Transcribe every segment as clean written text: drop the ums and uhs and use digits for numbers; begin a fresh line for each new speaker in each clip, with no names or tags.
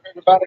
everybody?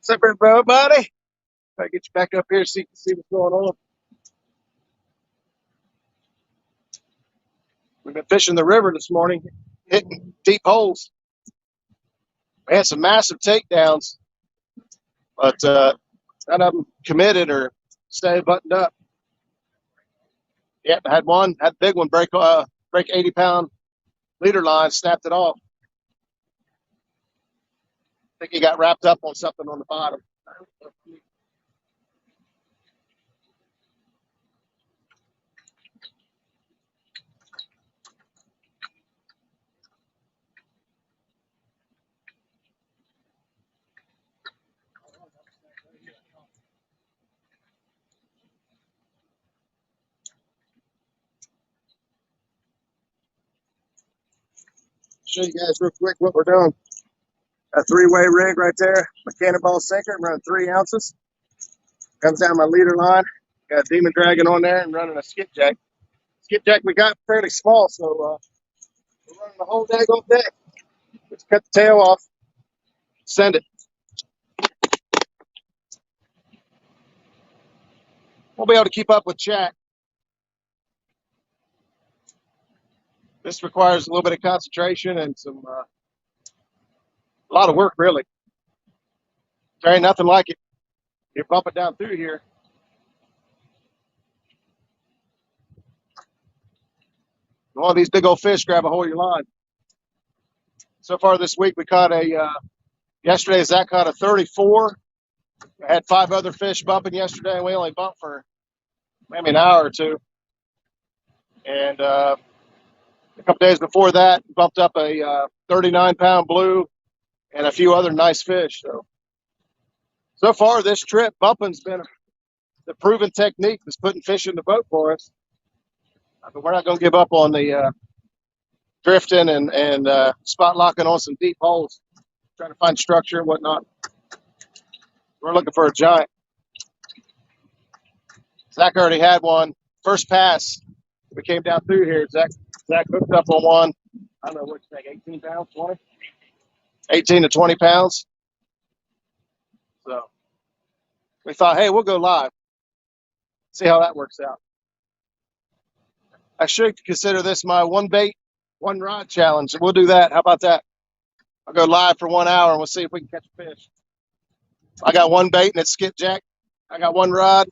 What's up, everybody? I get you back up here so you can see what's going on. We've been fishing the river this morning, hitting deep holes. We had some massive takedowns, but none of them committed or stayed buttoned up. Yep, had a big one break 80-pound leader line, snapped it off. I think he got wrapped up on something on the bottom. Show you guys real quick what we're doing. A three-way rig right there, my cannonball sinker. I'm running 3 ounces. Comes down my leader line. Got a demon dragon on there and running a skipjack. Skipjack we got fairly small, so we're running the whole daggone thing. Just cut the tail off, send it. Won't be able to keep up with chat. This requires a little bit of concentration and a lot of work, really. There ain't nothing like it. You're bumping down through here. One of these big old fish grab a hold of your line. So far this week, we caught yesterday Zach caught a 34. I had 5 other fish bumping yesterday, and we only bumped for maybe an hour or two. And a couple days before that, bumped up a 39-pound blue and a few other nice fish. So far this trip, bumping's been the proven technique that's putting fish in the boat for us. But we're not going to give up on the drifting and spot locking on some deep holes, trying to find structure and whatnot. We're looking for a giant. Zach already had one. First pass, we came down through here. Zach hooked up on one. I don't know what you think, 18 pounds, 20? 18 to 20 pounds. So we thought, hey, we'll go live. See how that works out. I should consider this my one bait, one rod challenge. We'll do that. How about that? I'll go live for 1 hour and we'll see if we can catch a fish. I got one bait and it's skipjack. I got one rod,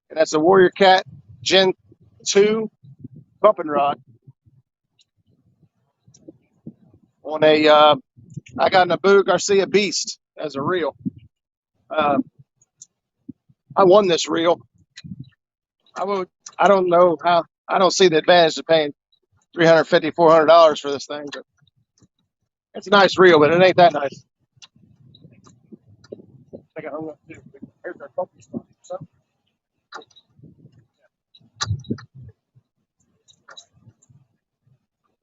and that's a Warrior Cat Gen 2 bumping rod. On a, I got an Ande Garcia Beast as a reel. I won this reel. I would. I don't know how. I don't see the advantage of paying $350, $400 for this thing, but it's a nice reel, but it ain't that nice. I think I hung up too. Here's our focus spot. So,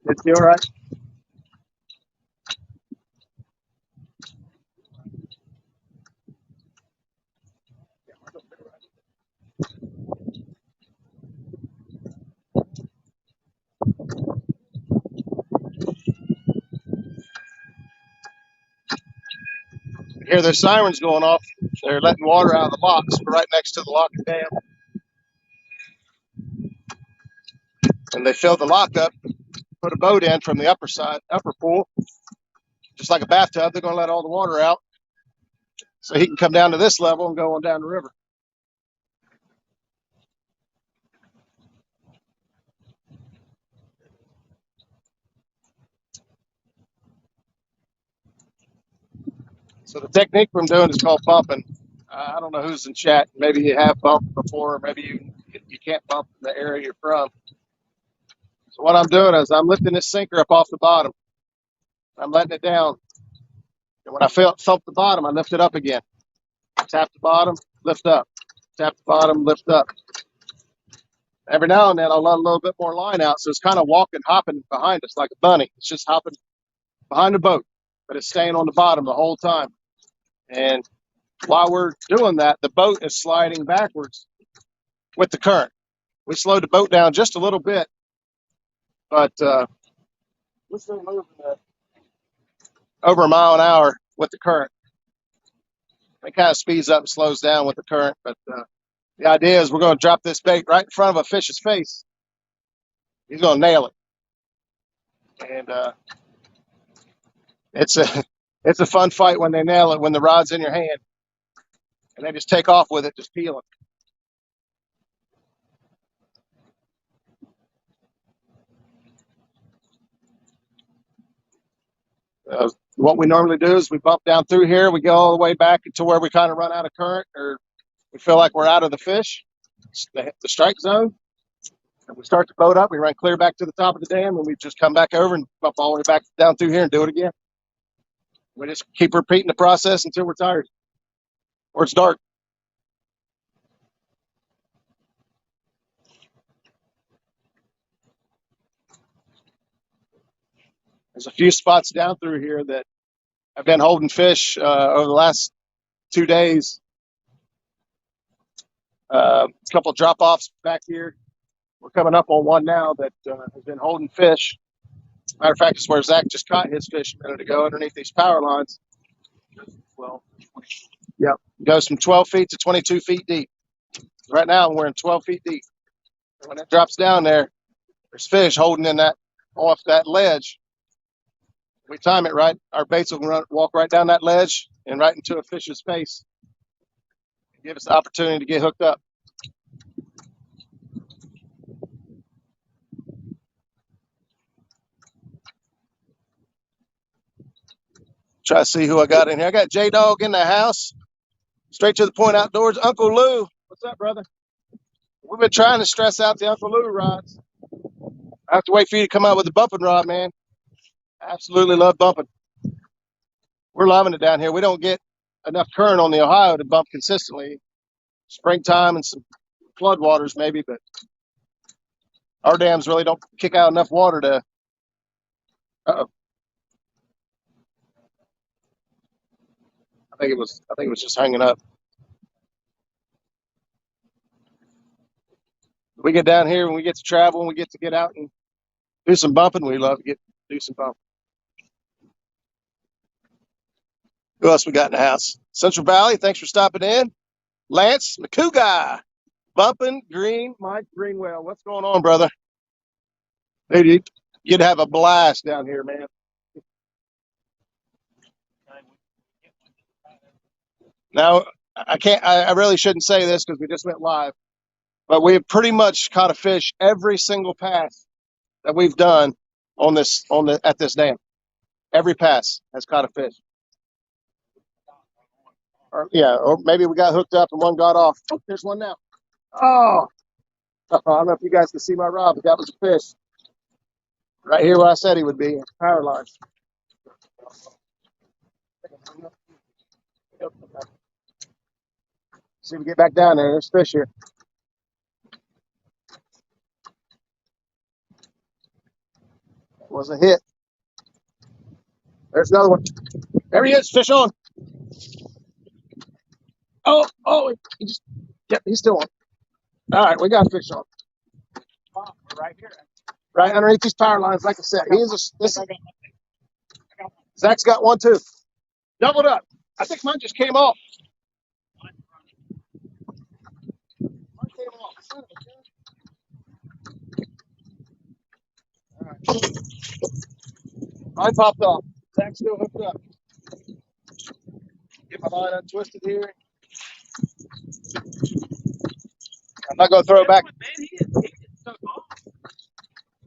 it's all right. You hear their sirens going off. They're letting water out of the locks. We're right next to the lock and dam, and they filled the lock up. Put a boat in from the upper pool, just like a bathtub. They're going to let all the water out, so he can come down to this level and go on down the river. So the technique I'm doing is called bumping. I don't know who's in chat. Maybe you have bumped before, or maybe you can't bump in the area you're from. So what I'm doing is I'm lifting this sinker up off the bottom. I'm letting it down. And when I thump the bottom, I lift it up again. Tap the bottom, lift up. Tap the bottom, lift up. Every now and then I'll let a little bit more line out. So it's kind of walking, hopping behind us like a bunny. It's just hopping behind the boat, but it's staying on the bottom the whole time. And while we're doing that, the boat is sliding backwards with the current. We slowed the boat down just a little bit, but we're still moving over a mile an hour with the current. It kind of speeds up and slows down with the current, but the idea is we're going to drop this bait right in front of a fish's face. He's going to nail it, and it's a fun fight when they nail it, when the rod's in your hand and they just take off with it, just peeling. What we normally do is we bump down through here. We go all the way back to where we kind of run out of current, or we feel like we're out of the fish, the strike zone. And we start the boat up. We run clear back to the top of the dam, and we just come back over and bump all the way back down through here and do it again. We just keep repeating the process until we're tired or it's dark. There's a few spots down through here that I've been holding fish over the last 2 days. A couple drop-offs back here. We're coming up on one now that has been holding fish. Matter of fact, it's where Zach just caught his fish a minute ago underneath these power lines. Well, yeah, it goes from 12 feet to 22 feet deep. Right now, we're in 12 feet deep. And when it drops down there, there's fish holding in that off that ledge. We time it right, our baits will walk right down that ledge and right into a fish's face. Give us the opportunity to get hooked up. Try to see who I got in here. I got J-Dog in the house. Straight to the point outdoors. Uncle Lou. What's up, brother? We've been trying to stress out the Uncle Lou rods. I have to wait for you to come out with the bumping rod, man. Absolutely love bumping. We're loving it down here. We don't get enough current on the Ohio to bump consistently. Springtime and some flood waters maybe, but our dams really don't kick out enough water to. Uh-oh. I think it was just hanging up. We get down here and we get to travel and we get out and do some bumping. We love to do some bumping. Who else we got in the house? Central Valley, thanks for stopping in. Lance McCouga, bumping green, Mike Greenwell. What's going on, brother? Dude, you'd have a blast down here, man. Now, I really shouldn't say this because we just went live, but we have pretty much caught a fish every single pass that we've done at this dam. Every pass has caught a fish. Or maybe we got hooked up and one got off. Oh, there's one now. Oh, I don't know if you guys can see my rod, but that was a fish. Right here where I said he would be. Power lines. See if we get back down there. There's fish here. That was a hit. There's another one. There he is. Fish on. Oh, he just, yep, he's still on. All right, we got a fish on. Right here. Right underneath these power lines, like I said. He is Zach's got one too. Doubled up. I think mine just came off. Mine came off. All right. Mine popped off. Zach's still hooked up. Get my line untwisted here. I'm not going to throw it back.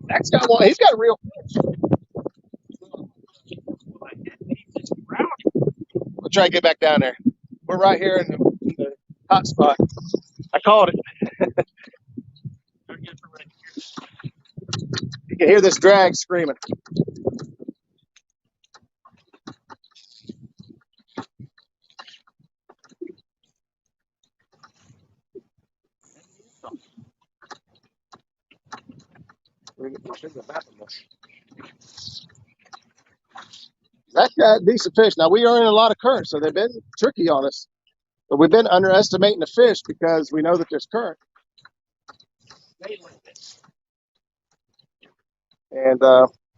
Zach's got one. He's got a real fish. We'll try to get back down there. We're right here in the hot spot. I called it. You can hear this drag screaming. That's got a decent fish. Now, we are in a lot of current, so they've been tricky on us. But we've been underestimating the fish because we know that there's current. And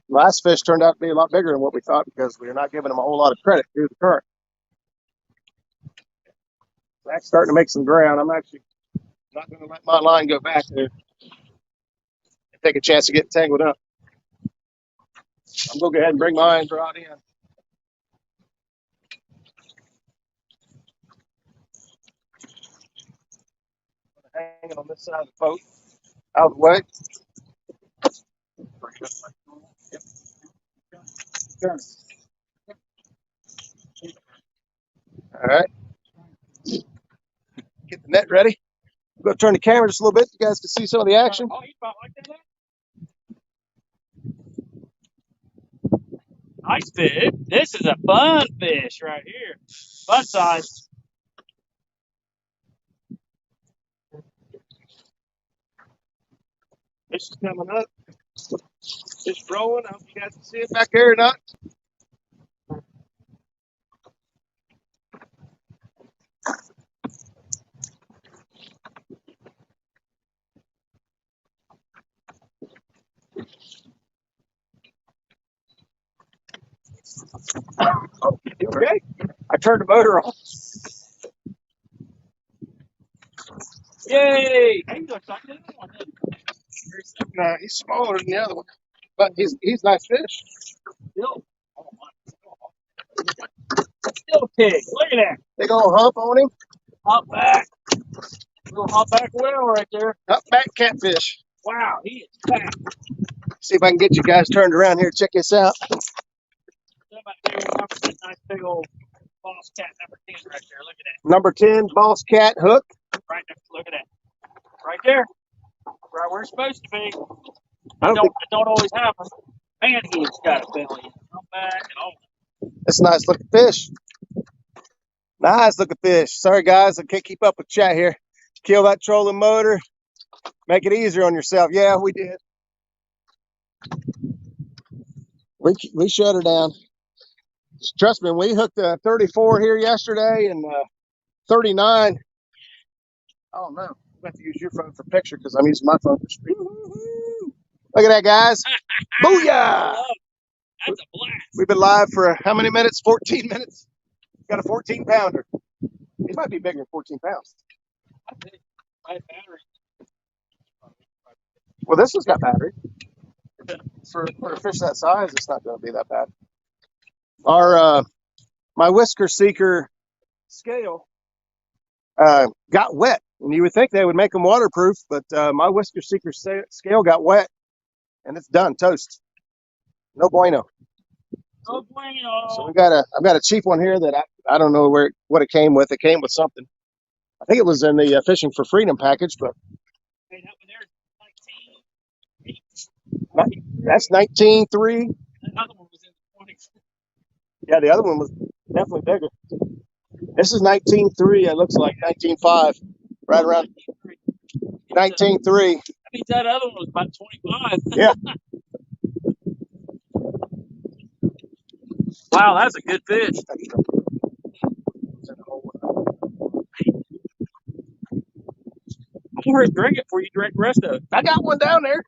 last fish turned out to be a lot bigger than what we thought because we're not giving them a whole lot of credit due to the current. That's starting to make some ground. I'm actually not going to let my line go back there and take a chance of getting tangled up. I'm going to go ahead and bring my iron rod in. Hanging on this side of the boat, out of the way. All right. Get the net ready. I'm going to turn the camera just a little bit. You guys can see some of the action.
Nice fish. This is a fun fish right here. Fun size.
Fish is coming up. Fish rolling. I hope you guys can see it back there or not. Oh, okay. I turned the motor off.
Yay! He looks like the other one.
Nah, he's smaller than the other one, but he's nice fish.
Still, still pig. Look at that.
Big old hump on him.
Hop back. Little hop back whale right there.
Up back catfish.
Wow, he is fat.
See if I can get you guys turned around here. Check this out.
Nice big old boss cat number 10 right there. Look at that.
Number 10 boss cat hook.
Right there. Look at that. Right there. Right where it's supposed to be.
I don't think
It don't always happen. Man, he's got a belly. Come back and all.
it's a nice looking fish. Nice looking fish. Sorry guys, I can't keep up with chat here. Kill that trolling motor. Make it easier on yourself. Yeah, we did. We shut her down. Trust me, we hooked a 34 here yesterday and 39. Oh no, we have to use your phone for picture because I'm using my phone for stream. Look at that, guys. Booyah!
That's a blast.
We've been live for how many minutes? 14 minutes. Got a 14 pounder. He might be bigger than 14 pounds.
I think my battery.
Well, this one's got battery. For a fish that size, it's not going to be that bad. Our my whisker seeker scale got wet, and you would think they would make them waterproof, but my whisker seeker scale got wet, and it's done toast. No bueno.
No bueno.
So I've got a cheap one here that I don't know what it came with. It came with something. I think it was in the Fishing for Freedom package, but
Hey, that one there,
That's 19.3.
Another one was in the 20s.
Yeah, the other one was definitely bigger. This is 19.3. It looks like 19.5, right around 19.3.
That means that other one was about 25.
Yeah.
Wow, that's a good fish. I'm going to drink it before you drink the rest of it.
I got one down there.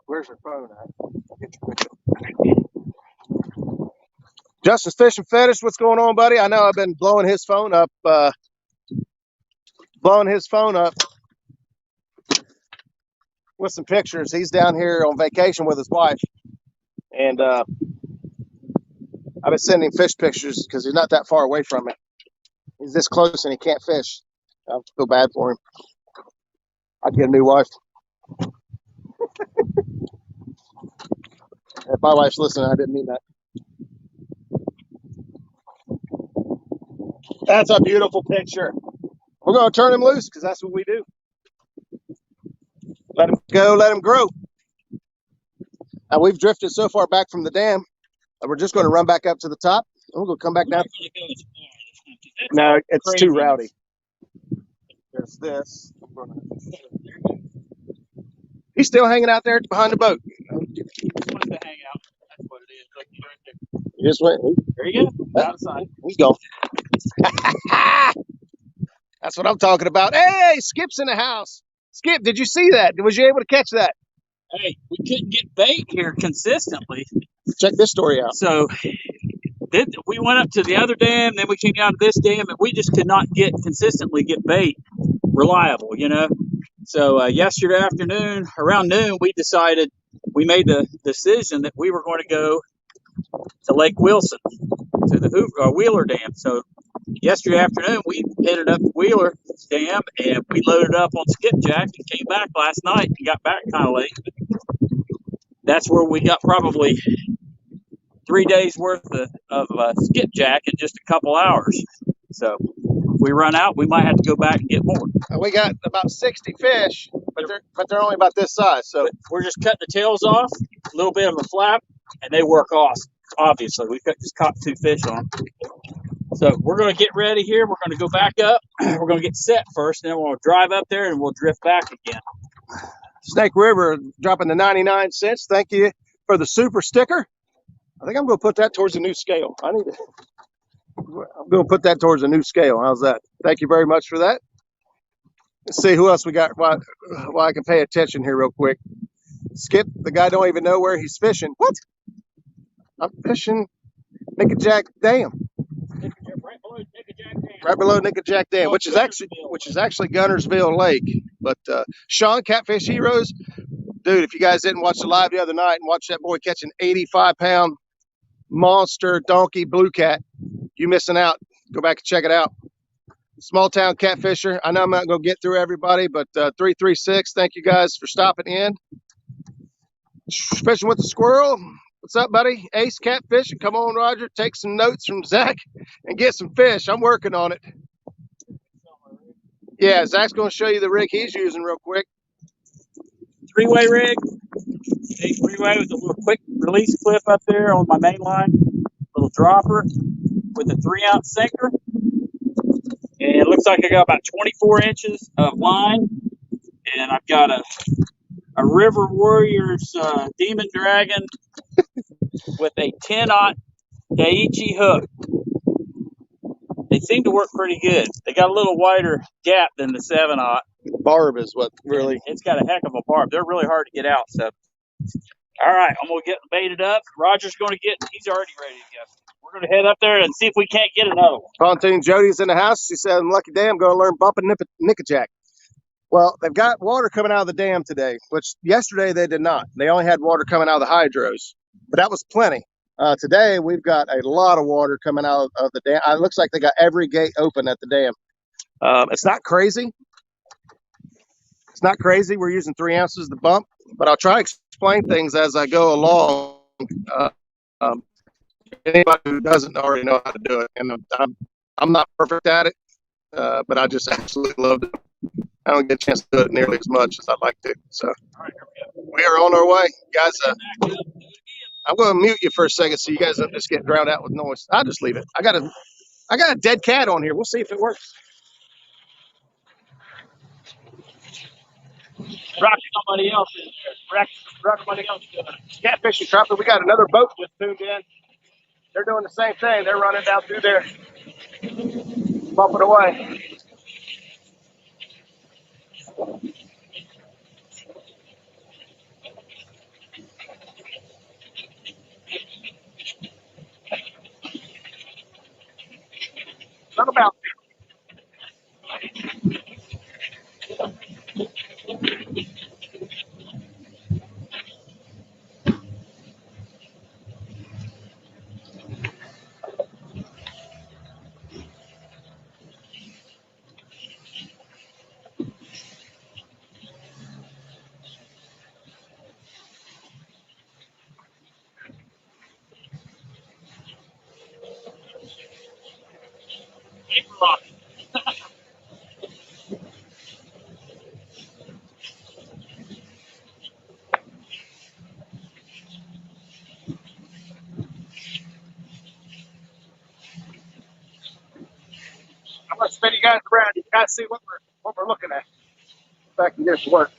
Where's her phone at? Justin's Fishing Fetish, what's going on, buddy? I know I've been blowing his phone up, with some pictures. He's down here on vacation with his wife, and I've been sending him fish pictures because he's not that far away from me. He's this close and he can't fish. I feel bad for him. I'd get a new wife. If my wife's listening, I didn't mean that. That's a beautiful picture. We're going to turn him loose because that's what we do. Let him go, let him grow. Now, we've drifted so far back from the dam that we're just going to run back up to the top. And we're going to come back down. No, it's too rowdy. There's this. He's still hanging out there behind the boat.
He wants to hang out. That's what it is. Look, he's right there.
You just went.
There you go. Out of sight.
He's gone. That's what I'm talking about. Hey, Skip's in the house. Skip, did you see that? Was you able to catch that?
Hey, we couldn't get bait here consistently.
Check this story out.
So we went up to the other dam, then we came down to this dam, and we just could not consistently get bait reliable, you know. So yesterday afternoon, around noon, we made the decision that we were going to go to Lake Wilson, to the Wheeler Dam. So yesterday afternoon, we headed up to Wheeler Dam, and we loaded up on skipjack and came back last night and got back kind of late. That's where we got probably 3 days worth of skipjack in just a couple hours. So if we run out, we might have to go back and get more.
We got about 60 fish, but they're only about this size. So
we're just cutting the tails off, a little bit of a flap, and they work awesome. Obviously, we just caught 2 fish on them. So we're going to get ready here. We're going to go back up. We're going to get set first, and then we'll drive up there and we'll drift back again.
Snake River dropping the 99 cents. Thank you for the super sticker. I think I'm going to put that towards a new scale. I'm going to put that towards a new scale. How's that? Thank you very much for that. Let's see who else we got. Why I can pay attention here real quick. Skip, the guy don't even know where he's fishing. What? I'm fishing Nickajack Dam. Right below Nickajack Dam, which is actually Gunnersville Lake. But Sean, Catfish Heroes, dude, if you guys didn't watch the live the other night and watch that boy catch an 85-pound monster donkey Bluecat, you missing out. Go back and check it out. Small town catfisher. I know I'm not going to get through everybody, but 336, thank you guys for stopping in. Fishing with the squirrel. What's up, buddy? Ace Catfishing. Come on, Roger. Take some notes from Zach and get some fish. I'm working on it. Yeah, Zach's going to show you the rig he's using real quick.
3-way rig. A 3-way with a little quick release clip up there on my main line. Little dropper with a 3-ounce sinker. And it looks like I got about 24 inches of line. And I've got a River Warriors Demon Dragon with a 10-aught Daiichi hook. They seem to work pretty good. They got a little wider gap than the 7-aught.
Barb is what really.
It's got a heck of a barb. They're really hard to get out. So, all right, I'm going to get baited up. Roger's going to he's already ready to go. We're going to head up there and see if we can't get another one.
Pontoon Jody's in the house. She said, I'm lucky damn going to learn bumping Nickajack. Well, they've got water coming out of the dam today, which yesterday they did not. They only had water coming out of the hydros, but that was plenty. Today, we've got a lot of water coming out of the dam. It looks like they got every gate open at the dam. It's not crazy. It's not crazy. We're using 3 ounces to bump, but I'll try to explain things as I go along. Anybody who doesn't already know how to do it, and I'm not perfect at it, but I just absolutely love it. I don't get a chance to do it nearly as much as I'd like to. So we are on our way, guys. I'm going to mute you for a second so you guys don't just get drowned out with noise. I'll just leave it. I got a dead cat on here. We'll see if it works.
Rock somebody else in there. Rock somebody else doing it.
Catfishing trumpet. We got another boat just tuned in. They're doing the same thing. They're running down through there, bumping away. Not about. I'm going to spin you guys around. You guys see what we're looking at. If I can get it to work.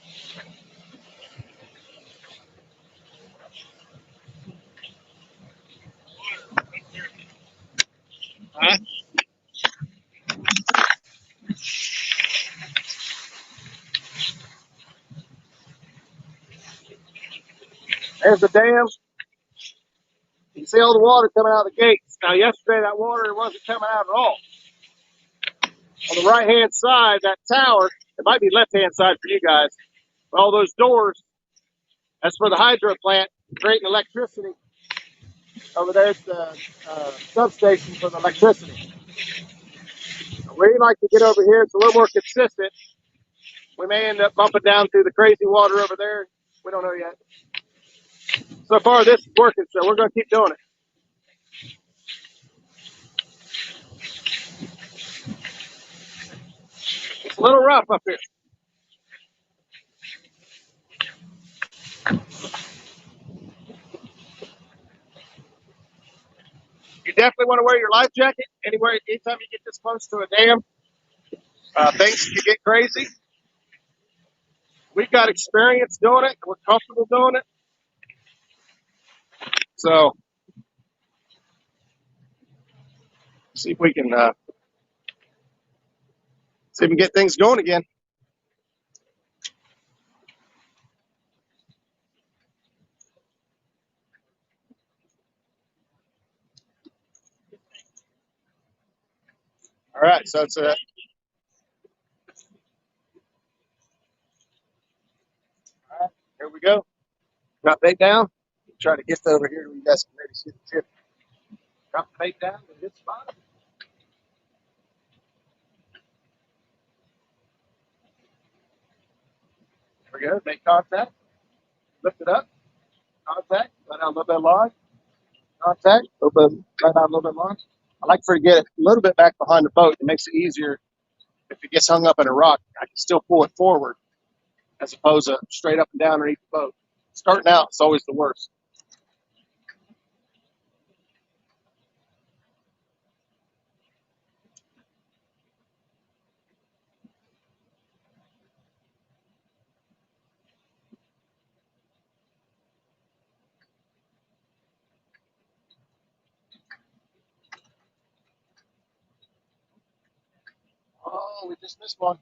All right. There's the dam. You can see all the water coming out of the gates. Now, yesterday, that water wasn't coming out at all. On the right-hand side, that tower, it might be left-hand side for you guys, but all those doors, that's for the hydro plant, creating electricity. Over there's the substation for the electricity. We like to get over here. It's a little more consistent. We may end up bumping down through the crazy water over there. We don't know yet. So far, this is working, so we're going to keep doing it. It's a little rough up here. You definitely want to wear your life jacket anytime you get this close to a dam. Things can get crazy. We've got experience doing it. We're comfortable doing it. So, see if we can get things going again. All right, so it's all right, here we go. Drop bait down. Try to get over here so you guys can maybe see the tip. Drop the bait down and hit the bottom. There we go. Make contact. Lift it up. Contact. Let out a little bit of line. Contact. A little bit. Let out a little bit of line. I like for it to get a little bit back behind the boat. It makes it easier. If it gets hung up in a rock, I can still pull it forward as opposed to straight up and down underneath the boat. Starting out, it's always the worst. Oh, we just missed one.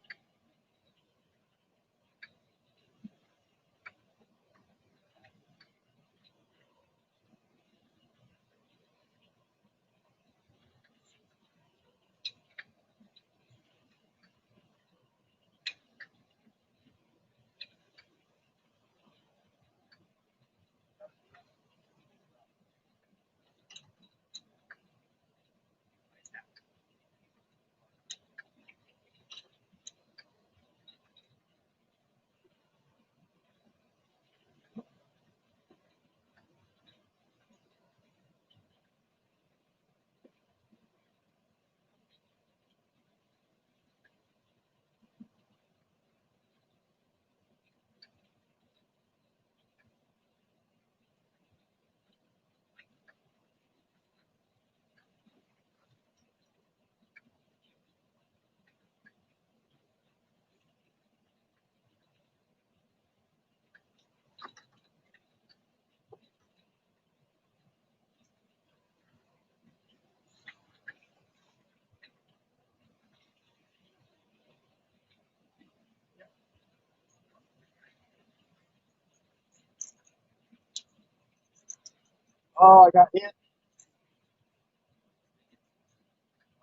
Oh, I got hit.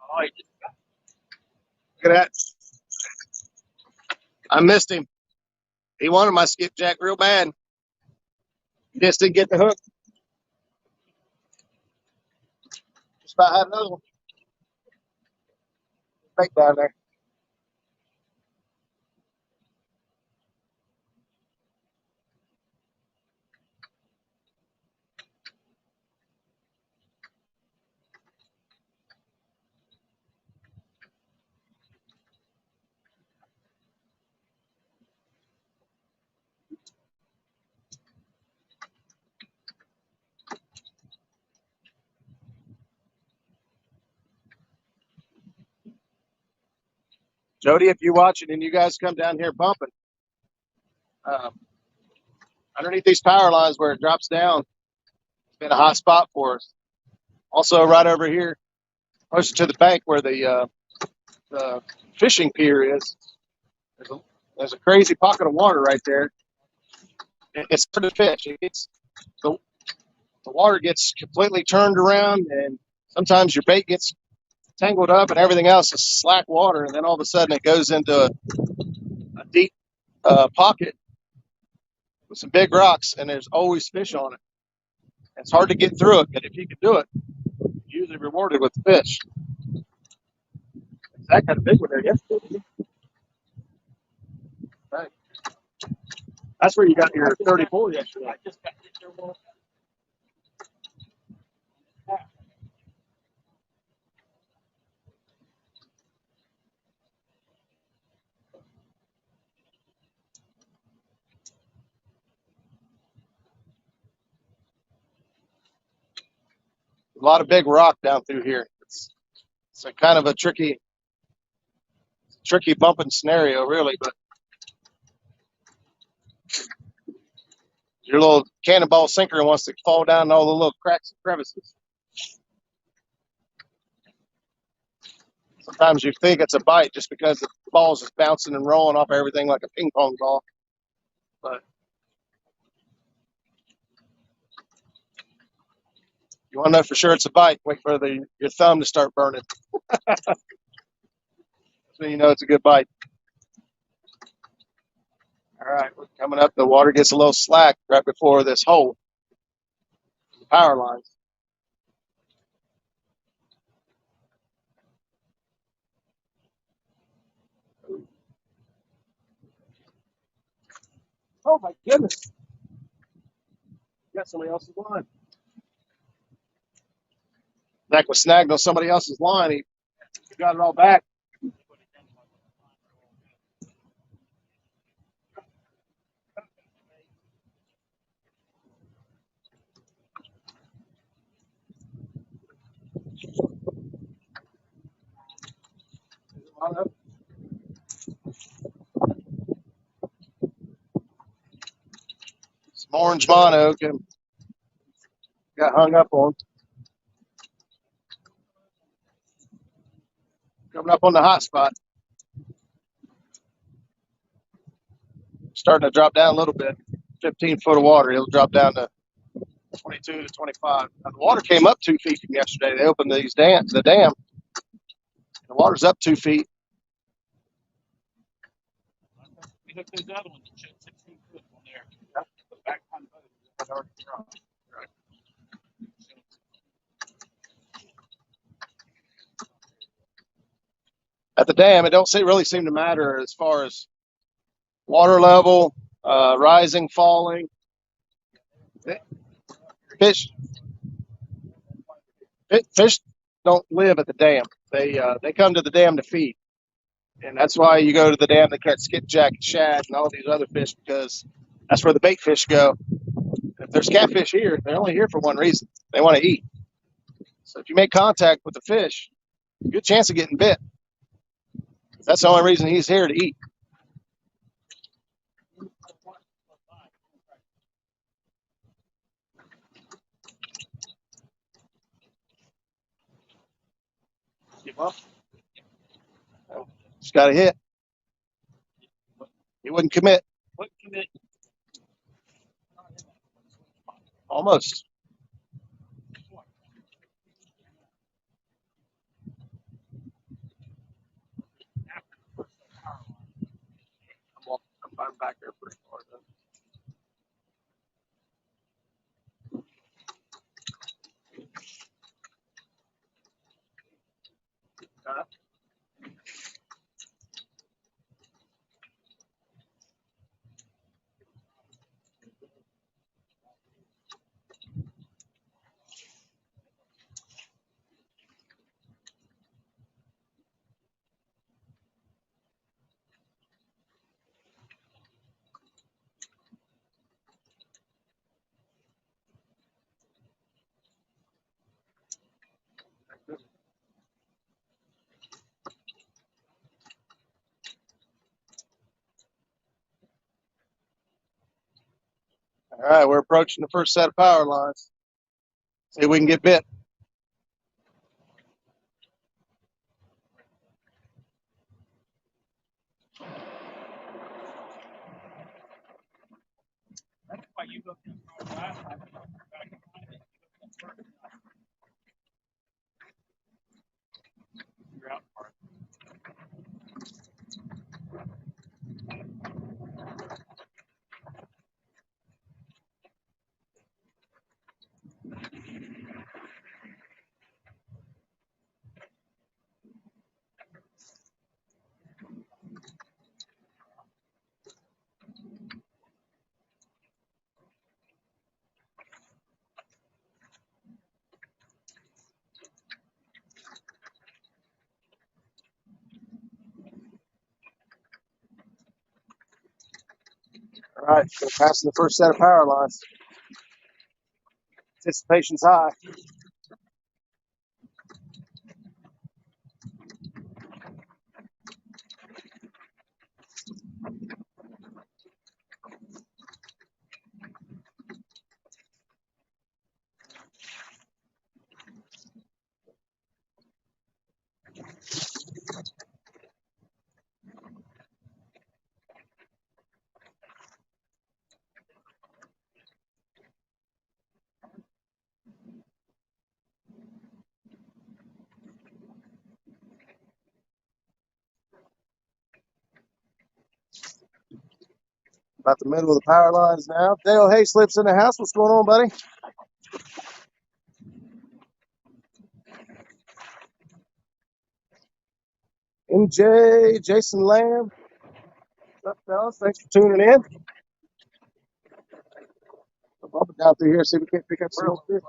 Oh, look at that. I missed him. He wanted my skipjack real bad. He just didn't get the hook. Just about had another one. Bait down there. Jody, if you're watching and you guys come down here bumping, um, underneath these power lines where it drops down, it's been a hot spot for us. Also, right over here, closer to the bank where the fishing pier is, there's a crazy pocket of water right there. It's hard to fish. The, the water gets completely turned around, and sometimes your bait gets tangled up and everything else is slack water, and then all of a sudden it goes into a deep pocket with some big rocks, and there's always fish on it. It's hard to get through it, but if you can do it, you're usually rewarded with the fish. That kind of big one there yesterday. Right. That's where you got your 34 yesterday. I just got your one. A lot of big rock down through here. It's a kind of a tricky bumping scenario, really, but your little cannonball sinker wants to fall down all the little cracks and crevices. Sometimes you think it's a bite just because the ball's just bouncing and rolling off everything like a ping pong ball. But you want to know for sure it's a bite, wait for your thumb to start burning. So you know it's a good bite. All right, we're coming up. The water gets a little slack right before this hole, the power lines. Oh my goodness. Got somebody else's line. That was snagged on somebody else's line. He got it all back. Some orange mono got hung up on. Coming up on the hot spot. Starting to drop down a little bit. 15 foot of water. It'll drop down to 22 to 25. Now, the water came up 2 feet from yesterday. They opened the dam. The water's up 2 feet. We hooked those other ones and showed 16 foot on there. Yep. The back on the boat. Right. At the dam, it don't really seem to matter as far as water level, rising, falling. Fish don't live at the dam. They come to the dam to feed, and that's why you go to the dam to catch skipjack, shad, and all these other fish, because that's where the bait fish go. If there's catfish here, they're only here for one reason: they want to eat. So if you make contact with the fish, good chance of getting bit. That's the only reason he's here, to eat. Give up. Just got a hit. He wouldn't commit. Almost. I'm back there pretty far though. All right, we're approaching the first set of power lines. See if we can get bit.
That's why you looked in the last time. You're out far.
All right, so passing the first set of power lines. Anticipation's high. About the middle of the power lines now. Dale Hayslip's in the house. What's going on, buddy? MJ, Jason Lamb. What's up, fellas? Thanks for tuning in. I'll bump it down through here, see if we can't pick up some more fish.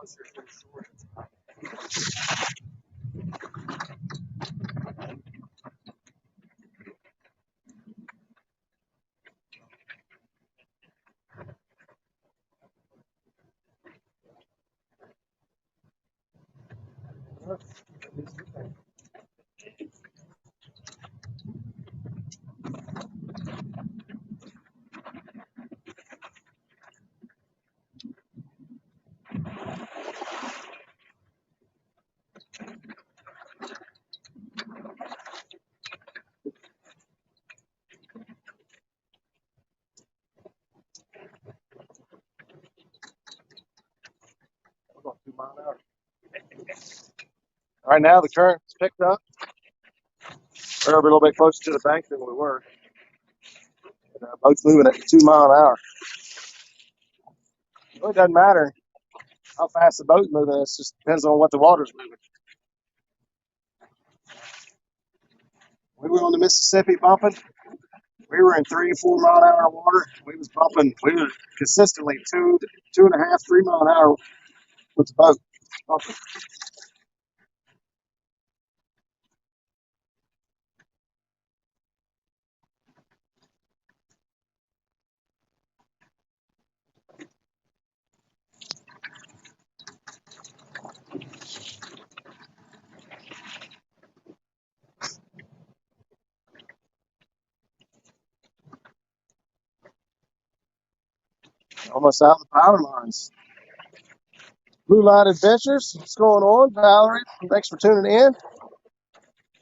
We're going 2 miles an hour. Right now, the current's picked up. We're a little bit closer to the bank than we were. And, boat's moving at 2 miles an hour. Well, it doesn't matter how fast the boat's moving. It just depends on what the water's moving. We were on the Mississippi bumping. We were in 3 or 4 mile an hour water. We was bumping. We were consistently 2.5, 3 mile an hour with the boat bumping. Almost out of the power lines. Blue Line Adventures. What's going on, Valerie? Thanks for tuning in.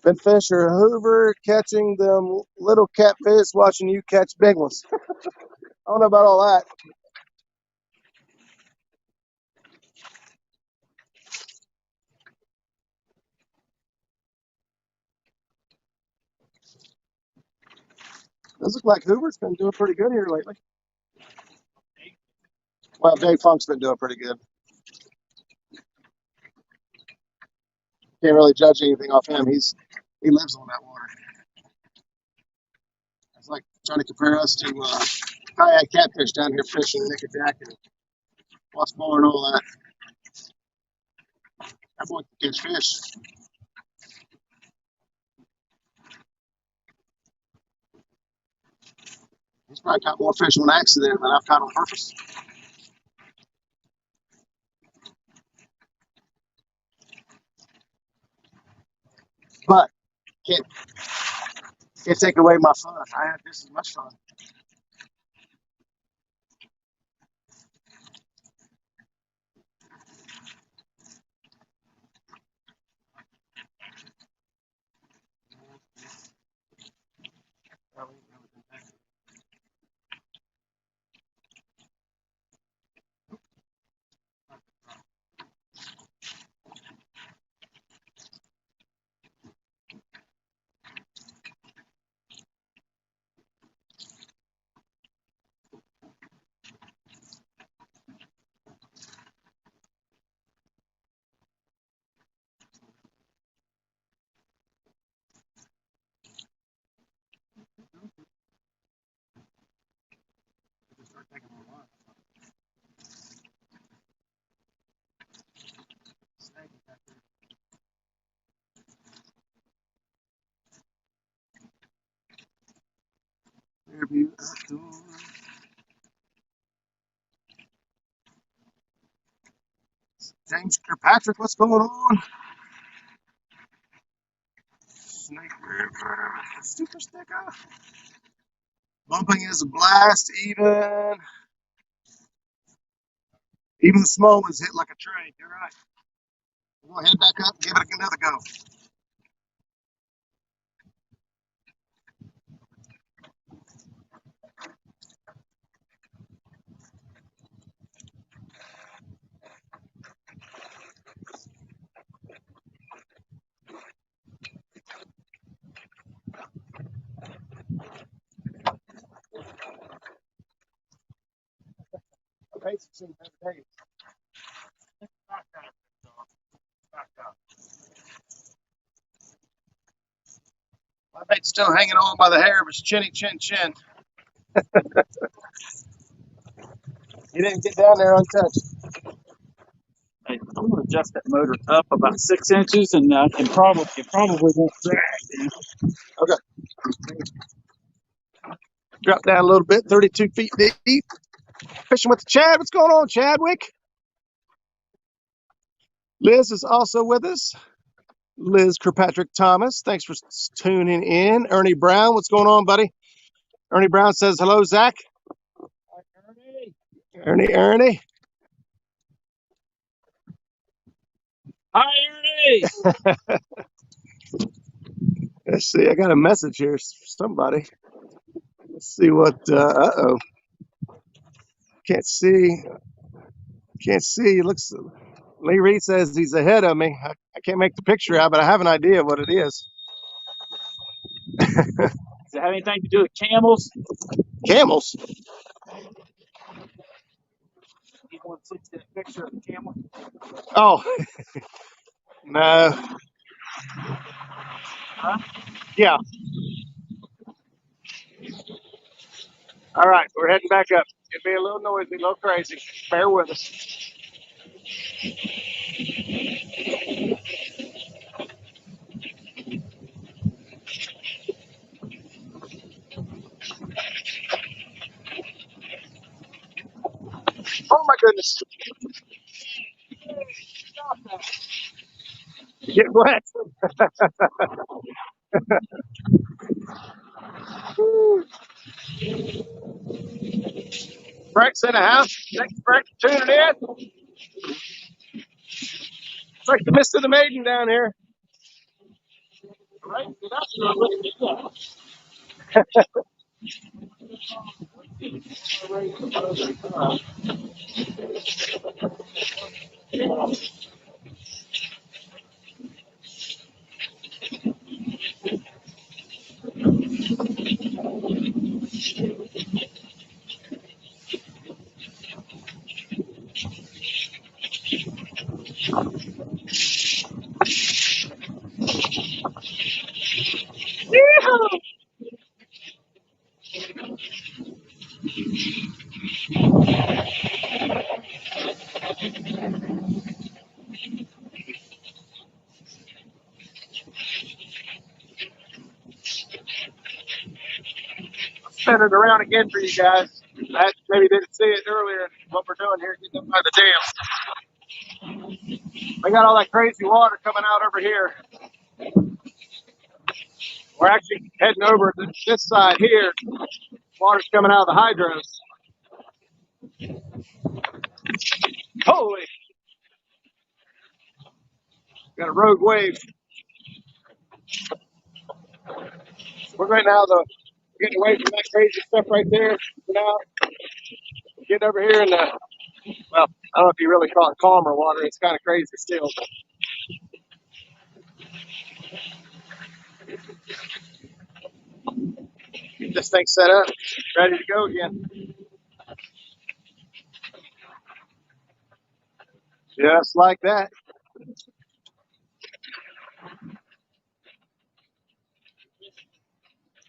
Ben Fisher Hoover catching them little catfish, watching you catch big ones. I don't know about all that. Does look like Hoover's been doing pretty good here lately. Well, Dave Funk's been doing pretty good. Can't really judge anything off him. He lives on that water. It's like trying to compare us to kayak catfish down here fishing Nickajack and what's more and all that. That boy can catch fish. He's probably caught more fish on accident than I've caught on purpose. But can't take away my fun. I had just as much fun. Fairview Outdoors. James Kirkpatrick, what's going on? Snake River, super sticker. Bumping is a blast, even the small ones hit like a train. You're right. We'll head back up and give it another go. My bait's still hanging on by the hair of his chinny chin chin. He didn't get down there untouched.
I'm going to adjust that motor up about 6 inches, and it probably won't drag.
Okay. Drop down a little bit, 32 feet deep. Fishing with the Chad. What's going on, Chadwick? Liz is also with us. Liz Kirkpatrick Thomas, thanks for tuning in. Ernie Brown, what's going on, buddy? Ernie Brown says, hello, Zach.
Hi,
Ernie. Ernie.
Hi, Ernie.
Let's see, I got a message here for somebody. Let's see what, uh-oh. Can't see. Looks, Lee Reed says he's ahead of me. I can't make the picture out, but I have an idea of what it is.
Does it have anything to do with camels?
Camels?
You want to see that picture of the camel?
Oh, no.
Huh?
Yeah. All right, we're heading back up. It'll be a little noisy, a little crazy. Bear with us. Oh my goodness. Get wet. Frank's in the house. Thanks, Frank, for tuning in. It's like the Mist of the Maiden down here.
Right? That's
spin it around again for you guys. I maybe didn't see it earlier. What we're doing here, getting up by the dam. We got all that crazy water coming out over here. We're actually heading over to this side here. Water's coming out of the hydros. Holy! Got a rogue wave. We're right now, though, getting away from that crazy stuff right there. Now, getting over here in the, well, I don't know if you really call it calmer water. It's kind of crazy still. Get this thing set up, ready to go again. Just like that.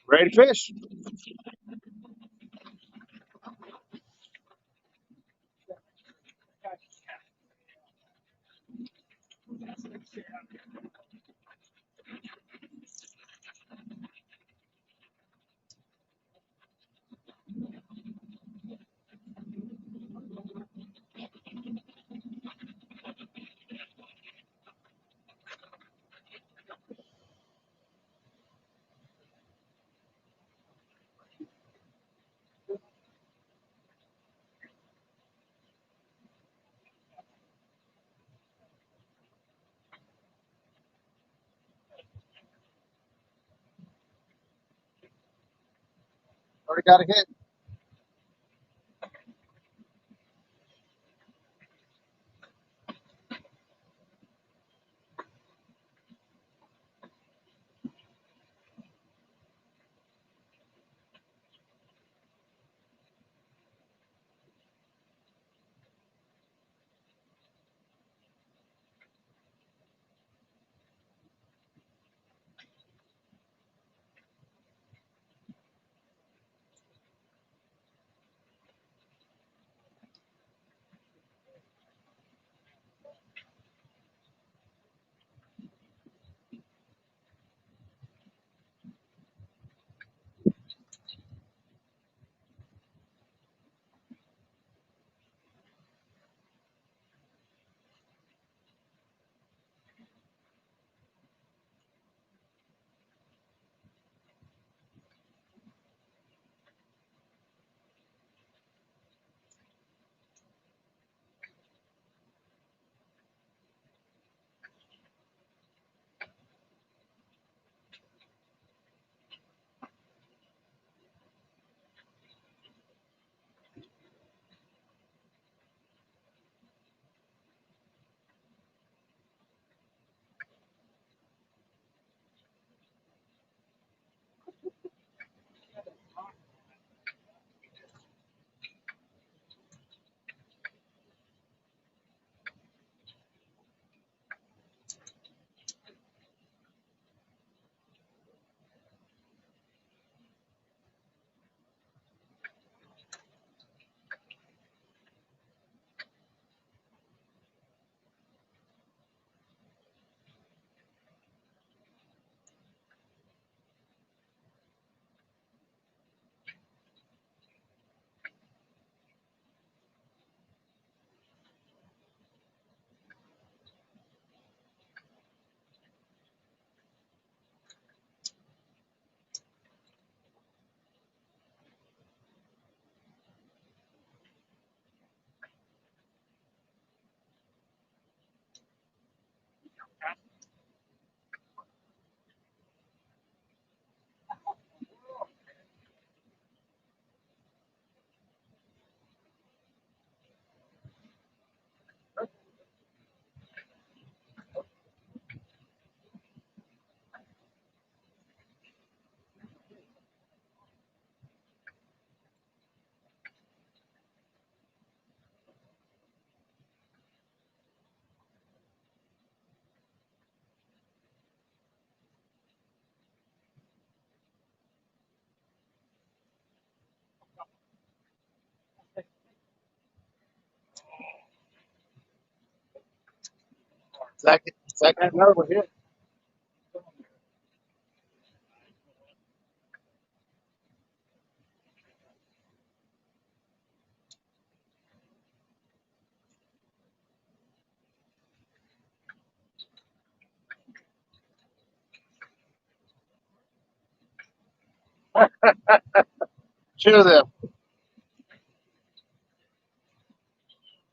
Ready to fish. Already got a hit. Zach had another one hit. Two of them.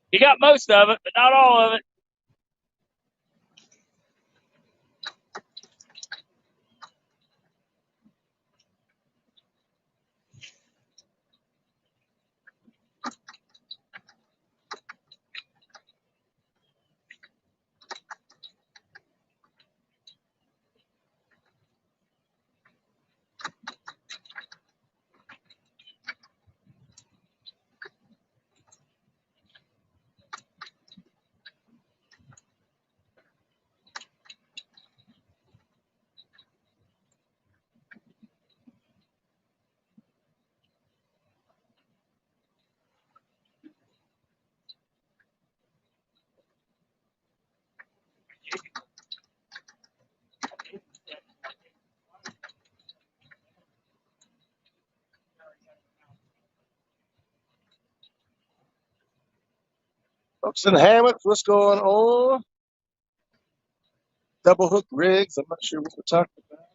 You got most of it, but not all of it.
Hooks and hammocks, what's going on? Double hook rigs, I'm not sure what we're talking about.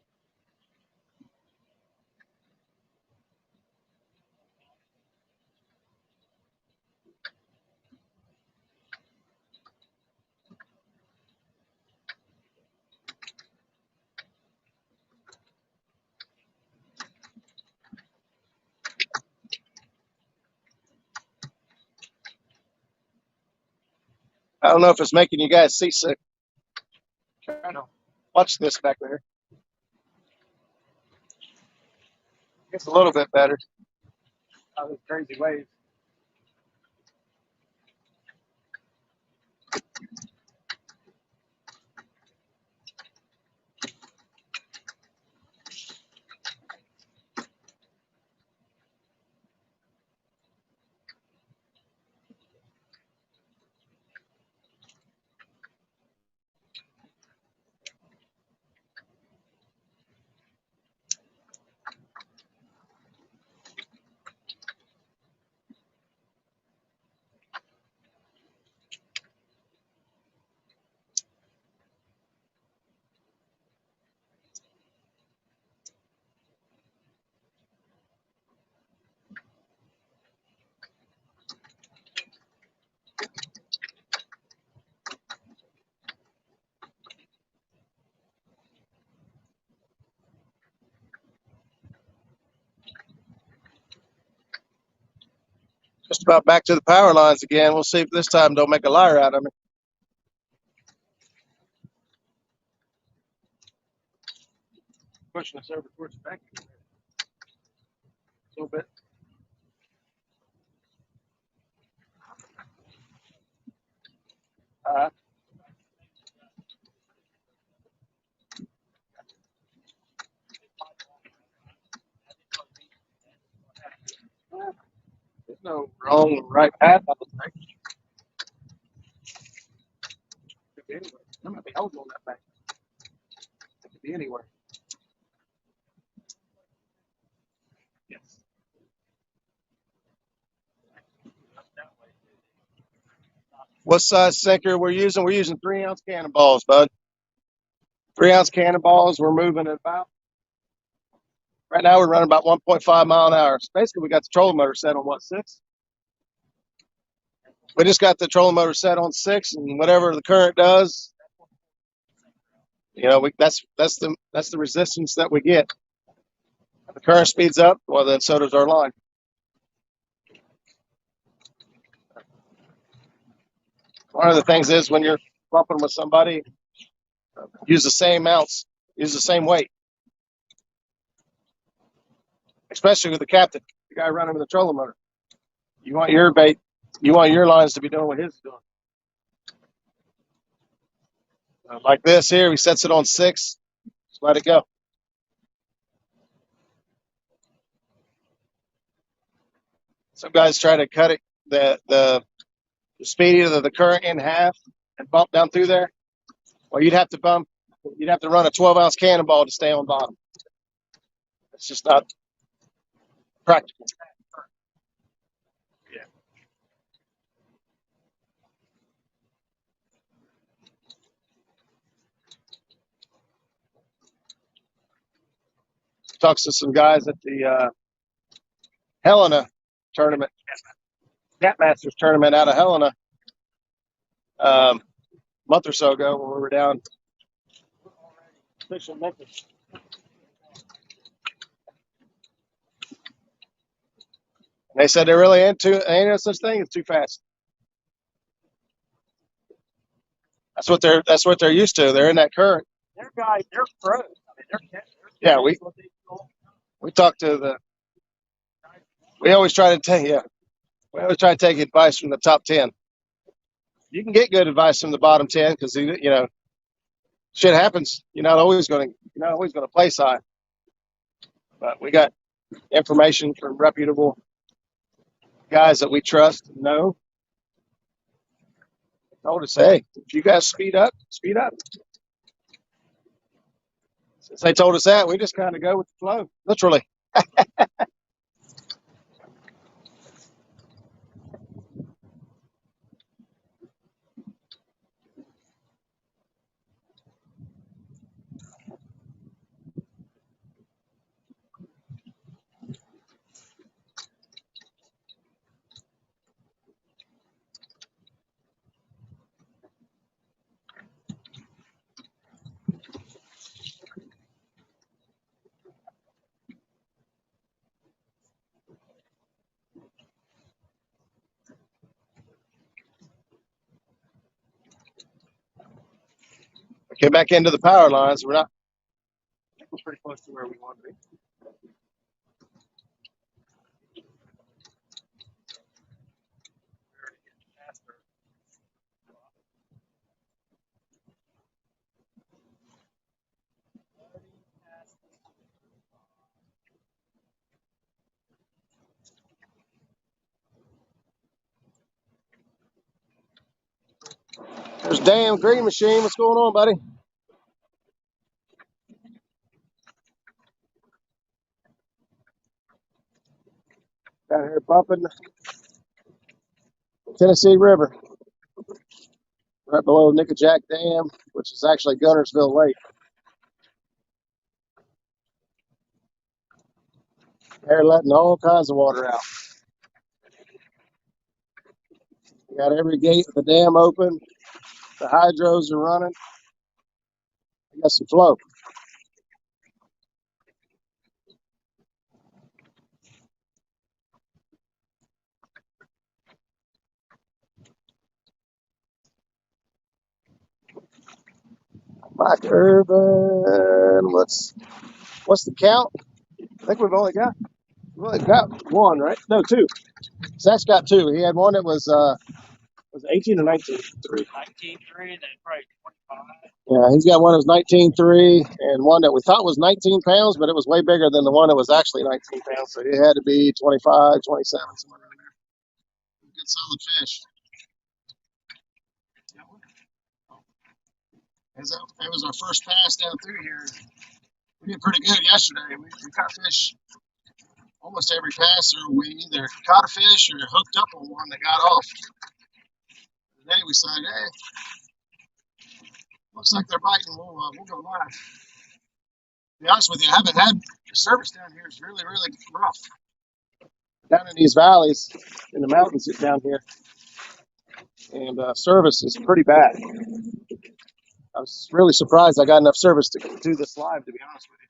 I don't know if it's making you guys seasick. Watch this back there. It's a little bit better. All those crazy waves. Just about back to the power lines again. We'll see if this time don't make a liar out of me. Pushing us over towards the bank a little bit. There's no wrong or right path. I don't think. Could be anywhere. There might be holes on that bank. It could be anywhere. Yes. What size sinker we're using? We're using 3-ounce cannonballs, bud. 3-ounce cannonballs. We're moving at about, right now we're running about 1.5 mile an hour. So basically, we got the trolling motor set on what, 6? We just got the trolling motor set on 6, and whatever the current does, you know, that's the resistance that we get. If the current speeds up, well, then so does our line. One of the things is when you're bumping with somebody, use the same ounce, use the same weight, especially with the captain, the guy running with the trolling motor. You want your bait, you want your lines to be doing what his is doing. Like this here, he sets it on 6, just let it go. Some guys try to cut it, the speed of the current in half and bump down through there. Well, you'd have to run a 12-ounce cannonball to stay on bottom. It's just not practical. Yeah. Talks to some guys at the Helena tournament, Cat Masters tournament out of Helena, a month or so ago when we were down fishing Memphis. And they said there really ain't no such thing as too fast. That's what they're used to. They're in that current.
They're guys, they're pros. I mean, they're
Yeah, we talked to we always try to take advice from the top 10. You can get good advice from the bottom 10 because shit happens. You're not always going to place high. But we got information from reputable guys that we trust and know. Told us, hey, if you guys speed up. Since they told us that, we just kind of go with the flow, literally. We came back into the power lines. We're pretty close to where we want to be. There's damn green machine. What's going on, buddy? Down here bumping the Tennessee River, right below Nickajack Dam, which is actually Gunnersville Lake. They're letting all kinds of water out. We got every gate of the dam open. The hydros are running. We got some flow. Mike Urban, what's the count? I think we've only got one, right? No, two. Zach's got two. He had one that was 18 or 19.3.
19.3 and then probably 25.
Yeah, he's got one that was 19.3 and one that we thought was 19 pounds, but it was way bigger than the one that was actually 19 pounds. So it had to be 25, 27, somewhere around there. Good solid fish. That was our first pass down through here. We did pretty good yesterday. We caught fish almost every passer. We either caught a fish or hooked up on one that got off. Today we said, hey, looks like they're biting. We'll go live. To be honest with you, I haven't had the service down here is really, really rough. Down in these valleys, in the mountains down here, and service is pretty bad. I was really surprised I got enough service to do this live, to be honest with you.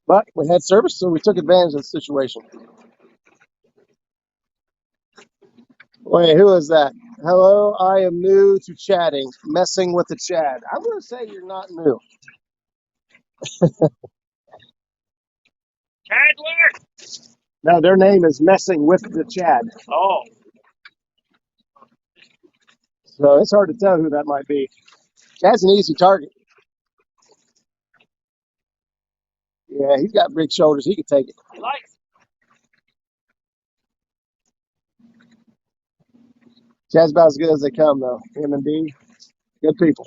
But we had service, so we took advantage of the situation. Wait, who is that? Hello, I am new to chatting, messing with the Chad. I'm going to say you're not new.
Chadler!
No, their name is Messing with the Chad.
Oh.
So it's hard to tell who that might be. Chad's an easy target. Yeah, he's got big shoulders. He could take it.
He likes
Chad's about as good as they come, though. Him and D, good people.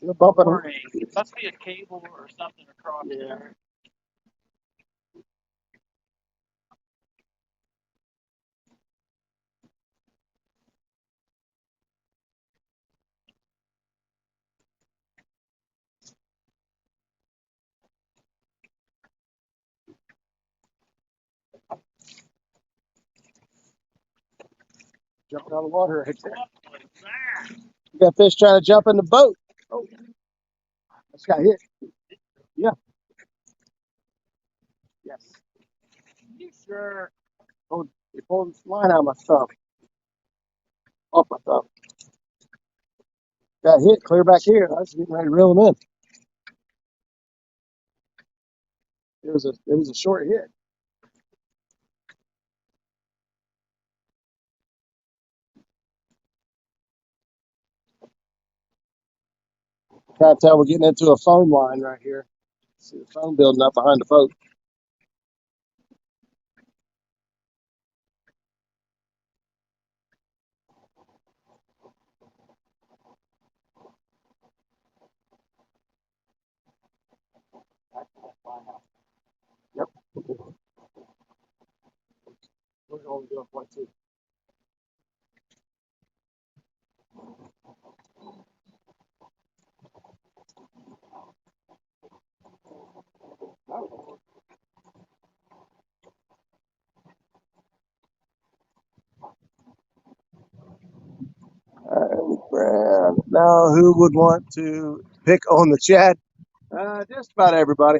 You're bumping them.
It must be a cable or something across there.
Jumping out of the water right there. We got fish trying to jump in the boat. Oh, this got hit. Yeah. Yes. You sure? Oh, you pulled this line out of my thumb. Off my thumb. Got hit clear back here. I was getting ready to reel him in. It was a short hit. Can't tell we're getting into a foam line right here. See the foam building up behind the boat. Yep. We're only doing 0.2. Now, who would want to pick on the chat? Just about everybody.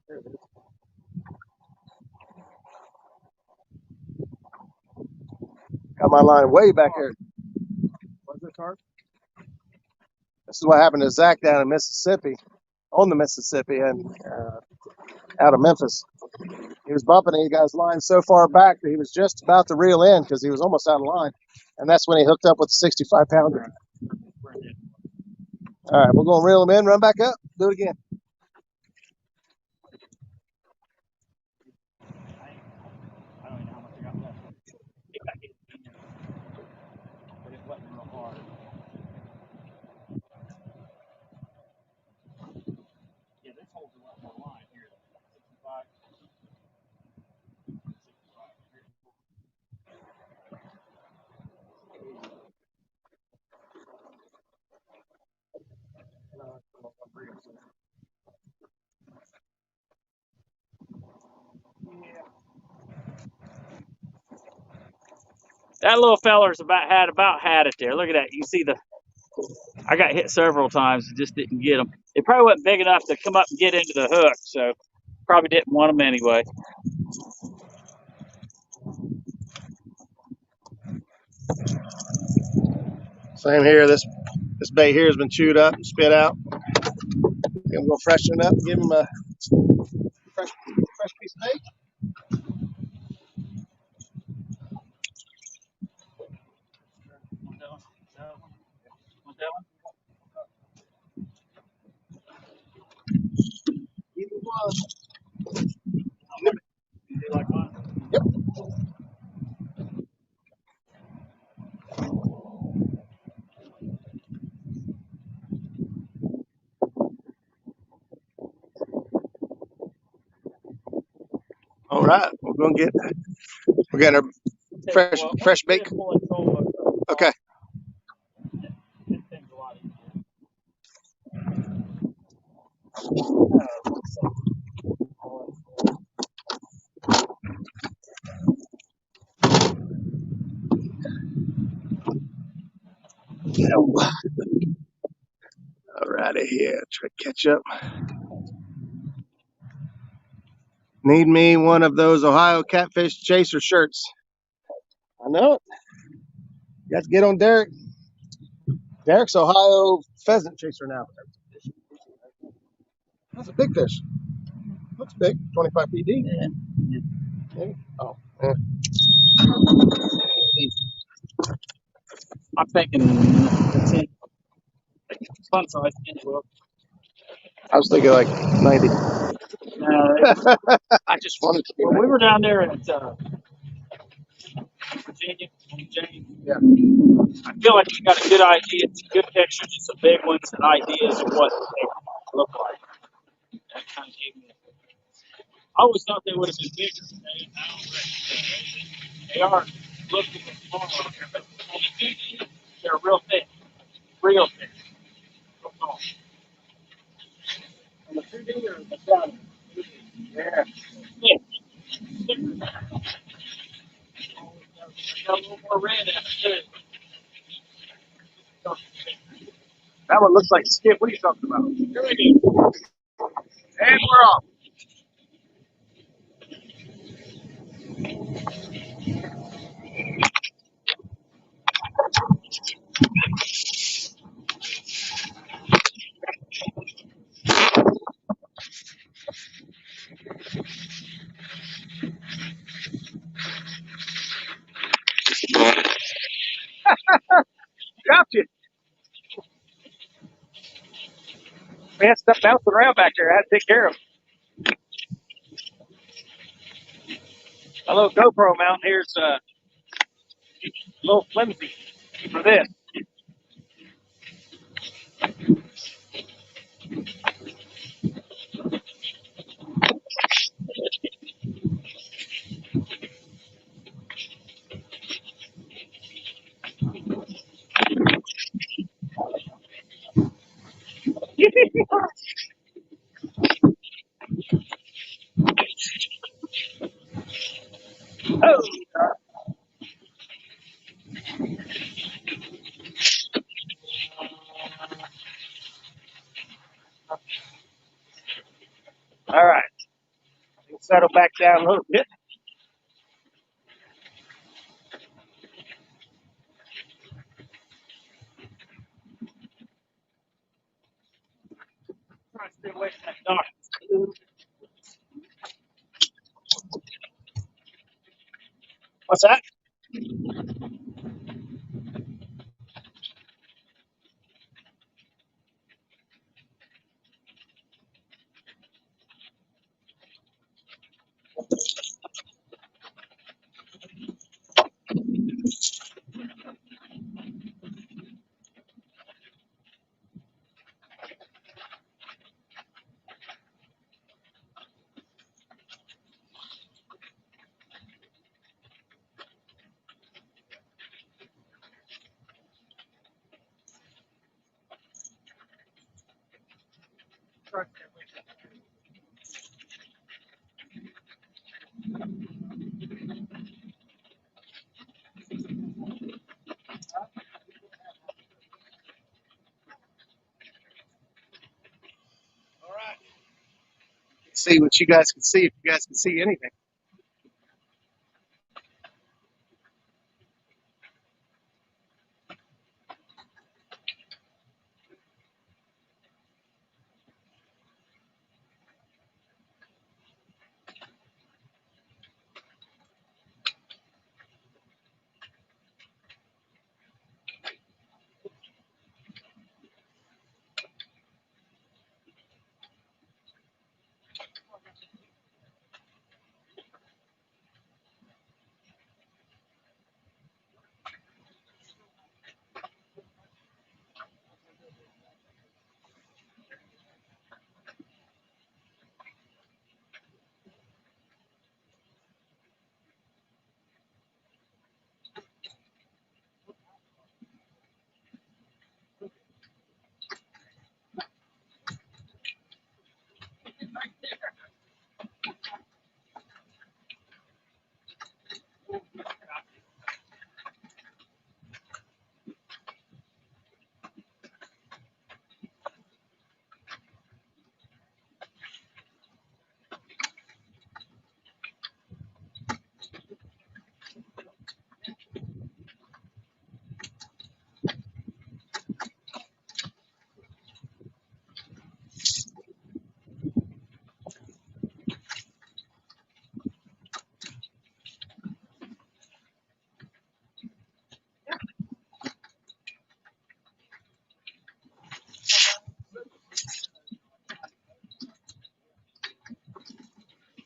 There it is. Got my line way back there. What's it, Carp? This is what happened to Zach down in Mississippi, on the Mississippi, and out of Memphis. He was bumping and he got his line so far back that he was just about to reel in because he was almost out of line. And that's when he hooked up with the 65 pounder. All right, we're going to reel him in, run back up, do it again.
I don't even know how much I got left. It got hit in there, but it wasn't real hard. Yeah, this holds a lot more line here. 65. That little feller's about had it there. Look at that. You see I got hit several times and just didn't get him. It probably wasn't big enough to come up and get into the hook, so probably didn't want him anyway.
Same here. This bait here has been chewed up and spit out. I'm going to freshen it up and give him a fresh piece of bait.
Want that one? Want that one?
Either one.
You like mine?
Yep. All right, we're getting our fresh bait. Okay. All righty here, try to catch up. Need me one of those Ohio catfish chaser shirts. I know it. You have to get on Derek. Derek's Ohio pheasant chaser now. That's a big fish. Looks big, 25 PD.
Yeah.
Maybe. Oh, yeah.
I'm thinking 10. Fun size.
I was thinking like 90. I just wanted to be.
When we were down there at Virginia,
Yeah.
I feel like you got a good idea, good pictures, and some big ones, and ideas of what they look like. That kind of gave me. I always thought they would have been bigger. They are looking smaller, but they're real thick, real thick. Real tall. And the 2D or the 7?
Yeah.
Yeah. Got a little more red in it too.
That one looks like skip. What are you talking about?
Here we go.
And we're off. Dropped you. Man, stuff bouncing around back there. I had to take care of. My little GoPro mount here's a little flimsy for this. Oh, all right. Settle back down a little bit.
Try to stay away from that dock.
What's that?
Try to stay away from that.
All right. See what you guys can see, if you guys can see anything.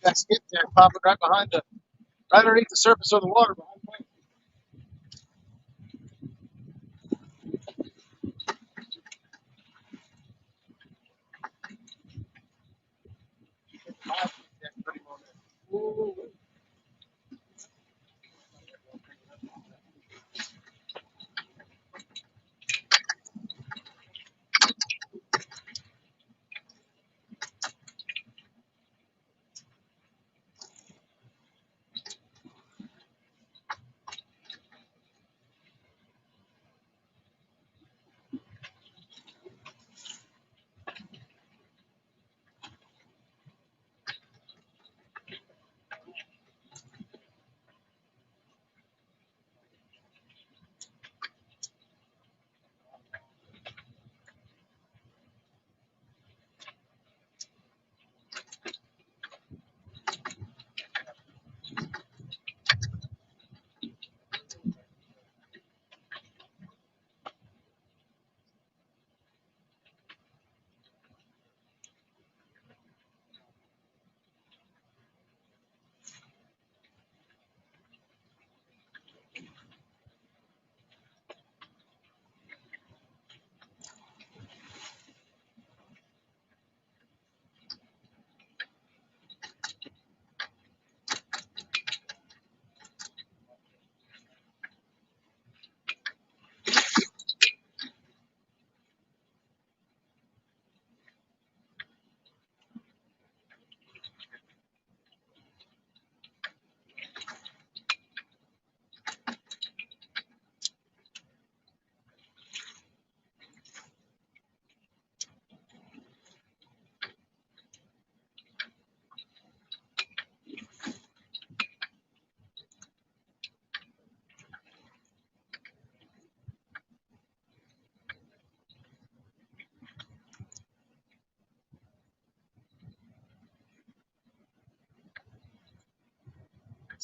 That skip there popping right behind right underneath the surface of the water. Behind the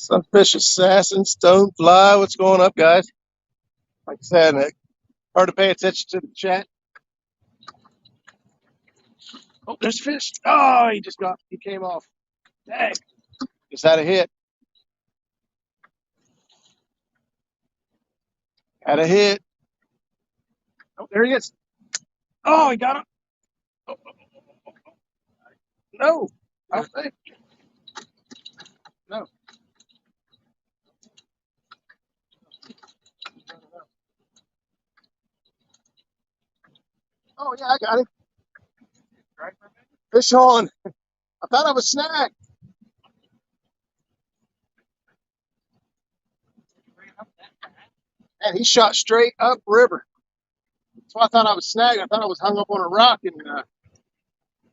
Sunfish assassin, stonefly. What's going up, guys? Like I said, Nick, hard to pay attention to the chat. Oh, there's fish. Oh, he came off. Dang. Just had a hit. Had a hit. Oh, there he is. Oh, he got him. Oh, no, I think. No. Oh, yeah, I got him. Fish on. I thought I was snagged. And he shot straight up river. So I thought I was snagged. I thought I was hung up on a rock and it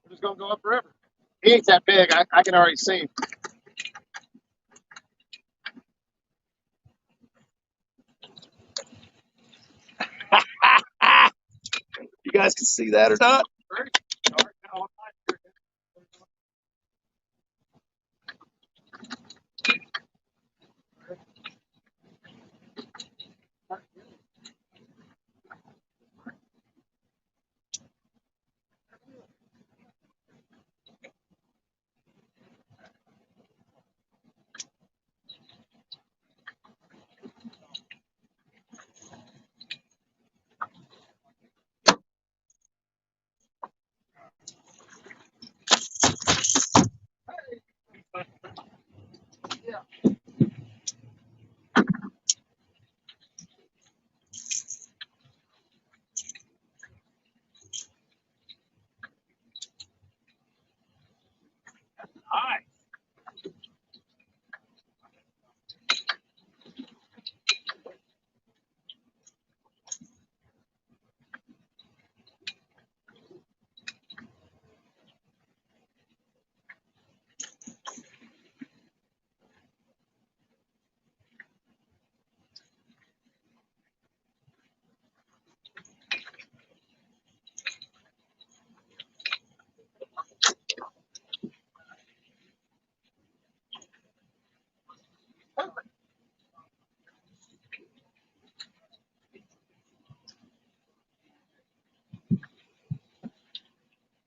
was going to go up the river. He ain't that big. I can already see him. You guys can see that or not? Hi.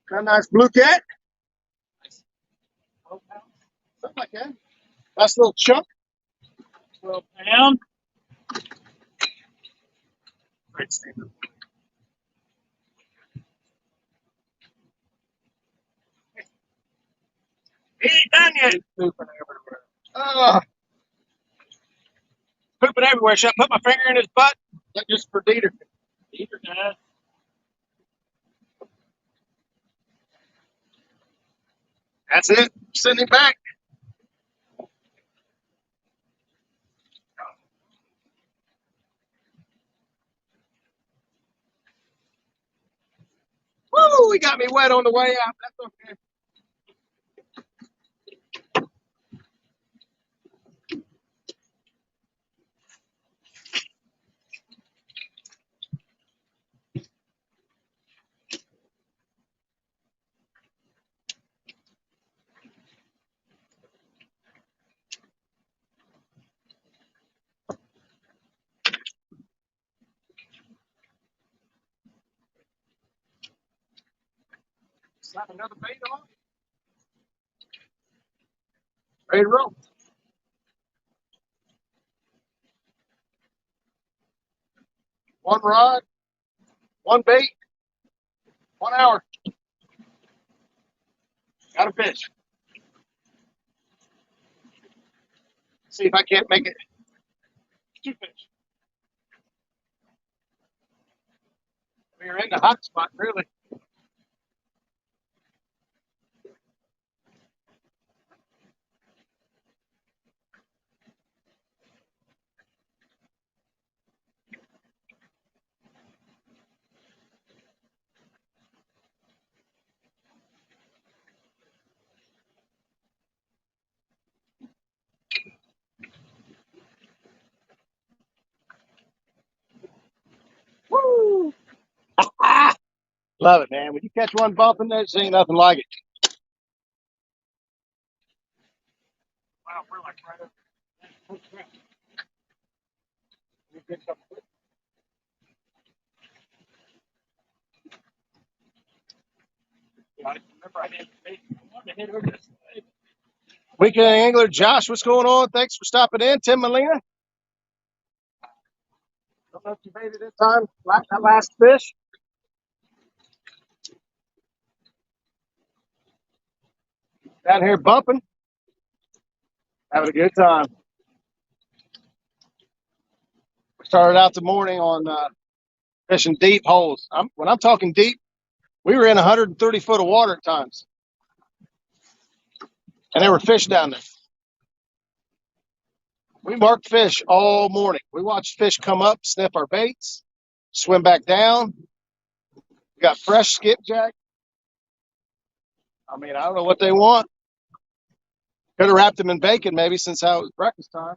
Got a nice Bluecat. Something like that. Nice little chunk.
12 pound.
Great standard. He ain't done yet.
Pooping everywhere.
Pooping everywhere. Should I put my finger in his butt? That just for Dieter.
Either does.
That's it. Send him back. Woo! He got me wet on the way out. That's okay. Slap another bait on. Ready to roll. One rod, one bait, 1 hour. Got a fish. See if I can't make it. 2 fish. We're in the hot spot, really. Woo! Love it, man. When you catch one bumping, there's ain't nothing like it. Wow, we're like right up. Weekend angler Josh, what's going on? Thanks for stopping in. Tim Molina. Don't know if you made it in time. That last fish. Down here bumping. Having a good time. We started out the morning on fishing deep holes. When I'm talking deep, we were in 130 foot of water at times. And there were fish down there. We marked fish all morning. We watched fish come up, sniff our baits, swim back down. We got fresh skipjack. I mean, I don't know what they want. Could have wrapped them in bacon maybe since how it was breakfast time.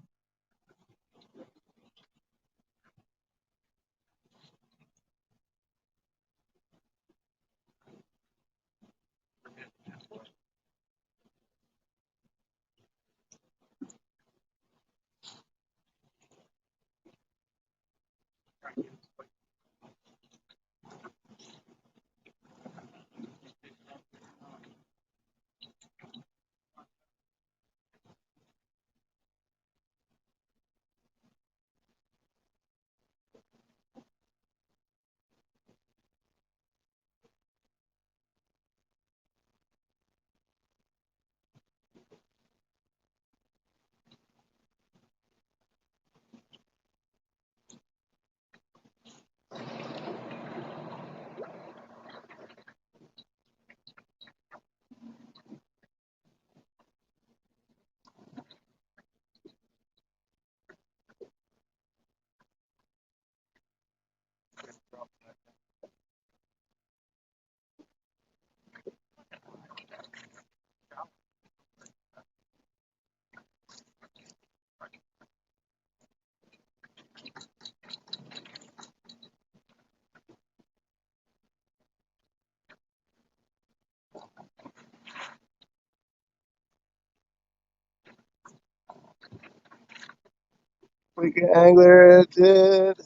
Weekend angler did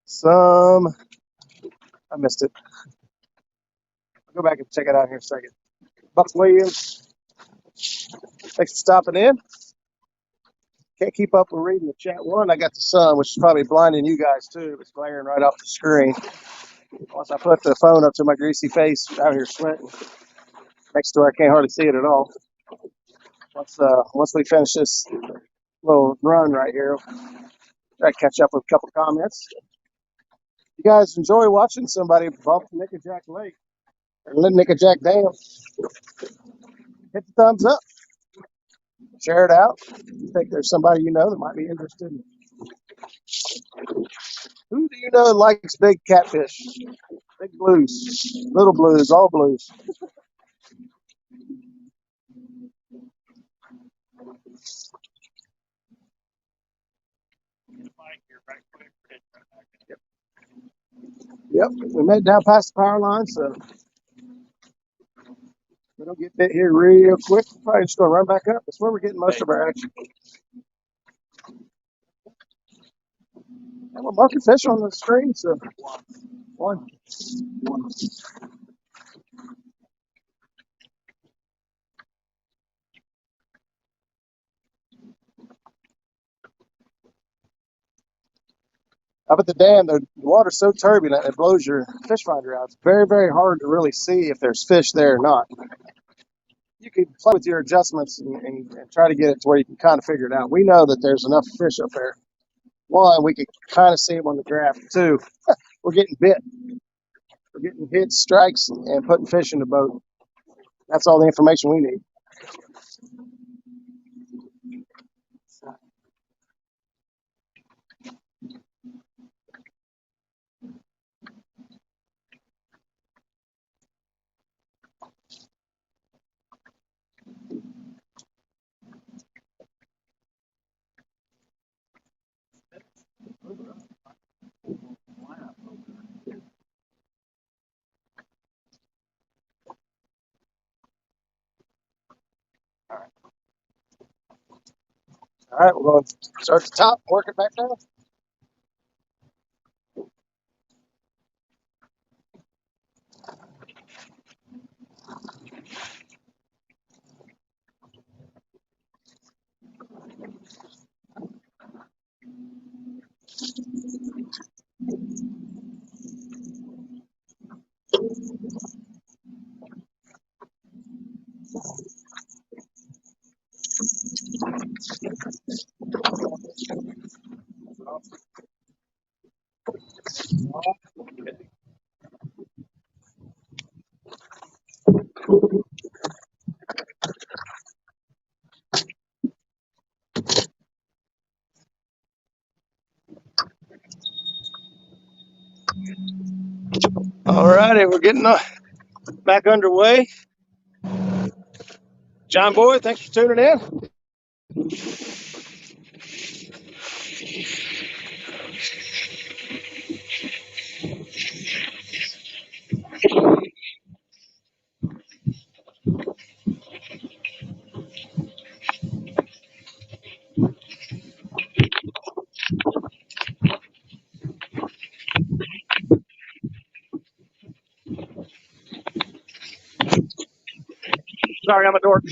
some. I missed it. I'll go back and check it out here in a second. Buck Williams, thanks for stopping in. Can't keep up with reading the chat. One, I got the sun, which is probably blinding you guys too. It's glaring right off the screen. Once I put the phone up to my greasy face, out here sweating. Next door, I can't hardly see it at all. Once we finish this little run right here, try to catch up with a couple comments. You guys enjoy watching somebody bump Nickajack Lake or Nickajack Dam? Hit the thumbs up. Share it out. You think there's somebody you know that might be interested in. Who do you know likes big catfish? Big blues, little blues, all blues. Yep, we made it down past the power line, so we don't get bit here real quick. We're probably just going to run back up. That's where we're getting most of our action. And we're marking fish on the screen, so one. Up at the dam, the water's so turbulent it blows your fish finder out. It's very, very hard to really see if there's fish there or not. You can play with your adjustments and try to get it to where you can kind of figure it out. We know that there's enough fish up there. One, we can kind of see them on the graph. Two, we're getting bit. We're getting hits, strikes, and putting fish in the boat. That's all the information we need. All right, we're going to start at the top, work it back down. All righty, we're getting back underway. John Boy, thanks for tuning in. Sorry, I'm a dork.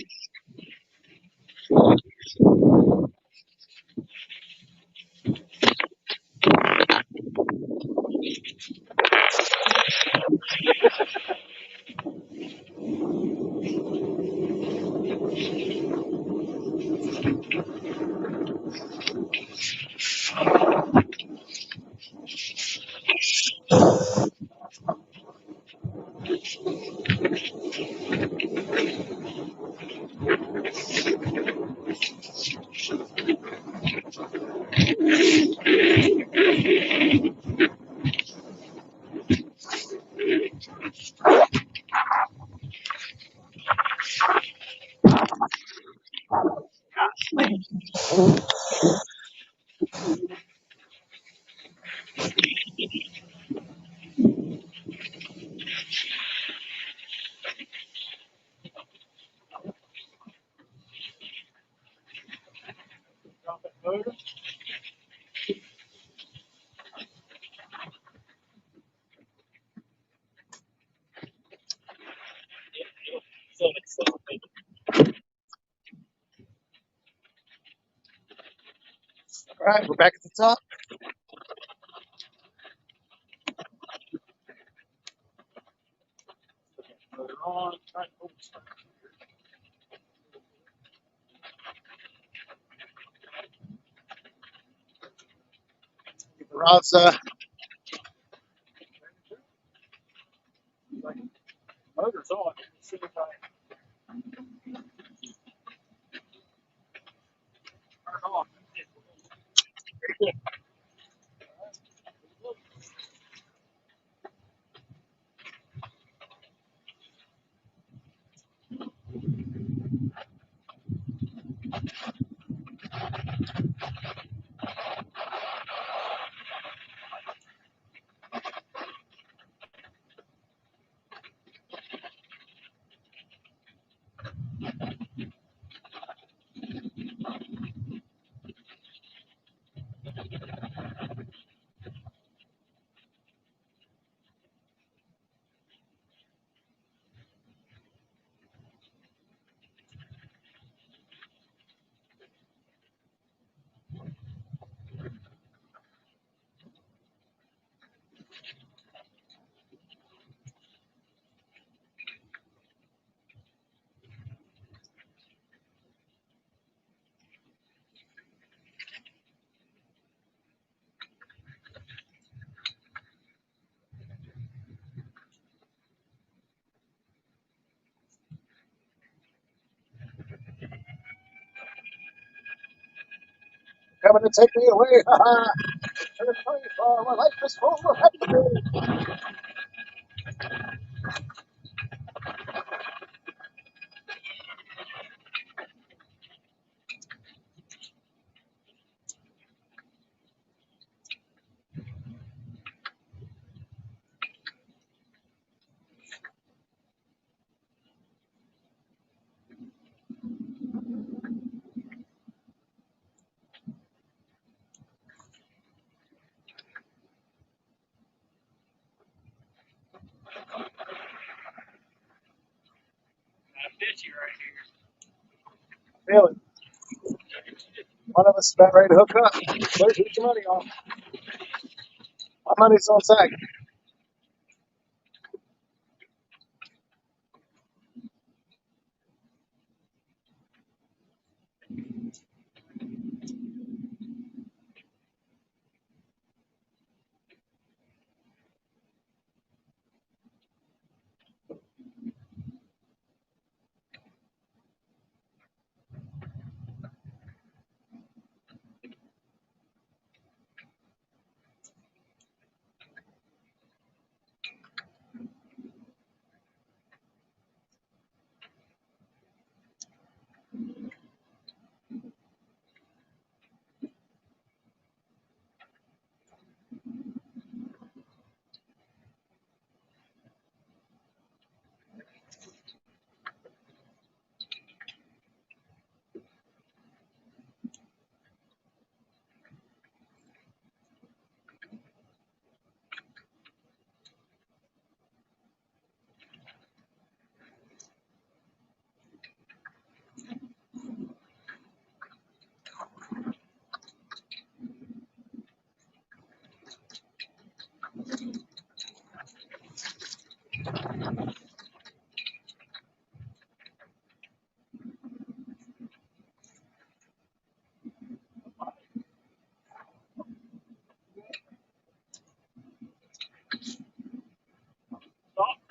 All right, we're back at the top. Get the rods
Motor's on. See if I turn off.
coming to take me away. Ha ha. My life is full of happiness.
Fishy right here.
Feel it. One of us is about ready to hook up. There's your money on. My money's on sack.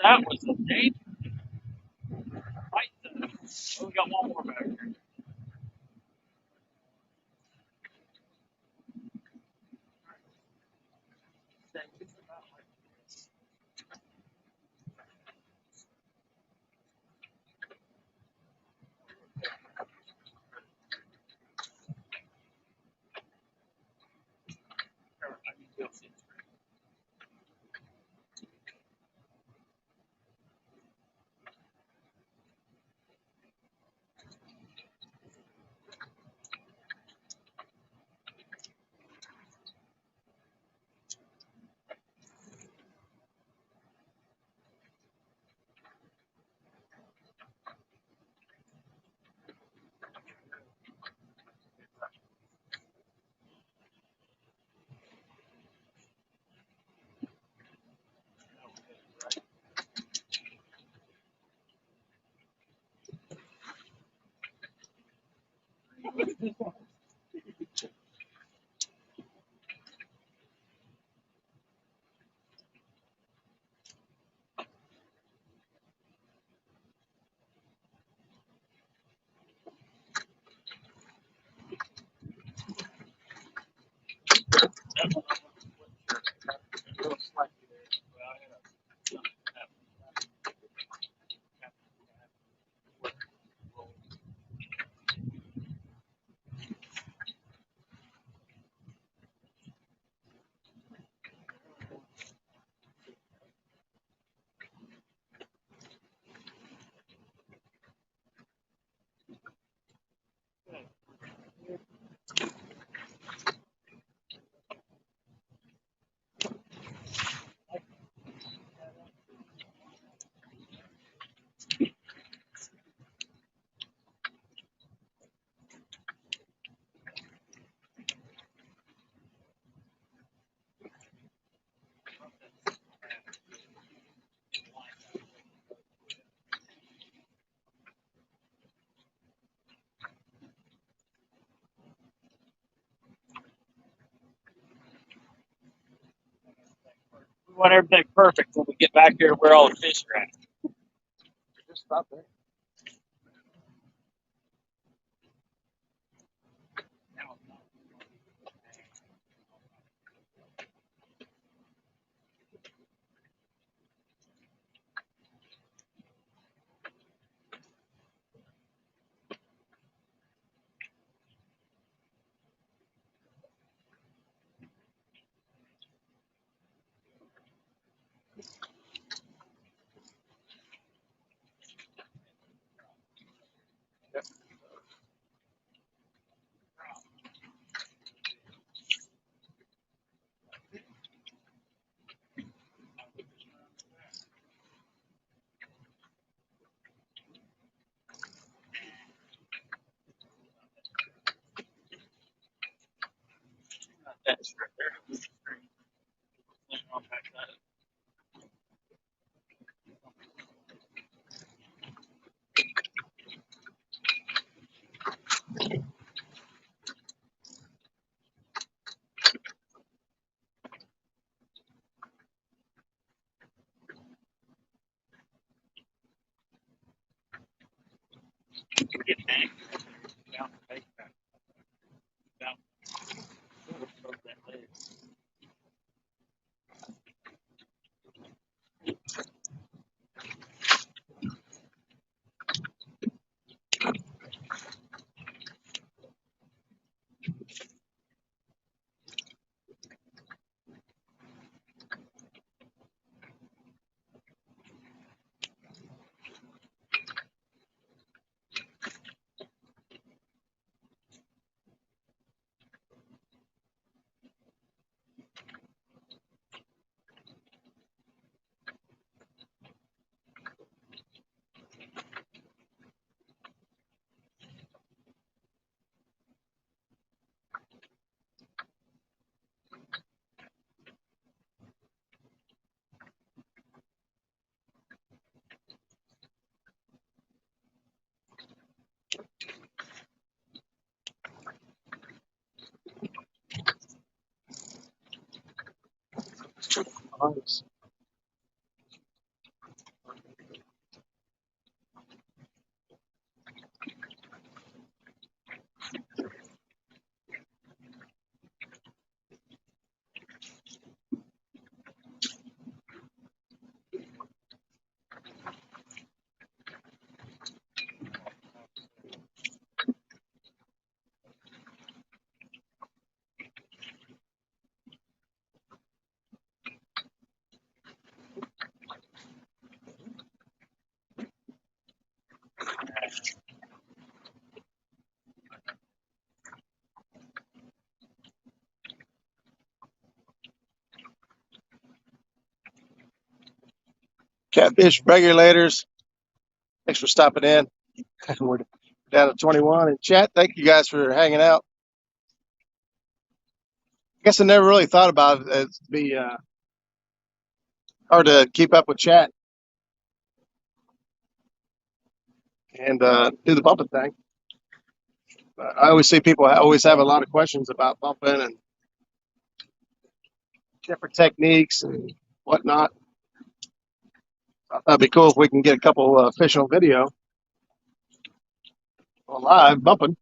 That was a dangerous fight, though. Oh, we got one more back here. We want everything perfect when we get back here to where all the fish are at.
Just stop there.
That's right there. I'll pack that up. Get back. Down the base back. Down. Throw that leg.
Nice. Catfish regulators. Thanks for stopping in. We're down to 21 in chat. Thank you guys for hanging out. I guess I never really thought about it. It'd be hard to keep up with chat and do the bumping thing. But I always see people always have a lot of questions about bumping and different techniques and whatnot. I thought it'd be cool if we can get a couple fish on video on live bumping.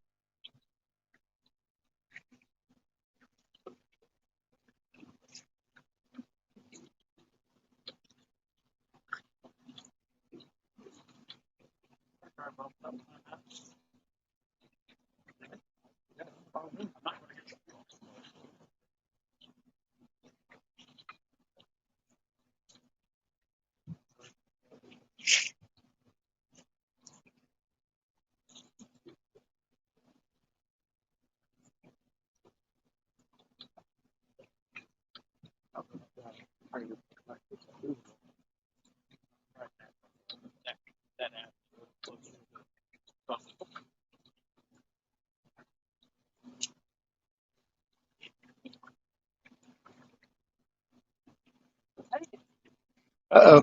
Uh-oh.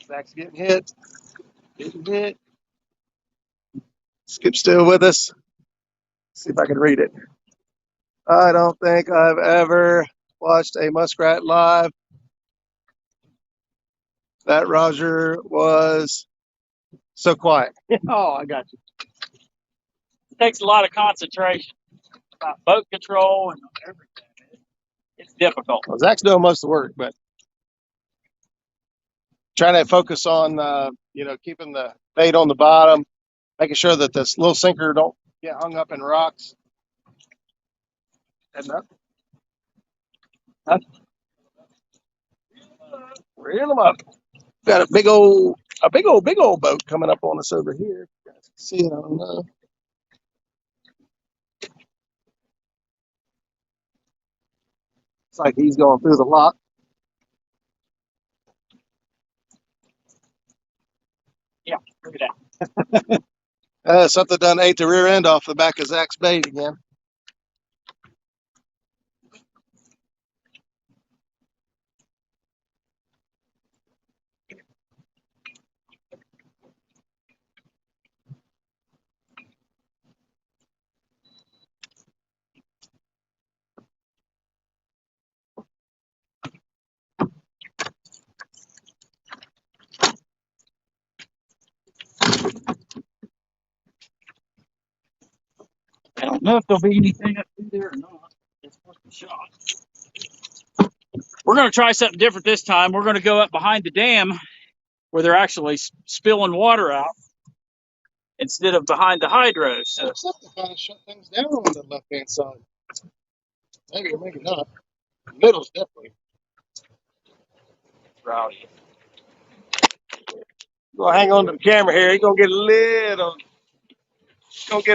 Zach's getting hit. Getting hit. Skip's still with us. See if I can read it. I don't think I've ever watched a muskrat live. That Roger was so quiet. Oh, I got you.
It takes a lot of concentration about boat control and everything. It's difficult.
Well, Zach's doing most of the work, but trying to focus on, keeping the bait on the bottom, making sure that this little sinker don't get hung up in rocks. Heading up. Huh? Reel them up. Got a big old boat coming up on us over here. You guys can see it, I don't know. It's like he's going through the lock.
Yeah, look at that.
Something done ate the rear end off the back of Zach's bait again.
I don't know if there'll be anything up through there or not. It's worth a shot. We're going to try something different this time. We're going to go up behind the dam where they're actually spilling water out instead of behind the hydro. So
Something kind of shut things down on the left-hand side. Maybe or maybe not. The middle's definitely rowdy. Gonna hang on to the camera here. You're gonna get a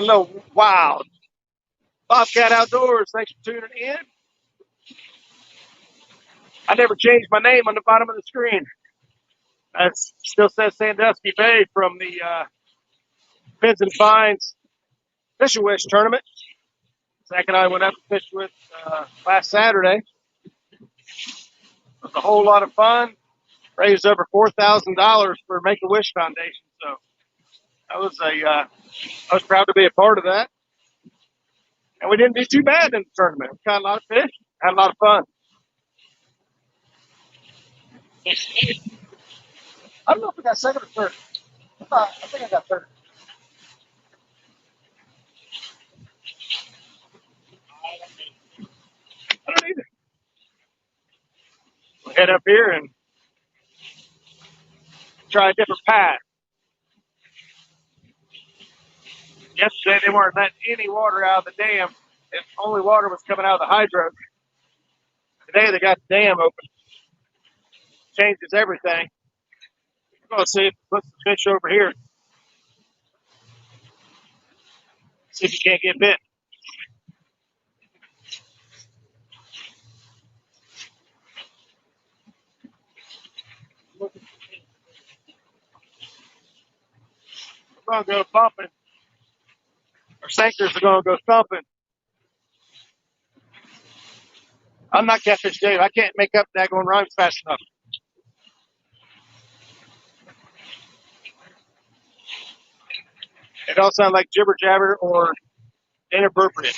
little wild. Bobcat Outdoors, thanks for tuning in. I never changed my name on the bottom of the screen. It still says Sandusky Bay from the Pins and Fines Fish and Wish tournament. Zach and I went up and fished with last Saturday. It was a whole lot of fun. Raised over $4,000 for Make-A-Wish Foundation. So I was proud to be a part of that. And we didn't do too bad in the tournament. We caught a lot of fish, had a lot of fun. I don't know if we got second or third. I think I got third. I don't either. We'll head up here and try a different path. Yesterday they weren't letting any water out of the dam. If only water was coming out of the hydro. Today they got the dam open. Changes everything. We're going to see if we put some fish over here. See if you can't get bit. going to go bumping. Our sinkers are going to go thumping. I'm not Catfish Dave. I can't make up daggone rhymes fast enough. It all sounds like jibber jabber or inappropriate.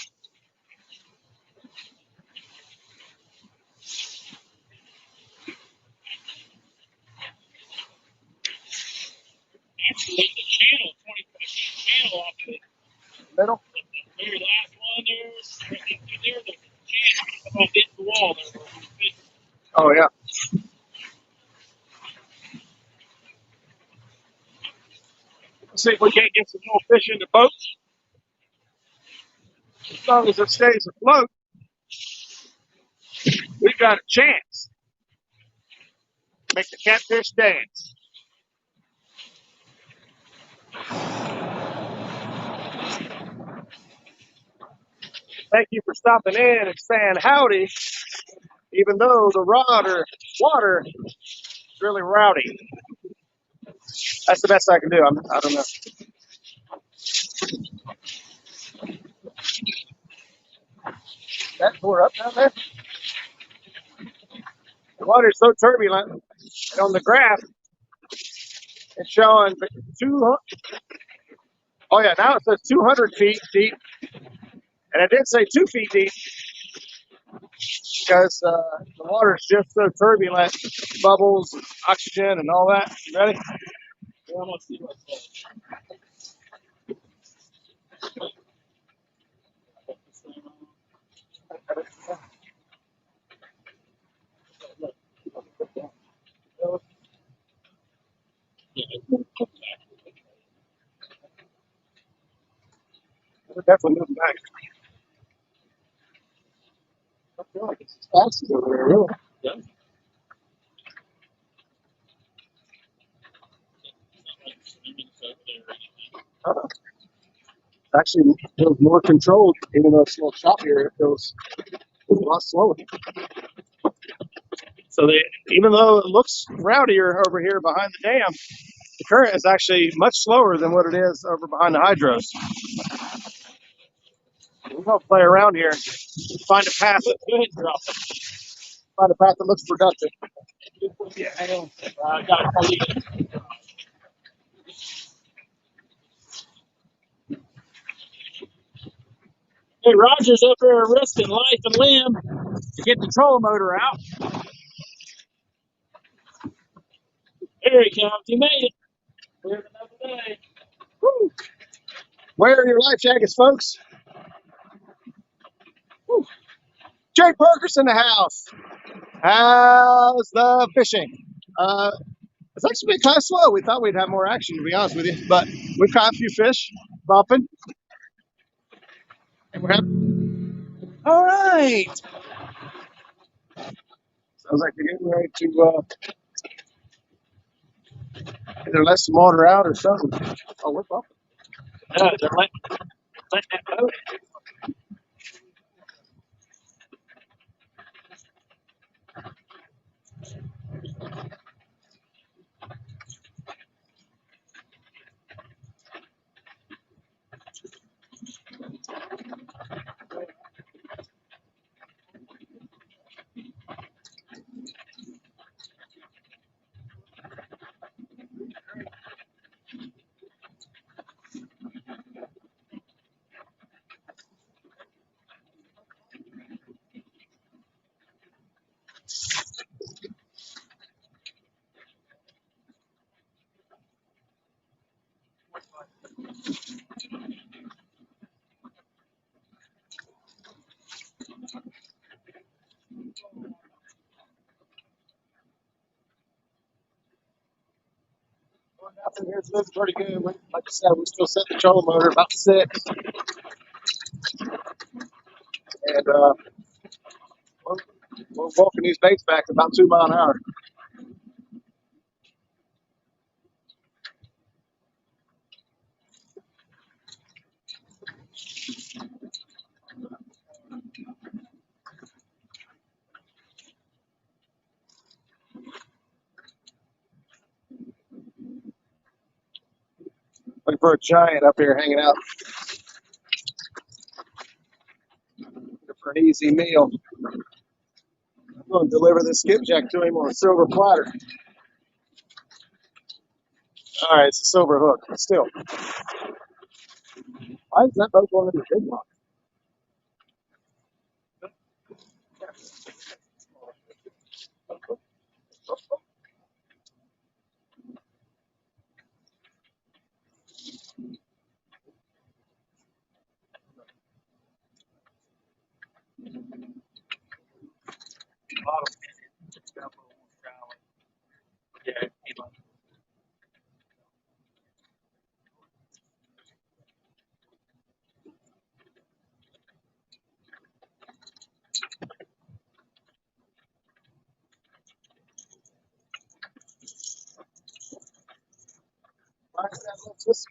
Actually, the channel, 20 channel off of it.
Middle?
The very last one there's the channel. Come on, hit the wall there.
Oh, yeah. Let's see if we can't get some more fish in the boat. As long as it stays afloat, we've got a chance. Make the catfish dance. Thank you for stopping in and saying howdy, even though the water is really rowdy. That's the best I can do. I don't know. That tore up down there. The water's so turbulent. And on the graph, it's showing 200. Oh yeah, now it says 200 feet deep, and it did say 2 feet deep because the water is just so turbulent, bubbles, oxygen, and all that. You ready?
Yeah, I'm gonna see what's there.
We're definitely moving back. I feel like it's as fast as over there, really.
Yeah.
Actually, it feels more controlled, even though it's a little choppier. It feels a lot slower. So even though it looks rowdier over here behind the dam, the current is actually much slower than what it is over behind the hydros. We're going to play around here, find a path.
Go ahead and drop it.
Find a path that looks productive.
Yeah, hang on. I got to call you. Hey, Roger's up there risking life and limb to get the trolling motor out. Here he comes. He made it. Here's another day.
Woo. Where are your life jackets, folks? Woo. Jay Parker's in the house. How's the fishing? It's actually been kind of slow. We thought we'd have more action, to be honest with you, but we've caught a few fish, bumping. And we're having. All right. Sounds like we're getting ready to either let some water out or something. Oh, we're bumping.
Yeah, they're letting that boat.
Nothing here's looking pretty good. Like I said, we still set the trolling motor about 6. And we're walking these baits back about 2 miles an hour. Looking for a giant up here hanging out. Looking for an easy meal. I'm going to deliver this skipjack to him on a silver platter. All right, it's a silver hook, but still. Why is that boat going into the big one? Why is that little twist?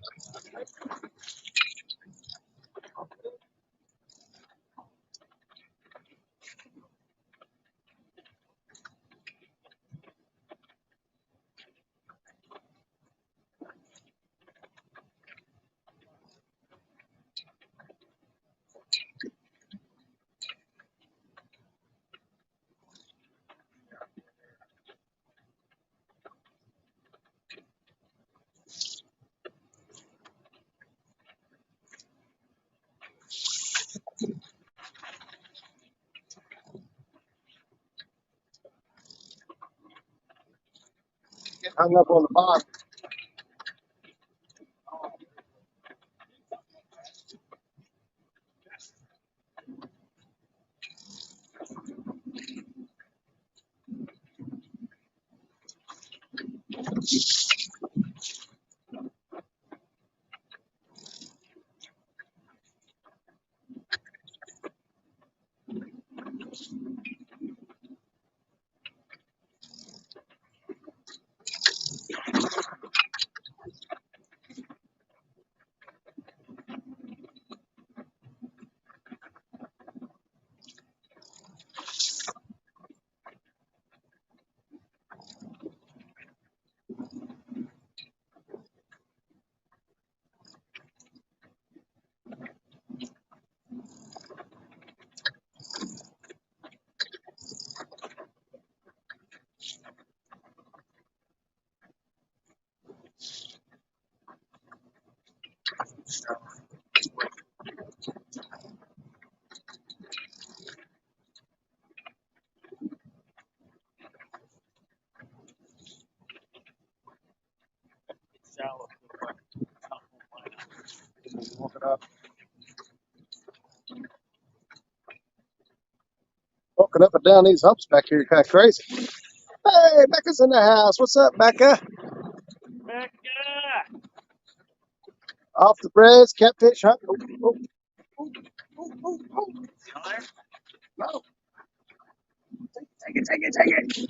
Get hung up on the bottom. Walk it up. Walking up and down these humps back here, kind of crazy. Hey, Becca's in the house. What's up, Becca?
Becca!
Off the breads, catfish hunt. Oh, oh, oh, oh, oh, oh. No. Take it, take it, take it.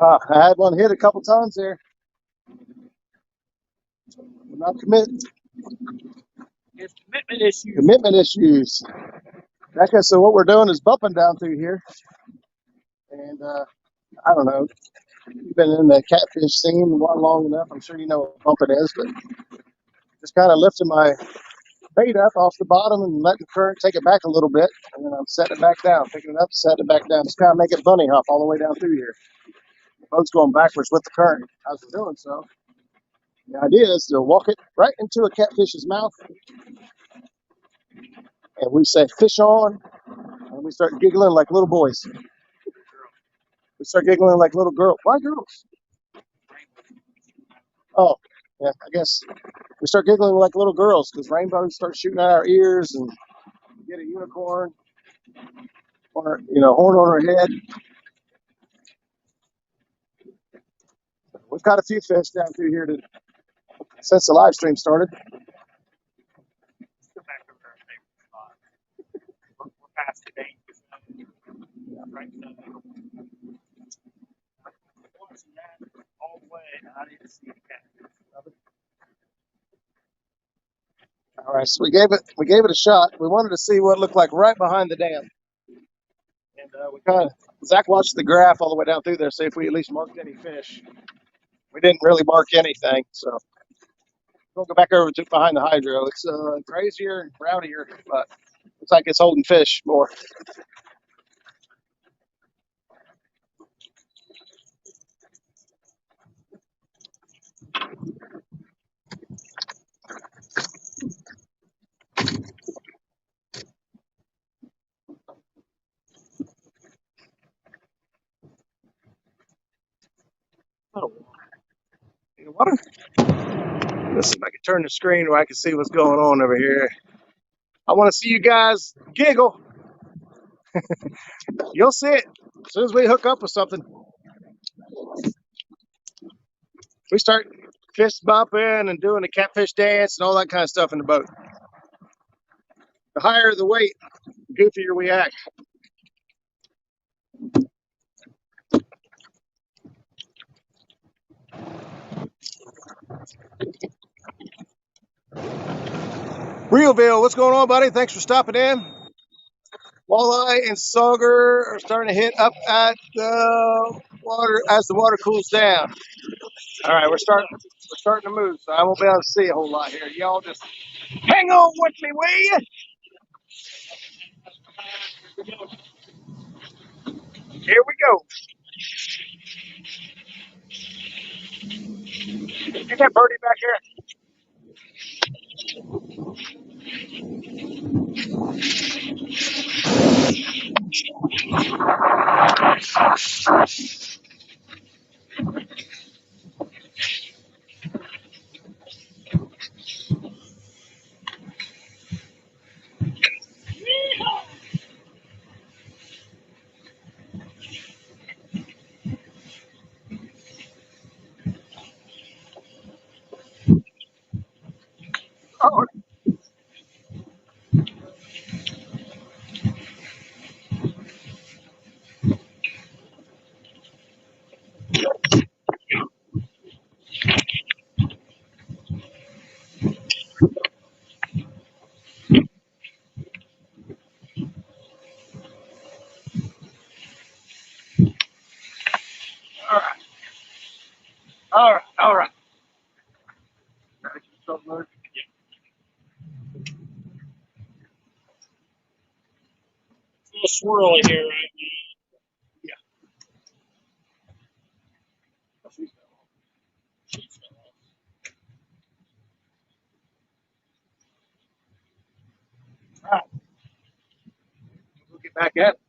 I had one hit a couple times there. I'm not committed.
It's commitment issue.
Commitment issues. Becca, so what we're doing is bumping down through here. And I don't know. You've been in the catfish scene long enough. I'm sure you know what bumping is, but just kind of lifting my bait up off the bottom and letting the current take it back a little bit. And then I'm setting it back down, picking it up, setting it back down. Just kind of make it bunny hop all the way down through here. The boat's going backwards with the current as we're doing so. The idea is to walk it right into a catfish's mouth. And we say, fish on. And we start giggling like little boys. We start giggling like little girls. Why girls? Oh, yeah, I guess we start giggling like little girls because rainbows start shooting out our ears and get a unicorn or, horn on our head. We've caught a few fish down through here since the live stream started.
Go back over our favorite spot. We're past the danger zone. Right zone. Watching that all the way, and I didn't see the catfish.
All right, so we gave it a shot. We wanted to see what it looked like right behind the dam, and we kind of Zach watched the graph all the way down through there, see if we at least marked any fish. We didn't really mark anything, so we'll go back over to behind the hydro. It's crazier and rowdier, but looks like it's holding fish more. Oh, water. Let's see if I can turn the screen where I can see what's going on over here. I want to see you guys giggle. You'll see it as soon as we hook up with something. We start fist bumping and doing the catfish dance and all that kind of stuff in the boat. The higher the weight, the goofier we act. Realville, what's going on, buddy? Thanks for stopping in. Walleye and sauger are starting to hit up at the water as the water cools down. All right, we're starting to move, so I won't be able to see a whole lot here. Y'all just hang on with me, will you? Here we go. You got birdie back here? Oh, all right. All right. All right. It's a
little swirly here right
Yeah. All right. We'll get back at it.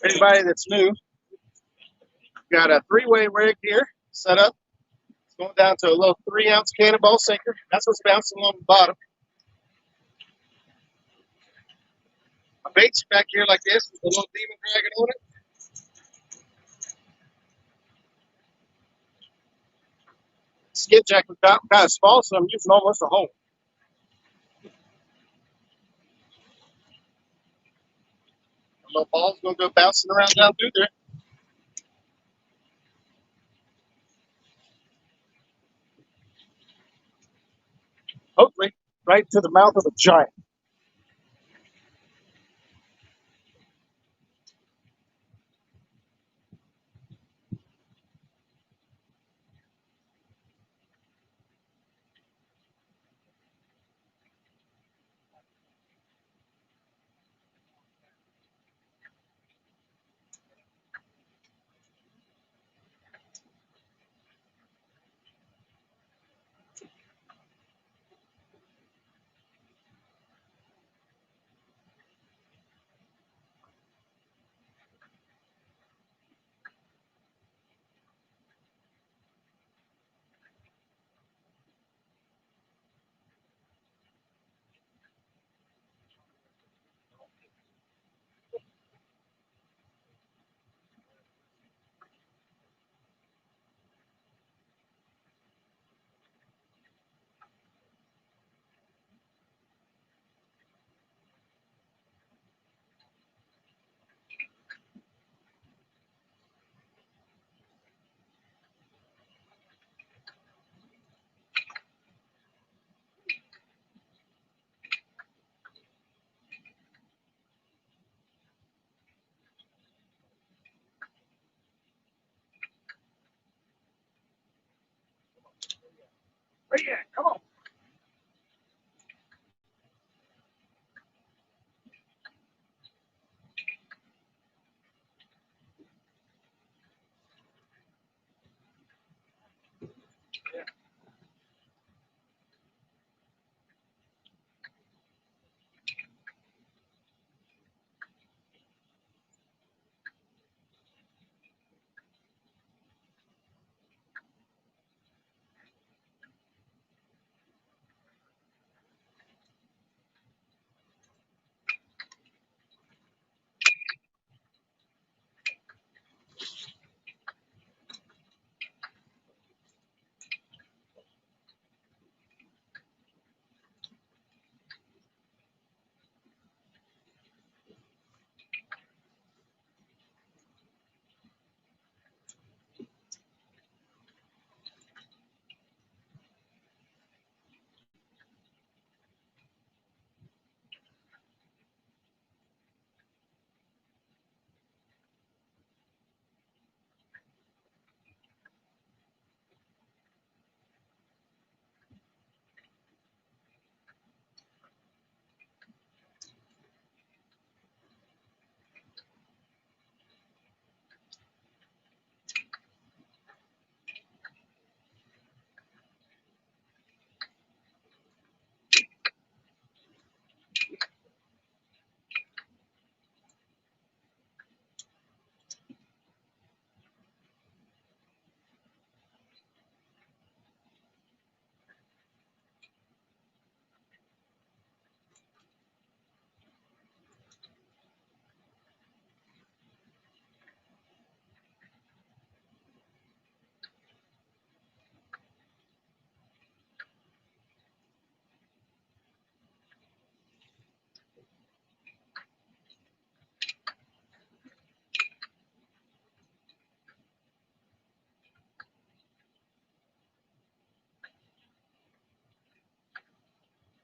Anybody that's new, got a three-way rig here set up. It's going down to a little 3-ounce cannonball sinker. That's what's bouncing along the bottom. My bait's back here like this with a little demon dragon on it. Skipjack was kind of small, so I'm using almost a whole. The little ball's going to go bouncing around down through there. Hopefully, right to the mouth of a giant. Where you at? Come on.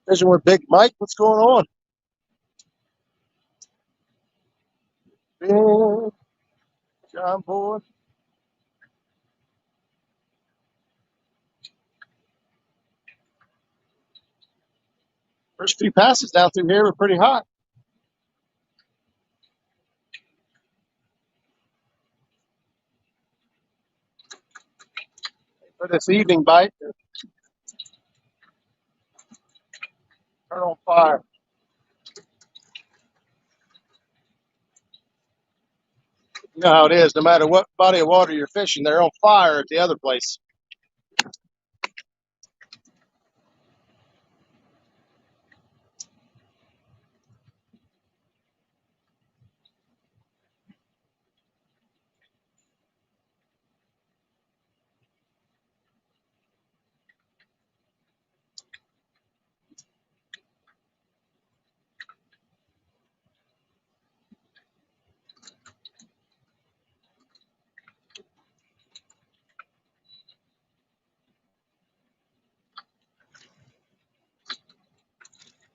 Fishing with Big Mike. What's going on? Big John Boy. First few passes down through here were pretty hot. For this evening bite, turn on fire. You know how it is. No matter what body of water you're fishing, they're on fire at the other place.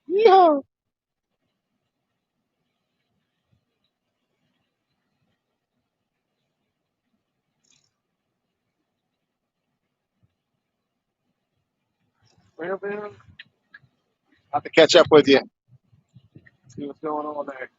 Yeah. Well, Bill, I'll have to catch up with you. See what's going on there.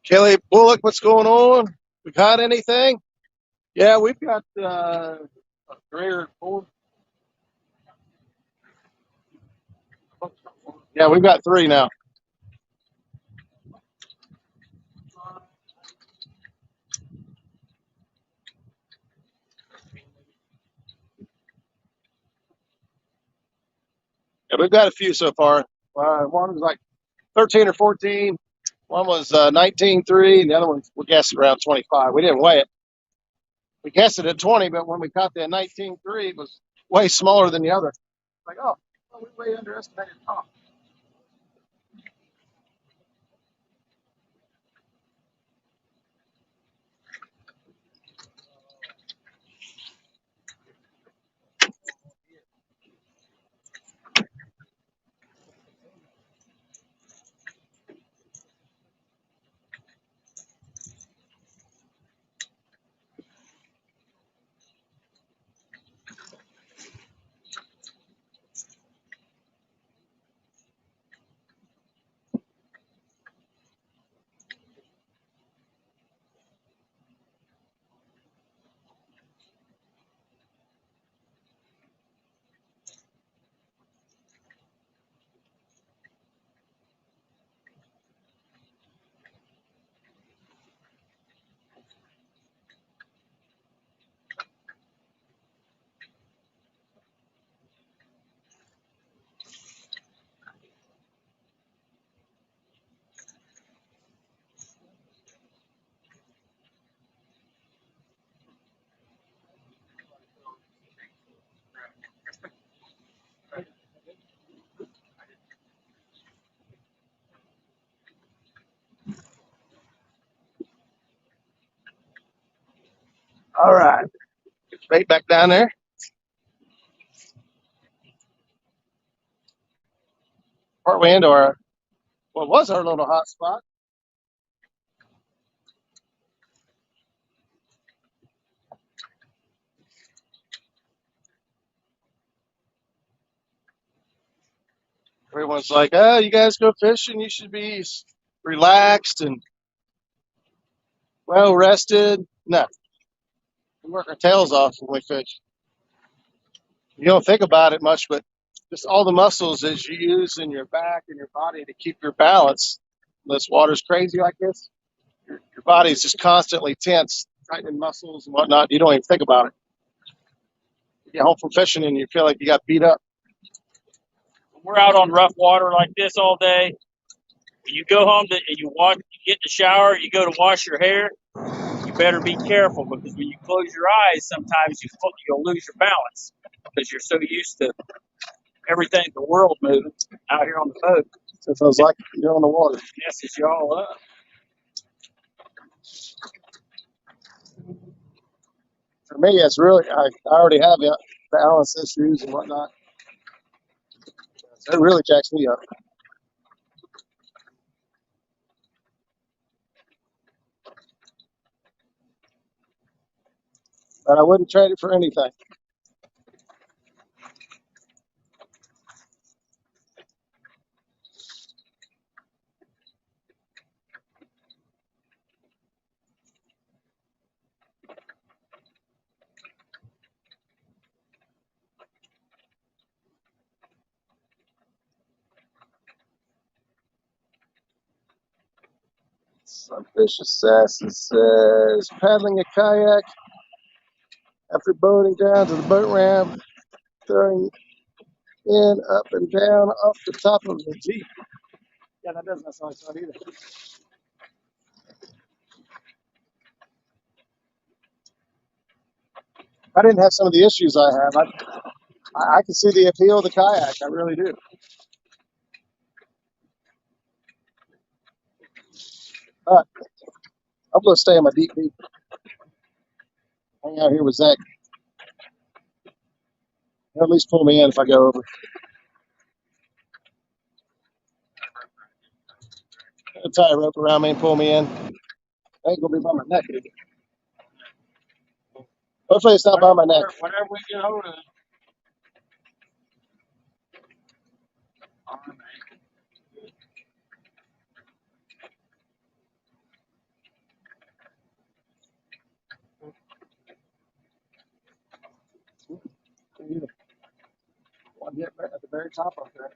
Kelly Bullock, what's going on? We got anything? Yeah, we've got 3 or 4. Yeah, we've got 3 now. we've got a few so far. One was like 13 or 14. One was 19.3, and the other one we guessed around 25. We didn't weigh it. We guessed it at 20, but when we caught the 19.3, it was way smaller than the other. Like, oh, well, we way underestimated top. All right. Get the bait back down there. Partway into our, what was our little hot spot. Everyone's like, oh, you guys go fishing. You should be relaxed and well rested. No, we work our tails off when we fish. You don't think about it much, but just all the muscles that you use in your back and your body to keep your balance. When this water's crazy like this, your body is just constantly tense, tightening muscles and whatnot. You don't even think about it. You get home from fishing and you feel like you got beat up.
We're out on rough water like this all day. When you go home and you get in the shower, you go to wash your hair, you better be careful because when you close your eyes, sometimes you'll lose your balance because you're so used to everything in the world moving out here on the boat.
So it feels like you're on the water.
Messes you all up.
For me, it's really, I already have balance issues and whatnot. It really jacks me up. But I wouldn't trade it for anything. Sunfish Assassin says, paddling a kayak after boating down to the boat ramp, throwing in, up and down, off the top of the Jeep. Yeah, that doesn't sound like fun either. If I didn't have some of the issues I have, I can see the appeal of the kayak. I really do. But I'm going to stay in my deep V. Hang out here with Zach. He'll at least pull me in if I go over. He'll tie a rope around me and pull me in. I ain't going to be by my neck either. Hopefully it's not by my neck.
Whenever we get hold of it.
One get at the very top of there.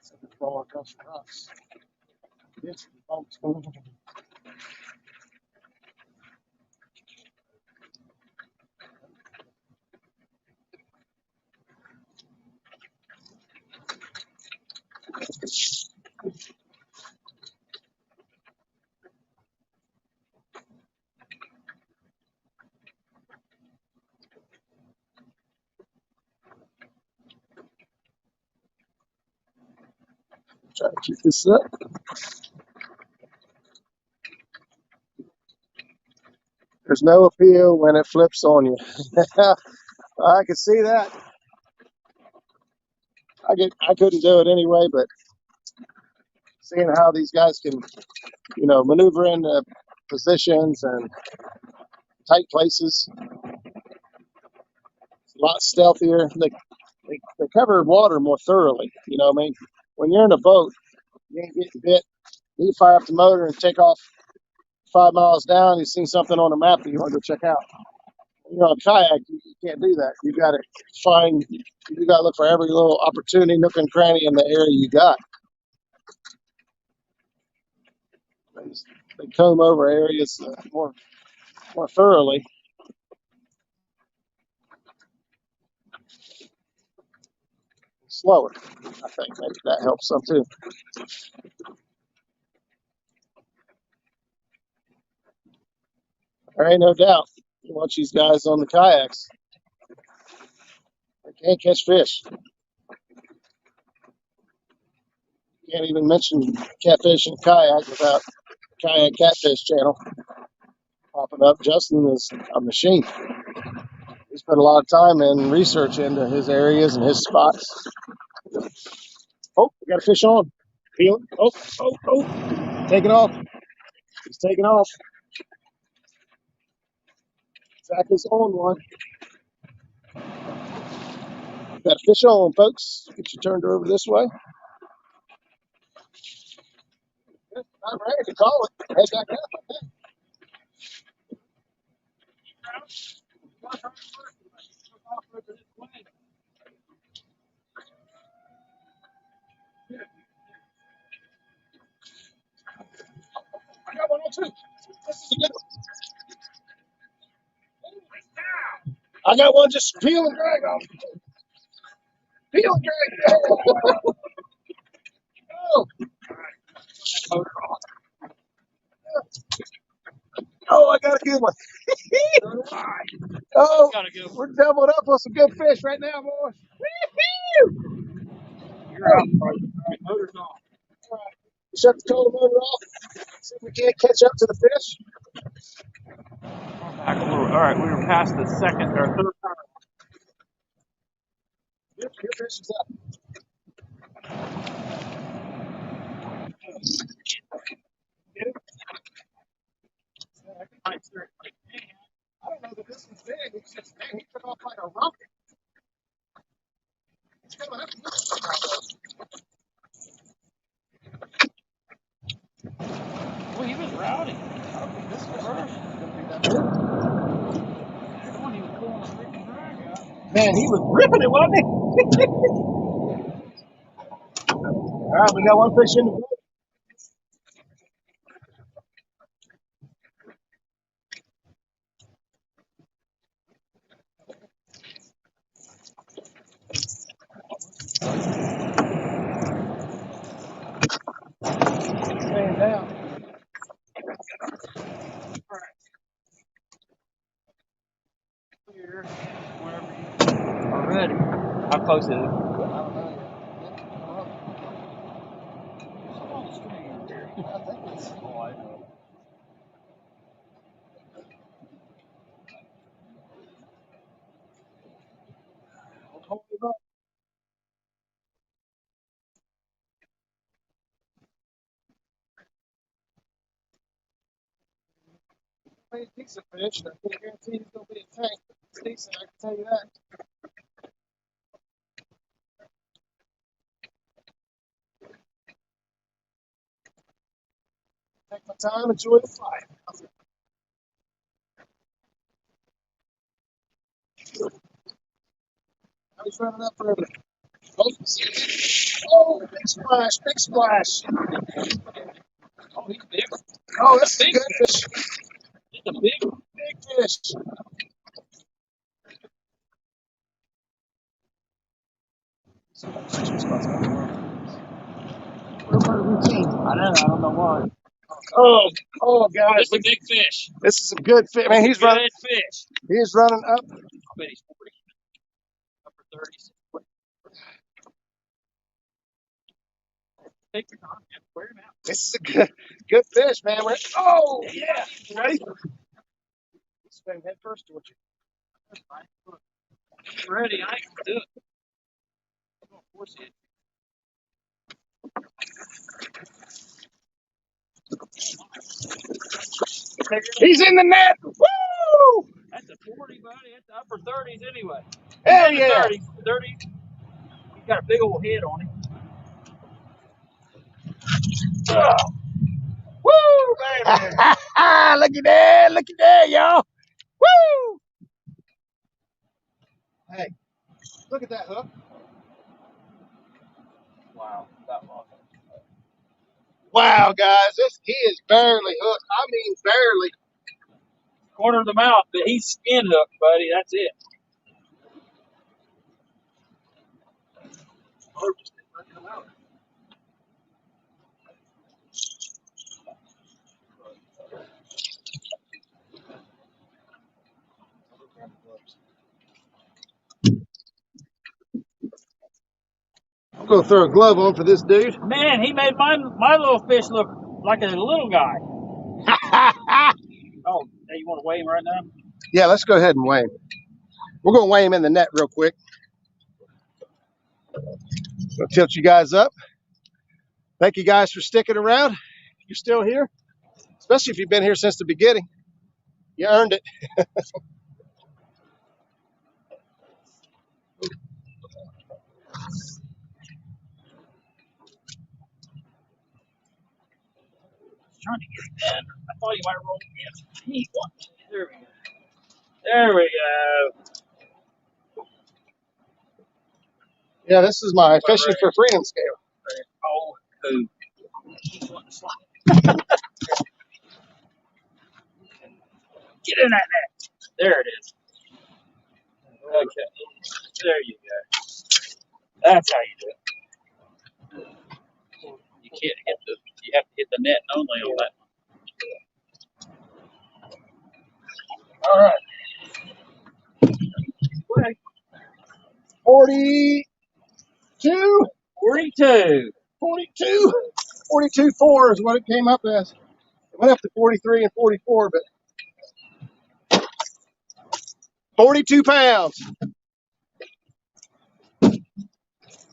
So it's all across the rocks. Yes, bumps. Try to keep this up. There's no appeal when it flips on you. I can see that. I couldn't do it anyway, but seeing how these guys can, maneuver into positions and tight places, it's a lot stealthier. They cover water more thoroughly. You know what I mean? When you're in a boat, you ain't getting bit. You fire up the motor and take off 5 miles down. You see something on the map that you want to go check out. When you're on a kayak, you can't do that. You got to look for every little opportunity, nook and cranny in the area you got. They comb over areas more thoroughly. Slower, I think maybe that helps some too. There ain't no doubt. You watch these guys on the kayaks, they can't catch fish. You can't even mention catfish and kayak without Kayak Catfish channel popping up. Justin is a machine. He spent a lot of time and research into his areas and his spots. Oh, we got a fish on. Feel it. Oh. Taking off. He's taking off. Zach is on one. Got a fish on, folks. Get you turned over this way. I'm ready to call it. Head back up. I got one on two. This is a good one. I got one just peel and drag off. Peel and drag. Oh, I got a good one. Oh, we're doubling up on some good fish right now, boys. You're out. All right, motor's off. All right. Shut the cold motor off. See if we can't catch up to the fish.
Back a little. All right, we were past the second or third time.
Your fish is up. Get it? I don't know that this one's big. It's just, man, he took off like a rocket. It's coming up.
Well, he was rowdy. I don't think this is first. He was pulling a freaking drag out.
Man, he was ripping it, wasn't he? All right, we got one fish in the boat. Laying down.
All right. Here, whenever you are ready. How close is it?
I don't know yet. I think it's wide. Hold him up. A decent fish. I can't guarantee he's going to be a tank. It's decent, I can tell you that. Take my time, enjoy the flight. Now he's running up further. Oh, big splash, big splash.
Oh, he's big.
Oh, that's a good fish.
He's a big
fish.
I don't know why.
Oh, guys.
This is a big fish.
This is a good fish. Man, he's running.
Fish.
He's running up.
I bet he's 40. Upper 30s. Take your time. Just wear him out.
This is a good fish, man. Oh, yeah. You ready? Swim head first towards you.
Ready? I ain't gonna do it. I'm gonna force it.
He's in the net. Woo!
That's a 40, buddy. That's the upper 30s anyway.
Hell
He's in
yeah.
the 30s. He's got a big old head on him.
Woo, baby. Looky there, y'all. Woo! Hey, look at that hook.
Wow, that long.
Wow, guys, he is barely hooked. I mean, barely.
Corner of the mouth, but he's skin hooked, buddy. That's it.
I'm gonna throw a glove on for this dude.
Man, he made my little fish look like a little guy. Oh, hey, you want to weigh him right now?
Yeah, let's go ahead and weigh him. We're gonna weigh him in the net real quick. I'll tilt you guys up. Thank you guys for sticking around. If you're still here, especially if you've been here since the beginning, you earned it.
Trying to get it in. I thought you might roll again. He won. There we go. There we go.
Yeah, this is my fishing for freedom scale.
Oh, who? He's wanting to slide. Get in that net. There it is. Okay. There you go. That's how you do it. You can't hit the. You have to hit the net only on that.
All right. 42.
42.
42. 42.4 is what it came up as. It went up to 43 and 44, but 42 pounds.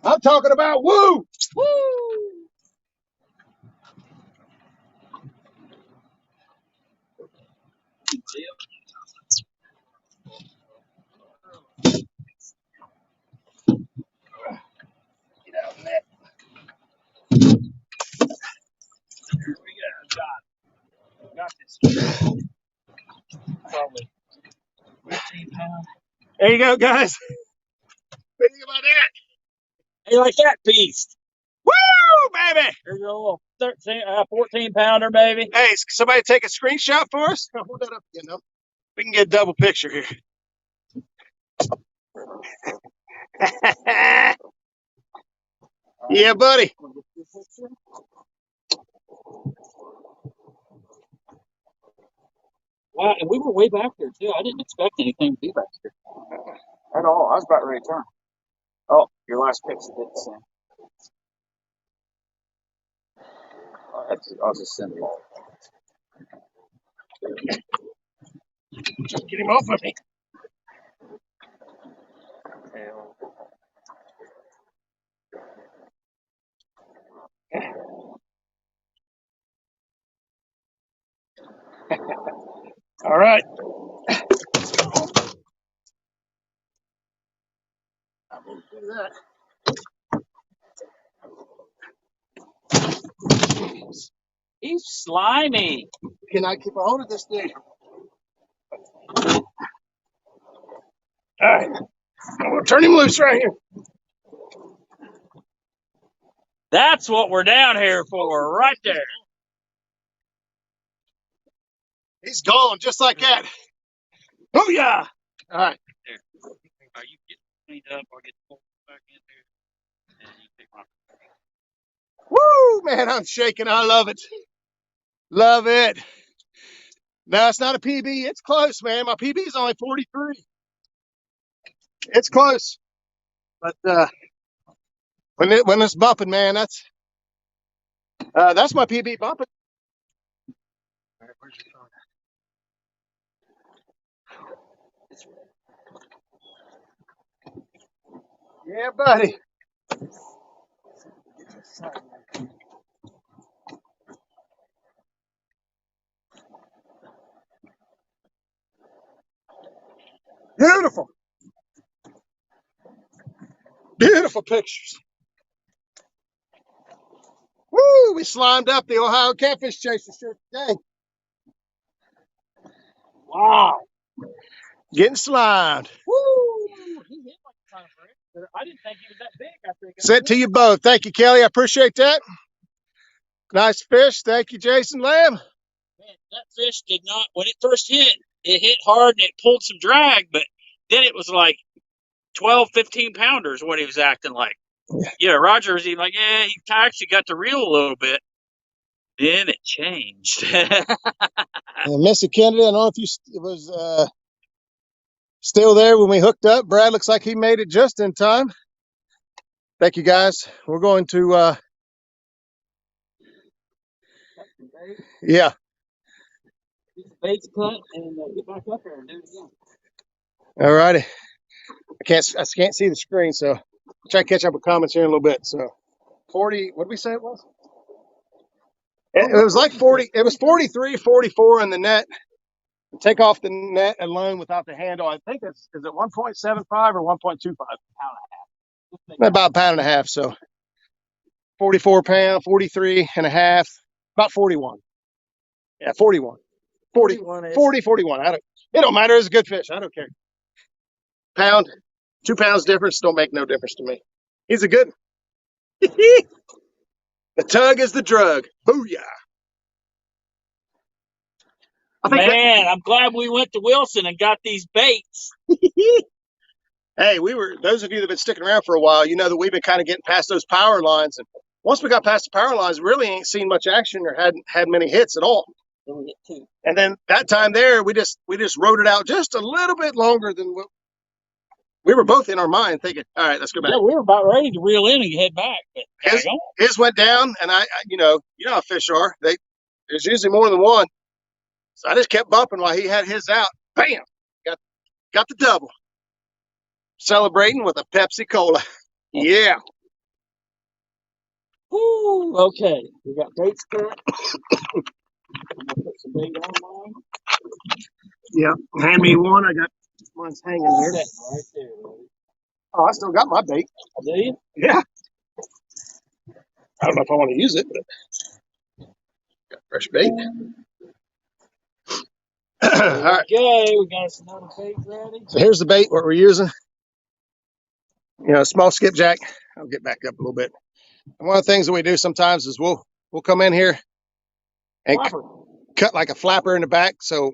I'm talking about woo! Woo! Get out of that.
Here we go. Got this. Probably 15 pounds.
There you go, guys. What do you think about that?
Hey, like that beast.
Woo, baby!
There's a little 14 pounder, baby.
Hey, somebody take a screenshot for us? Hold that up again, though. We can get a double picture here. Yeah, buddy.
Wow, and we were way back there too. I didn't expect anything to be back here
At all. I was about ready to turn. Oh, your last picture didn't send. I'll just send it.
Just get him off of me. All right. I'm going to do that.
He's slimy.
Can I keep a hold of this dude? All right. I'm going to turn him loose right here.
That's what we're down here for, right there.
He's gone just like that. Oh, yeah. All right.
There. Are you getting cleaned up or get pulled back in there? And you take my.
Woo, man, I'm shaking. I love it. Love it. No, it's not a PB. It's close, man. My PB is only 43. It's close. But when it's bumping, man, That's my PB bumping. All right, where's your phone? Yeah, buddy. Beautiful. Beautiful pictures. Woo! We slimed up the Ohio catfish chaser shirt today.
Wow.
Getting slimed.
Woo! He hit like a ton of bricks. I didn't think he was that big. I think.
Sent to you both. Thank you, Kelly. I appreciate that. Nice fish. Thank you, Jason Lamb.
Man, that fish did not, when it first hit, it hit hard and it pulled some drag, but then it was like 12, 15 pounders what he was acting like. Yeah, Roger was even like, yeah, he actually got to reel a little bit. Then it changed.
Missy Kennedy, I don't know if you was still there when we hooked up. Brad looks like he made it just in time. Thank you, guys. We're going to, yeah.
Baits cut and get back up there and do it again.
All righty. I can't see the screen, so I'll try to catch up with comments here in a little bit. So 40, what did we say it was? It was like 40, it was 43, 44 in the net. Take off the net alone without the handle. I think is it 1.75 or 1.25? About a pound and a half. So 44 pound, 43 and a half, about 41. Yeah, 41. 40, 41. I don't, it don't matter. It's a good fish. I don't care. Pound, 2 pounds difference don't make no difference to me. He's a good one. The tug is the drug. Booyah.
Man, I'm glad we went to Wilson and got these baits.
Hey, those of you that have been sticking around for a while, you know that we've been kind of getting past those power lines. And once we got past the power lines, really ain't seen much action or hadn't had many hits at all. And then that time there, we just rode it out just a little bit longer than what we were both in our mind thinking, all right, let's go back.
Yeah, we were about ready to reel in and head back. But
his went down, and I you know how fish are. There's usually more than one. So I just kept bumping while he had his out. Bam! Got the double. Celebrating with a Pepsi Cola. Yeah.
Woo, okay. We got baits cut. I'm gonna put some bait on mine.
Yeah. Hand me one. I got mine's hanging there.
Right there, buddy.
Oh, I still got my bait.
Do you?
Yeah. I don't know if I want to use it, but got fresh bait. All right.
Okay, we got another bait ready.
So here's the bait, what we're using. You know, small skipjack. I'll get back up a little bit. And one of the things that we do sometimes is we'll come in here and cut like a flapper in the back. So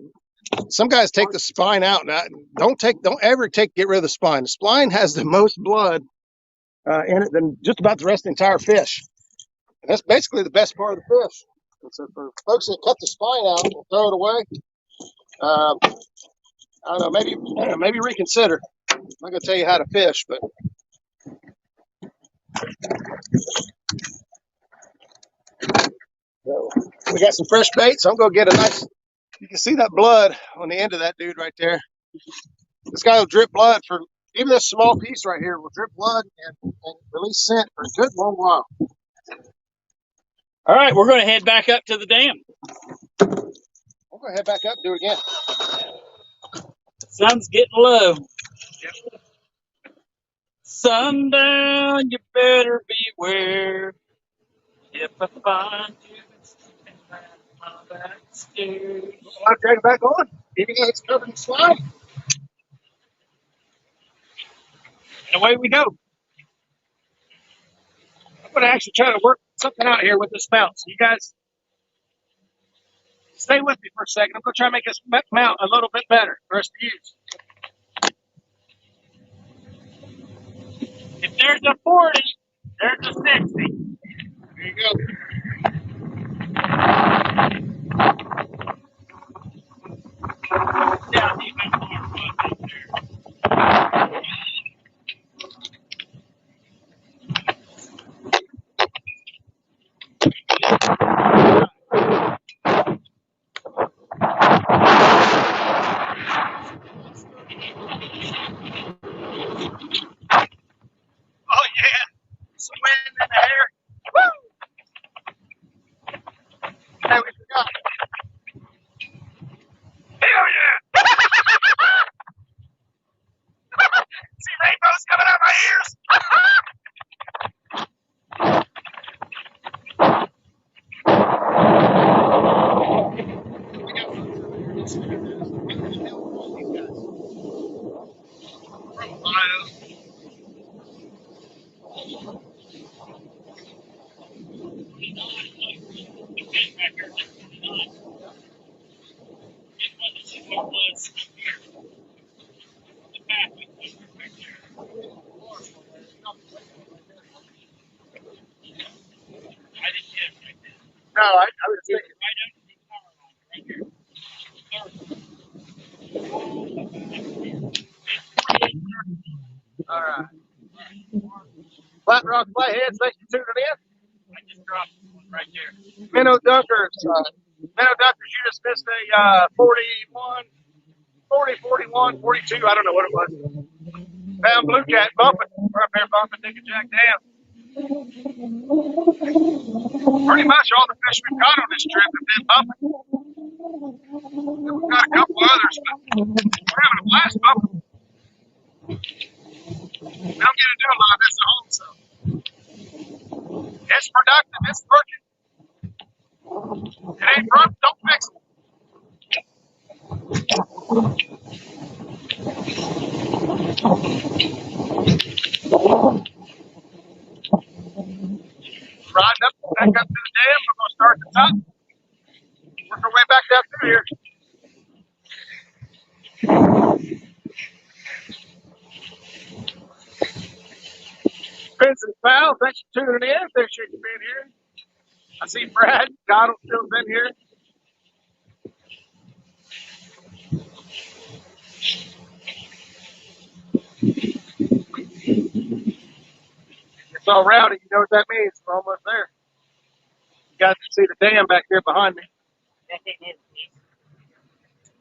some guys take the spine out. Now, don't ever get rid of the spine. The spine has the most blood in it than just about the rest of the entire fish. And that's basically the best part of the fish. And so for folks that cut the spine out and throw it away, I don't know, maybe reconsider. I'm not gonna tell you how to fish, but so we got some fresh bait, so I'm gonna get a nice. You can see that blood on the end of that dude right there. This guy will drip blood for even this small piece right here will drip blood and release scent for a good long while.
All right, we're going to head back up to the dam.
I'm gonna head back up and do it again.
Sun's getting low. Sundown, you better beware. If I find you sleeping around my back stairs.
I'll drag it back on, even though it's covered in slime.
And away we go.
I'm going to actually try to work something out here with this mount. So you guys stay with me for a second. I'm going to try to make this mount a little bit better for us to use.
If there's a 40, there's a 60.
There you go.
Down even more right there.
No, I was thinking. All right. Flat Rock Flatheads, thanks for tuning in.
I just dropped one right there.
Minnow Dunkers, you just missed a 41, 40, 41, 42, I don't know what it was. Found Bluecat bumping. We're up there bumping Nickajack Dam. Pretty much all the fish we've caught on this trip have been bumping. We've got a couple others, but we're having a blast bumping. We don't get to do a lot of this at home, so it's productive, it's working. It ain't broke, don't fix it. Riding up, back up to the dam, we're going to start at the top. Work our way back down through here. Vincent Powell, thanks for tuning in. Appreciate you being here. I see Brad Donald still been here. It's all rowdy. You know what that means. We're almost there. You guys can see the dam back there behind me.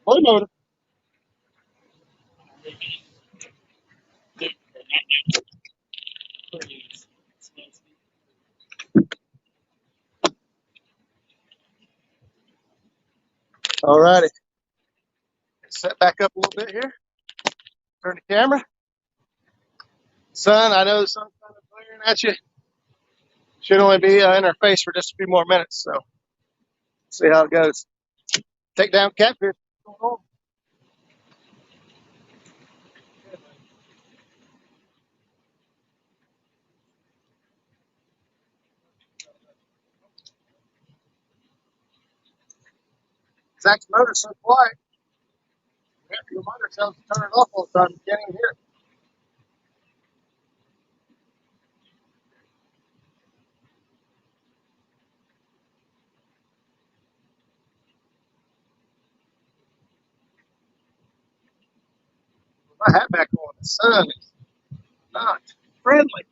Blue motor. All righty. Set back up a little bit here. Turn the camera. Sun, I know the sun's kind of glaring at you. Should only be in our face for just a few more minutes, so see how it goes. Take down catfish. What's going on? Zach's motor's so quiet. We have to remind ourselves to turn it off all the time. You can't even hear it. With my hat back on, the sun is not friendly.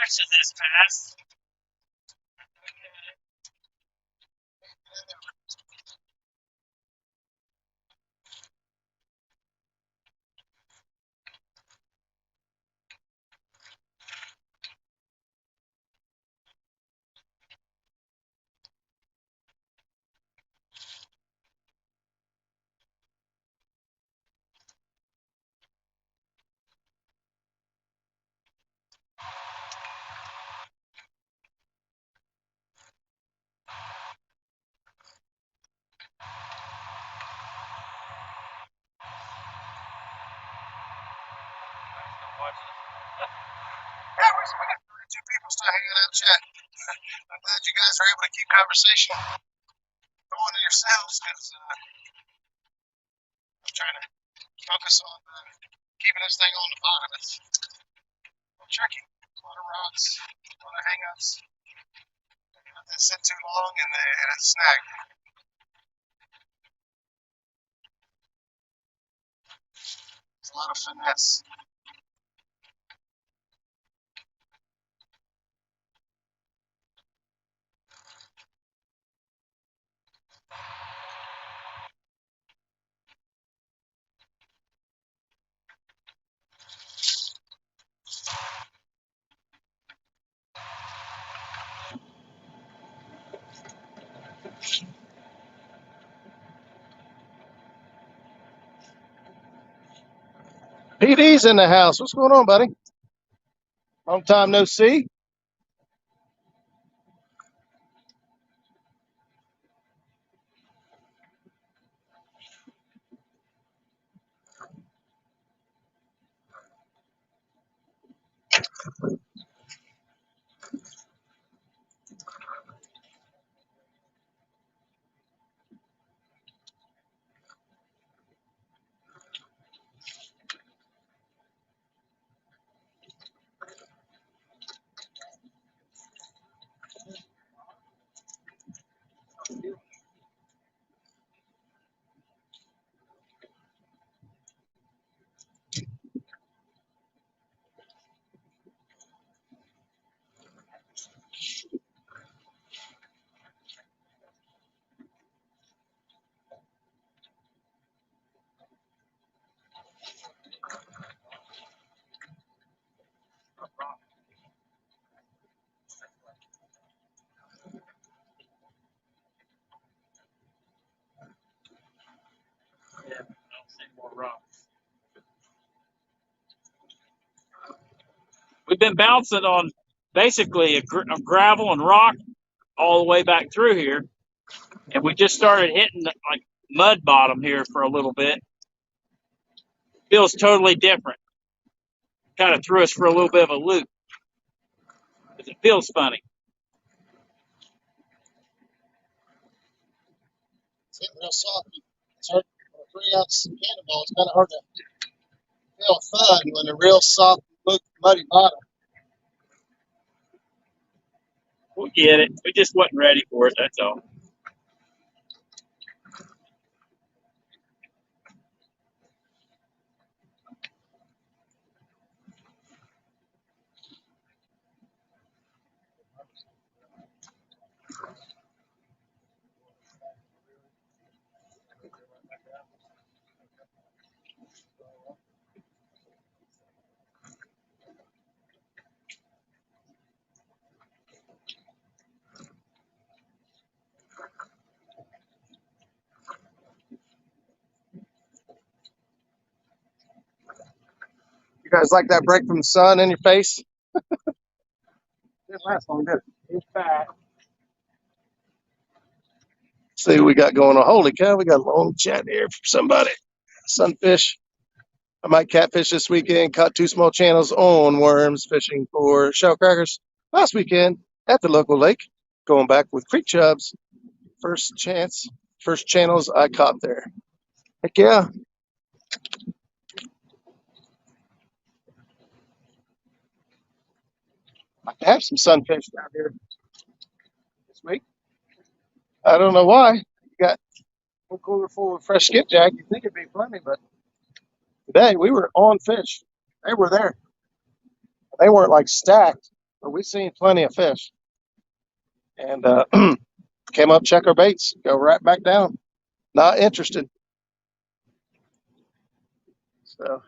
action this past.
Yeah, we got 32 people still hanging out chat. I'm glad you guys are able to keep conversation going to yourselves because I'm trying to focus on keeping this thing on the bottom. It's a little tricky. A lot of rocks, a lot of hang-ups. Let that sit too long and they hit a snag. It's a lot of finesse. PD's in the house. What's going on, buddy? Long time no see.
Yeah, I don't see more rocks. We've been bouncing on basically a gravel and rock all the way back through here, and we just started hitting like mud bottom here for a little bit. Feels totally different. Kind of threw us for a little bit of a loop because it feels funny.
It's hitting real soft. It's hard for a 3-ounce cannonball. It's kind of hard to feel fun when a real soft, muddy bottom.
We'll get it. We just wasn't ready for it, that's all.
You guys like that break from the sun in your face? Didn't last long, did it?
It's fat.
See what we got going on. Holy cow, we got a long chat here from somebody. Sunfish. I might catfish this weekend. Caught 2 small channels on worms fishing for shellcrackers last weekend at the local lake. Going back with creek chubs. First channels I caught there. Heck yeah. I have some sunfish down here this week. I don't know why. You got a cooler full of fresh skipjack. You'd think it'd be plenty, but today we were on fish. They were there. They weren't like stacked But we've seen plenty of fish. And came up, check our baits, go right back down. Not interested. So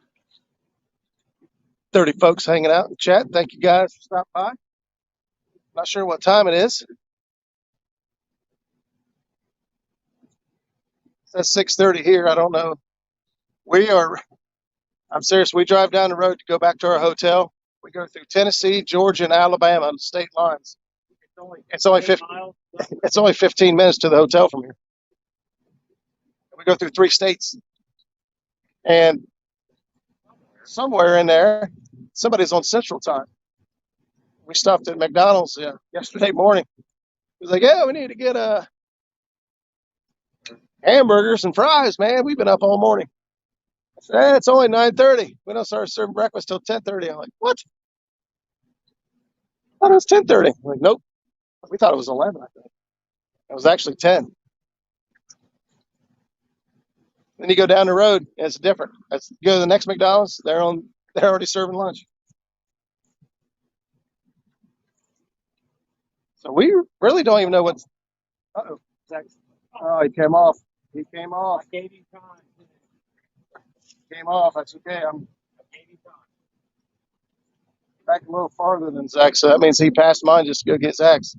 30 folks hanging out in chat. Thank you guys for stopping by. Not sure what time it is. It says 6:30 here. I don't know. I'm serious. We drive down the road to go back to our hotel. We go through Tennessee, Georgia, and Alabama on the state lines. It's only 15 minutes to the hotel from here. We go through 3 states. And somewhere in there, somebody's on Central Time. We stopped at McDonald's yesterday morning. He was like, yeah, we need to get hamburgers and fries, man. We've been up all morning. I said, it's only 9:30. We don't start serving breakfast till 10:30. I'm like, what? I thought it was 10:30. I'm like, nope. We thought it was 11, I think. It was actually 10. Then you go down the road, and it's different. You go to the next McDonald's, they're already serving lunch. So we really don't even know what's. Uh-oh. Oh, he came off. He came off.
I gave him time.
Came off. That's okay. I'm back a little farther than Zach, so that means he passed mine just to go get Zach's.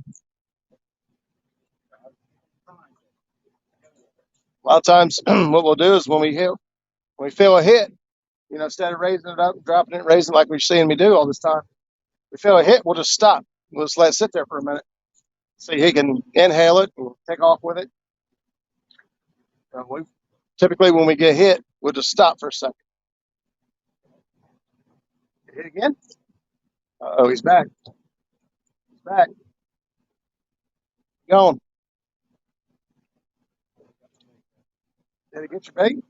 A lot of times, what we'll do is when we feel a hit, instead of raising it up, dropping it, raising it like we're seeing me do all this time, we feel a hit, we'll just stop. We'll just let it sit there for a minute. So he can inhale it and take off with it. Typically, when we get hit, we'll just stop for a second. Hit again? Uh-oh, he's back. He's back. Gone. Did he get your bait?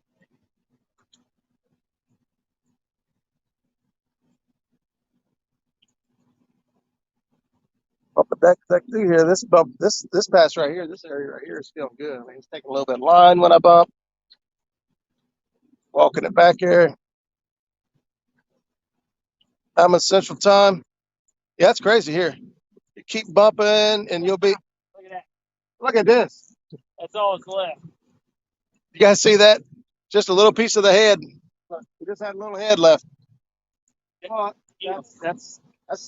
Up a deck through here. This bump, this pass right here, this area right here is feeling good. I mean, it's taking a little bit of line when I bump. Walking it back here. I'm in Central Time. Yeah, that's crazy here. You keep bumping and you'll be.
Look at that.
Look at this.
That's all that's left.
You guys see that? Just a little piece of the head. We just had a little head left. Well, that's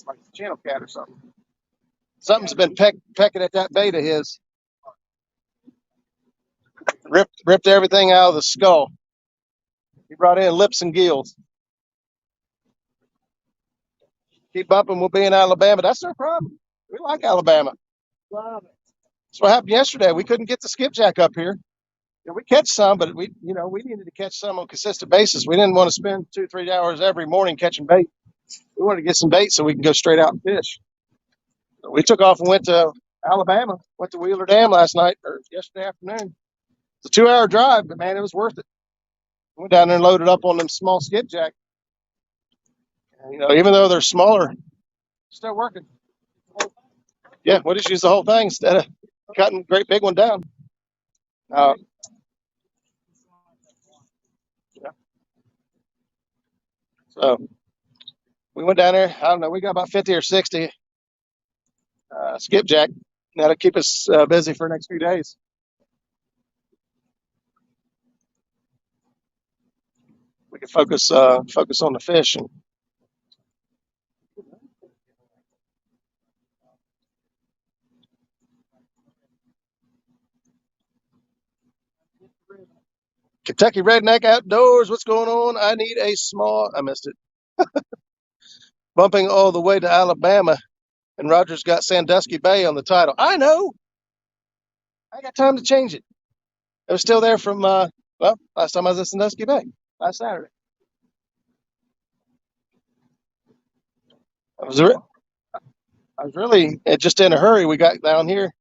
like a channel cat or something. Something's been pecking at that bait of his. Ripped everything out of the skull. He brought in lips and gills. Keep bumping, we'll be in Alabama. That's no problem. We like Alabama.
Love it.
That's what happened yesterday. We couldn't get the skipjack up here. We catch some, but we needed to catch some on a consistent basis. We didn't want to spend 2-3 hours every morning catching bait. We wanted to get some bait so we can go straight out and fish. So we took off and went to Alabama. Went to Wheeler Dam last night or yesterday afternoon. It's a 2-hour drive, but man, it was worth it. Went down there and loaded up on them small skipjack. And, even though they're smaller, still working. Yeah, we'll just use the whole thing instead of cutting a great big one down. Yeah. So we went down there. I don't know. We got about 50 or 60 skipjack. That'll keep us busy for the next few days. We can focus on the fish. Kentucky Redneck Outdoors, what's going on? I need a small. I missed it. Bumping all the way to Alabama, and Roger's got Sandusky Bay on the title. I know. I got time to change it. It was still there from last time I was at Sandusky Bay, last Saturday. I was really just in a hurry. We got down here.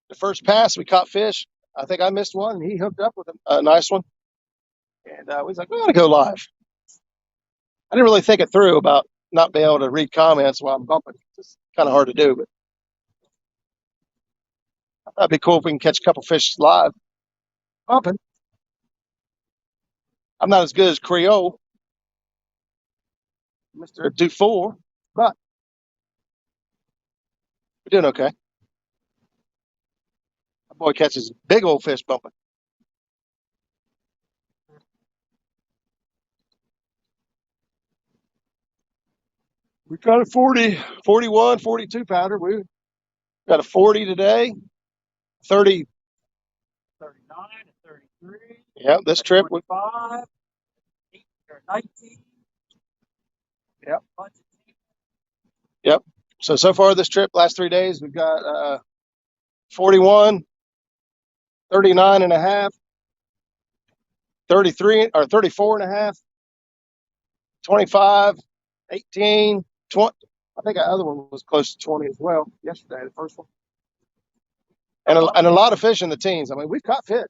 The first pass, we caught fish. I think I missed one, and he hooked up with a nice one. And we was like, we ought to go live. I didn't really think it through about not being able to read comments while I'm bumping. It's kind of hard to do, but I thought it'd be cool if we can catch a couple fish live bumping. I'm not as good as Creole, Mr. Dufour, but We're doing okay. My boy catches big old fish bumping. We got a 40, 41, 42 pounder. We got a 40 today, 30.
39 and 33.
Yep, this trip.
25, 18 or 19.
Yep. Yep. So far this trip, last 3 days, we've got 41, 39 and a half, 33 or 34 and a half, 25, 18, 20. I think our other one was close to 20 as well yesterday, the first one. And a lot of fish in the teens. I mean, we've caught fish.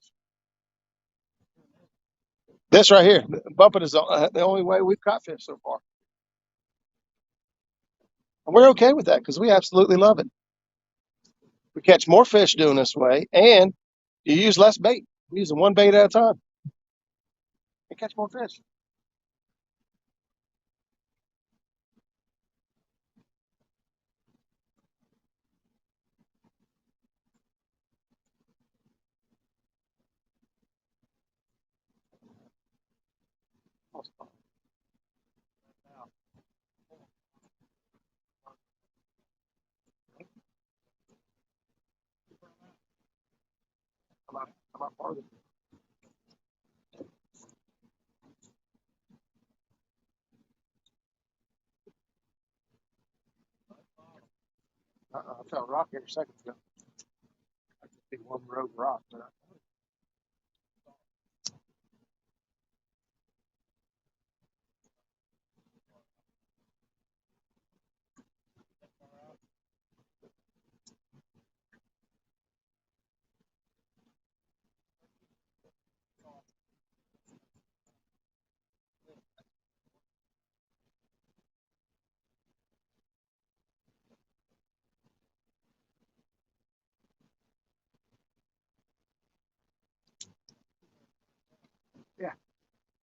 This right here, bumping is the only way we've caught fish so far. And we're okay with that because we absolutely love it. We catch more fish doing this way, and you use less bait. We use one bait at a time and catch more fish. Come out farther. I felt a rock here a second ago. I just big one road rock. Yeah.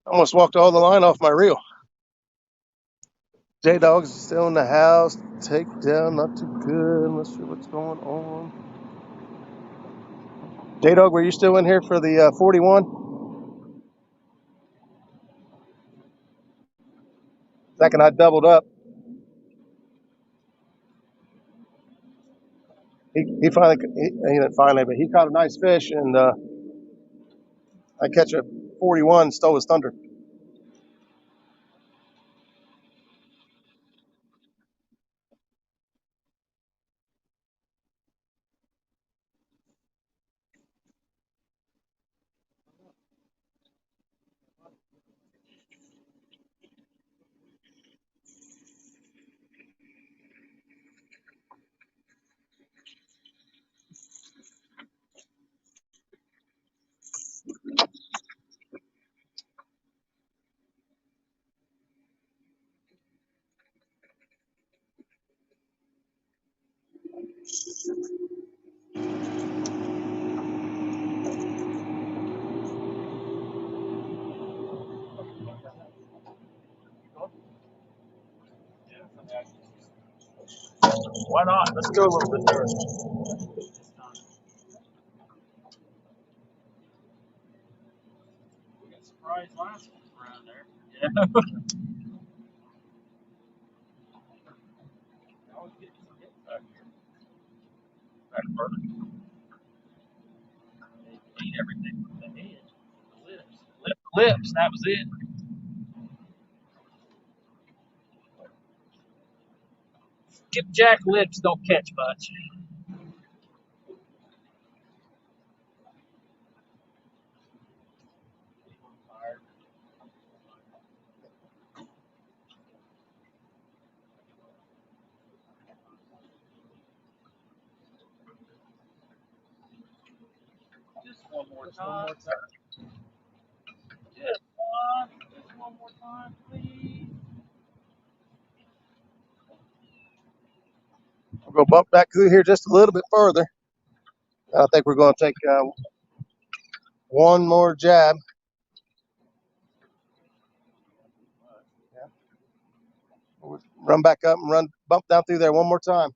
Almost walked all the line off my reel. J-Dog's still in the house. Takedown, not too good. I'm not sure what's going on. J-Dog, were you still in here for the 41? Second, I doubled up. He finally, he didn't finally, but he caught a nice fish, and I catch a 41, stole his thunder.
Why not? Let's go a little bit there. We got surprise last one around there. Yeah. Always get some hits back here. Back further. They eat everything with the head. The lips. Lift the lips, that was it. Skipjack lips don't catch much. Just one more time. Just one more time, please.
We'll go bump back through here just a little bit further. I think we're going to take one more jab. Yeah. We'll run back up and bump down through there one more time.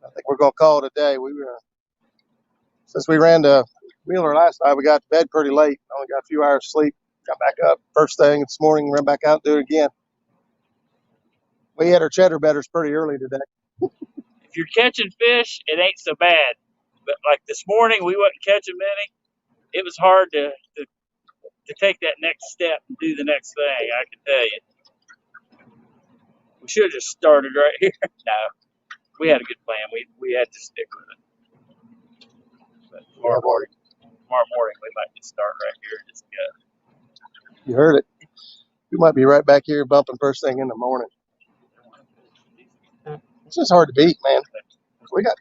I think we're going to call it a day. Since we ran to Wheeler last night, we got to bed pretty late. Only got a few hours sleep. Got back up first thing this morning, ran back out and do it again. We had our cheddar betters pretty early today.
If you're catching fish, it ain't so bad. But like this morning, we wasn't catching many. It was hard to take that next step and do the next thing, I can tell you. We should have just started right here. No, we had a good plan. We had to stick with it. But tomorrow morning, we might just start right here and just go.
You heard it. We might be right back here bumping first thing in the morning. It's just hard to beat, man. We got.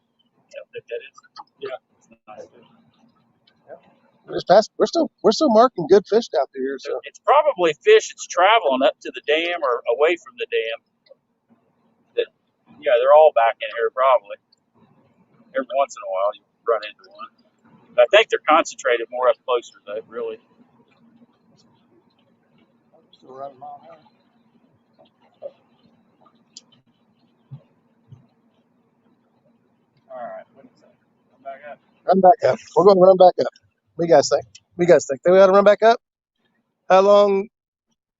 We're still marking good fish out there. So
it's probably fish that's traveling up to the dam or away from the dam. They're all back in here probably. Every once in a while you run into one. But I think they're concentrated more up closer though, really.
Still running on now.
All right, what is that? Come back up.
Run back up. We're going to run back up. What do you guys think? We got to run back up? How long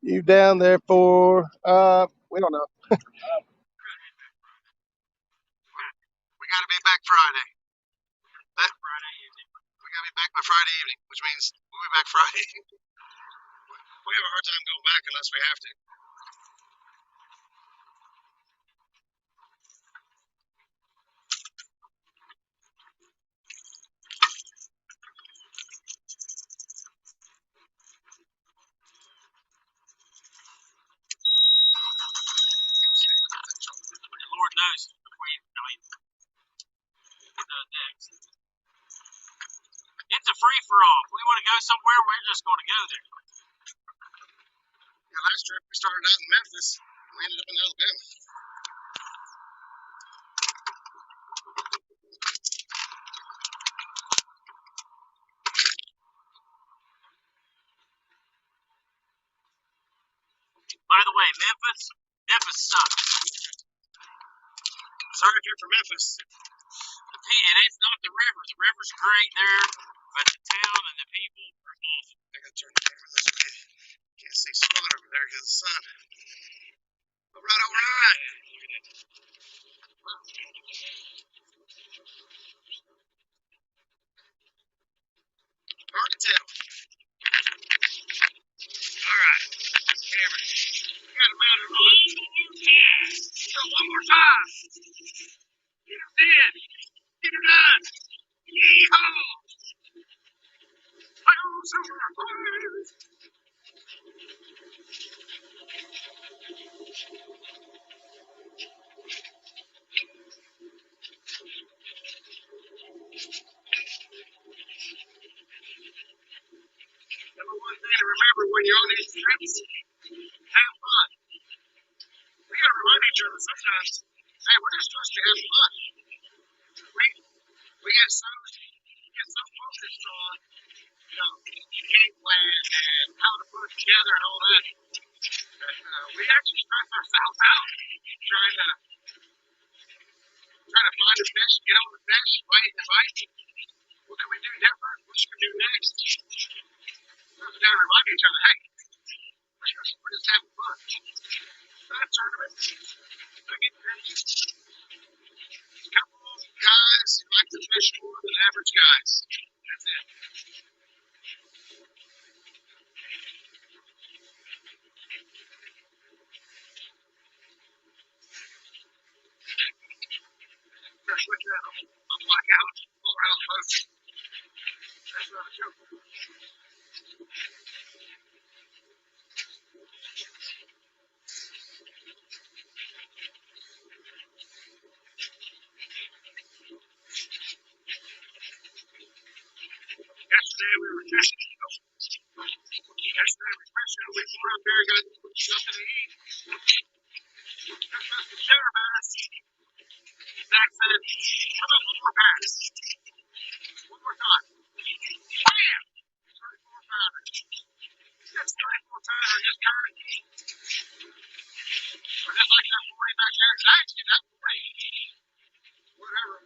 you down there for? We don't know. We got to be back Friday. Friday evening. We got to be back by Friday evening, which means we'll be back Friday. We have a hard time going back unless we have to.
Lord knows what does next. It's a free for all. If we want to go somewhere, we're just going to go there.
Yeah, last trip we started out in Memphis. We ended up in Alabama.
By the way, Memphis sucks.
Sorry if you're from Memphis.
And it's not the river. The river's great there, but the town and the people are awful.
I gotta turn the camera this way. Can't see spot over there because of the sun. All right. Hard to tell. All right. Camera. We got a mountain on. So one more time. Get him in. Get him done. Yeehaw. Number one thing to remember when you're on these trips, have fun. We gotta remind each other sometimes, hey, we're just supposed to have fun. We get so focused on, game plan and how to put it together and all that. We actually stress ourselves out trying to find a fish, get on the fish, bite the bite. What can we do different? What should we do next? We gotta remind each other, hey, we're just having fun. Not a tournament. A couple of guys who like to fish more than average guys. That's it. Switch that on. I'll black out all around the boat. That's not a joke. Yesterday we were fishing. We went up there, got something to eat. That's the cheddar bass. Zach said, how about one more bass? One more time. Bam! 34 pounder. That's 34 pounder in this current heat. Or just like that 40 back there. Actually, that 40. Whatever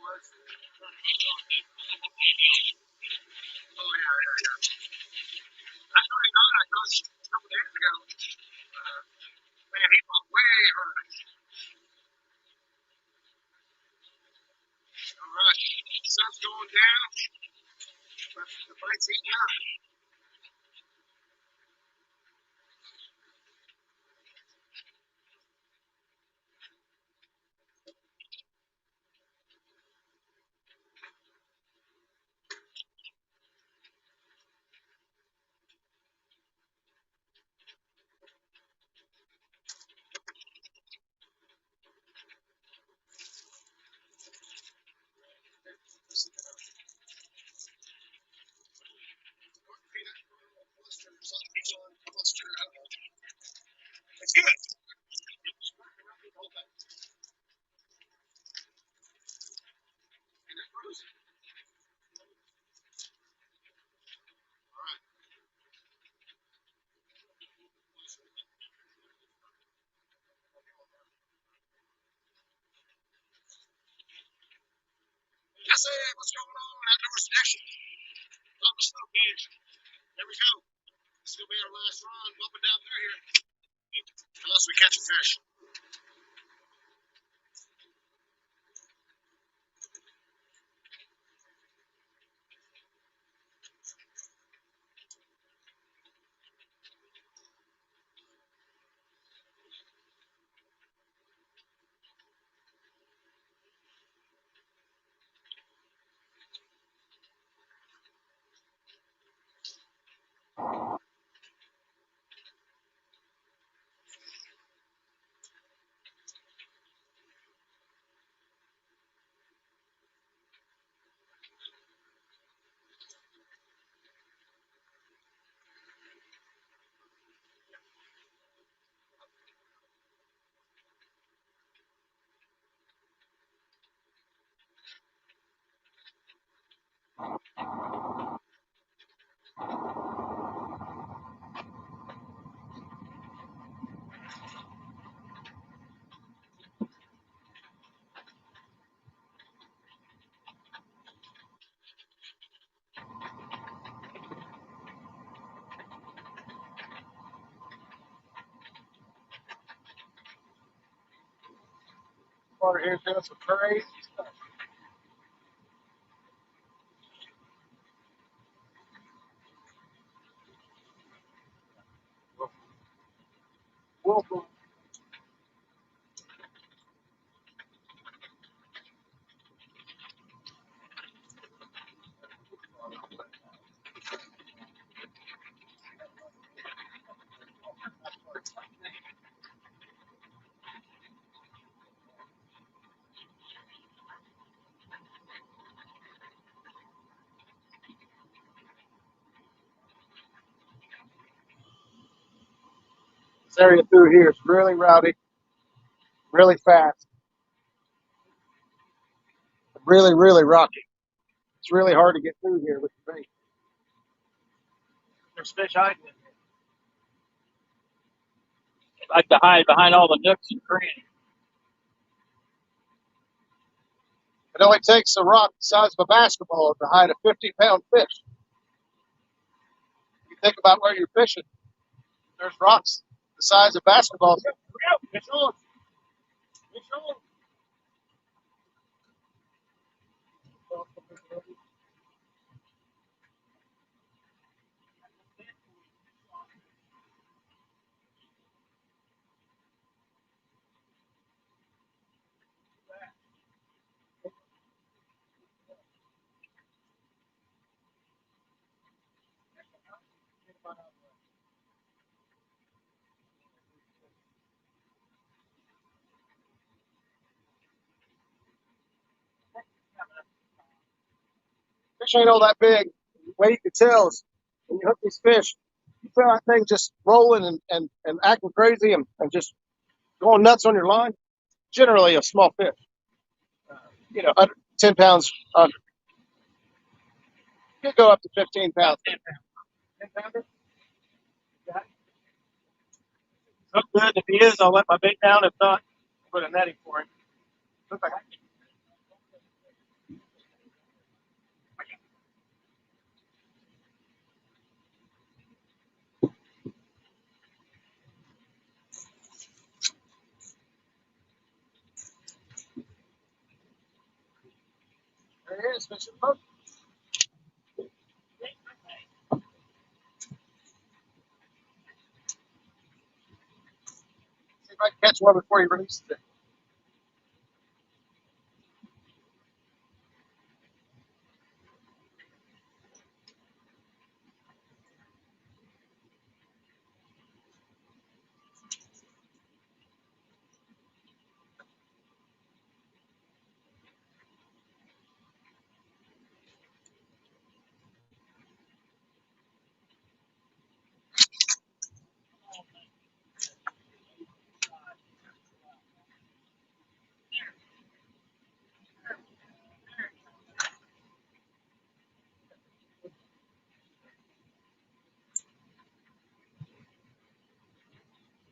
Water here doing some crazy stuff. Welcome. This area through here is really rowdy, really fast, really, really rocky. It's really hard to get through here with the bait. There's fish hiding in here.
They like to hide behind all the nooks and crannies.
It only takes a rock the size of a basketball to hide a 50-pound fish. You think about where you're fishing. There's rocks the size of basketballs. Fish on. Fish on. Fish ain't all that big. The way you can tell is when you hook these fish, you feel that thing just rolling and acting crazy and just going nuts on your line. Generally a small fish. Under 10 pounds under. You could go up to 15 pounds. 10 pounder?
Look good. If he is, I'll let my bait down. If not, I'll put a netting for him. Look like
There he is, fishing the boat. See if I can catch one before he releases it.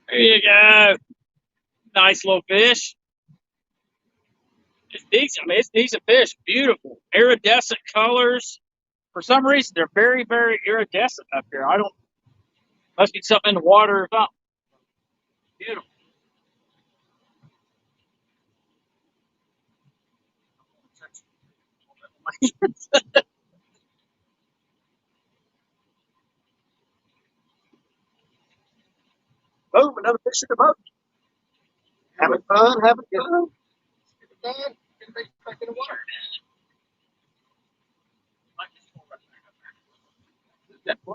There you go. Nice little fish. It's decent. I mean, it's decent fish. Beautiful. Iridescent colors. For some reason, they're very, very iridescent up here. I don't, must be something in the water or something. Beautiful.
Boom, another fish in the boat. Having fun, having fun. Get it done. Get it back in the water. That far.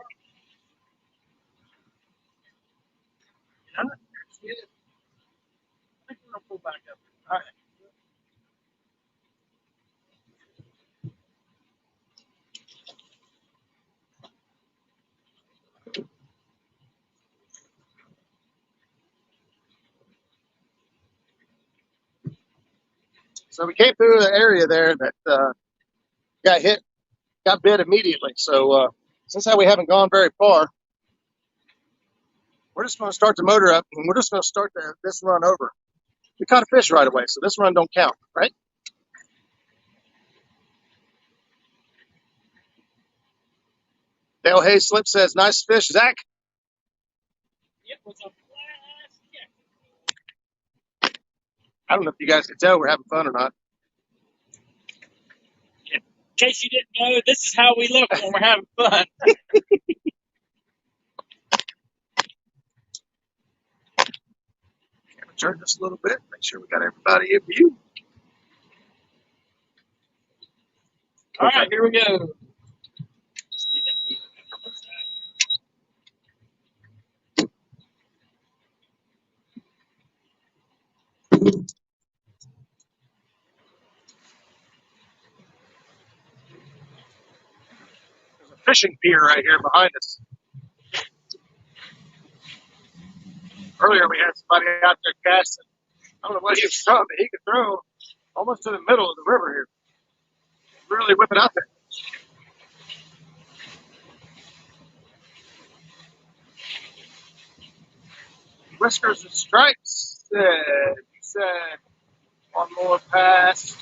Yeah, that's it. I think we're going to pull back up. All right. So we came through the area there that got hit, got bit immediately. So since how we haven't gone very far, we're just going to start the motor up and we're just going to start this run over. We caught a fish right away, so this run don't count, right? Dale Hayes Slip says, nice fish, Zach.
It was a blast.
I don't know if you guys can tell we're having fun or not.
In case you didn't know, this is how we look when we're having fun.
Turn this a little bit, make sure we got everybody in view.
All right, here we go.
There's a fishing pier right here behind us. Earlier we had somebody out there casting. I don't know what he was throwing, but he could throw almost to the middle of the river here. Really whip it out there. Whiskers and Stripes said, he said, one more pass.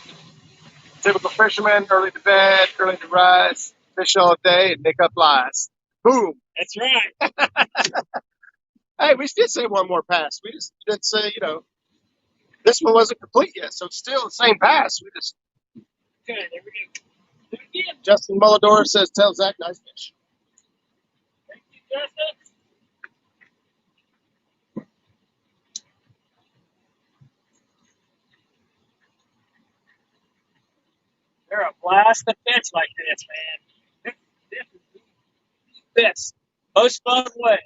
Typical fisherman, early to bed, early to rise, fish all day, and nick up lies. Boom.
That's right.
Hey, we did say one more pass. We just didn't say, this one wasn't complete yet, so it's still the same pass. We just.
Okay, there we go. Do it again.
Justin Mullador says, tell Zach, nice fish.
Thank you, Justin. They're a blast to fish like this, man. This is the best, most fun way.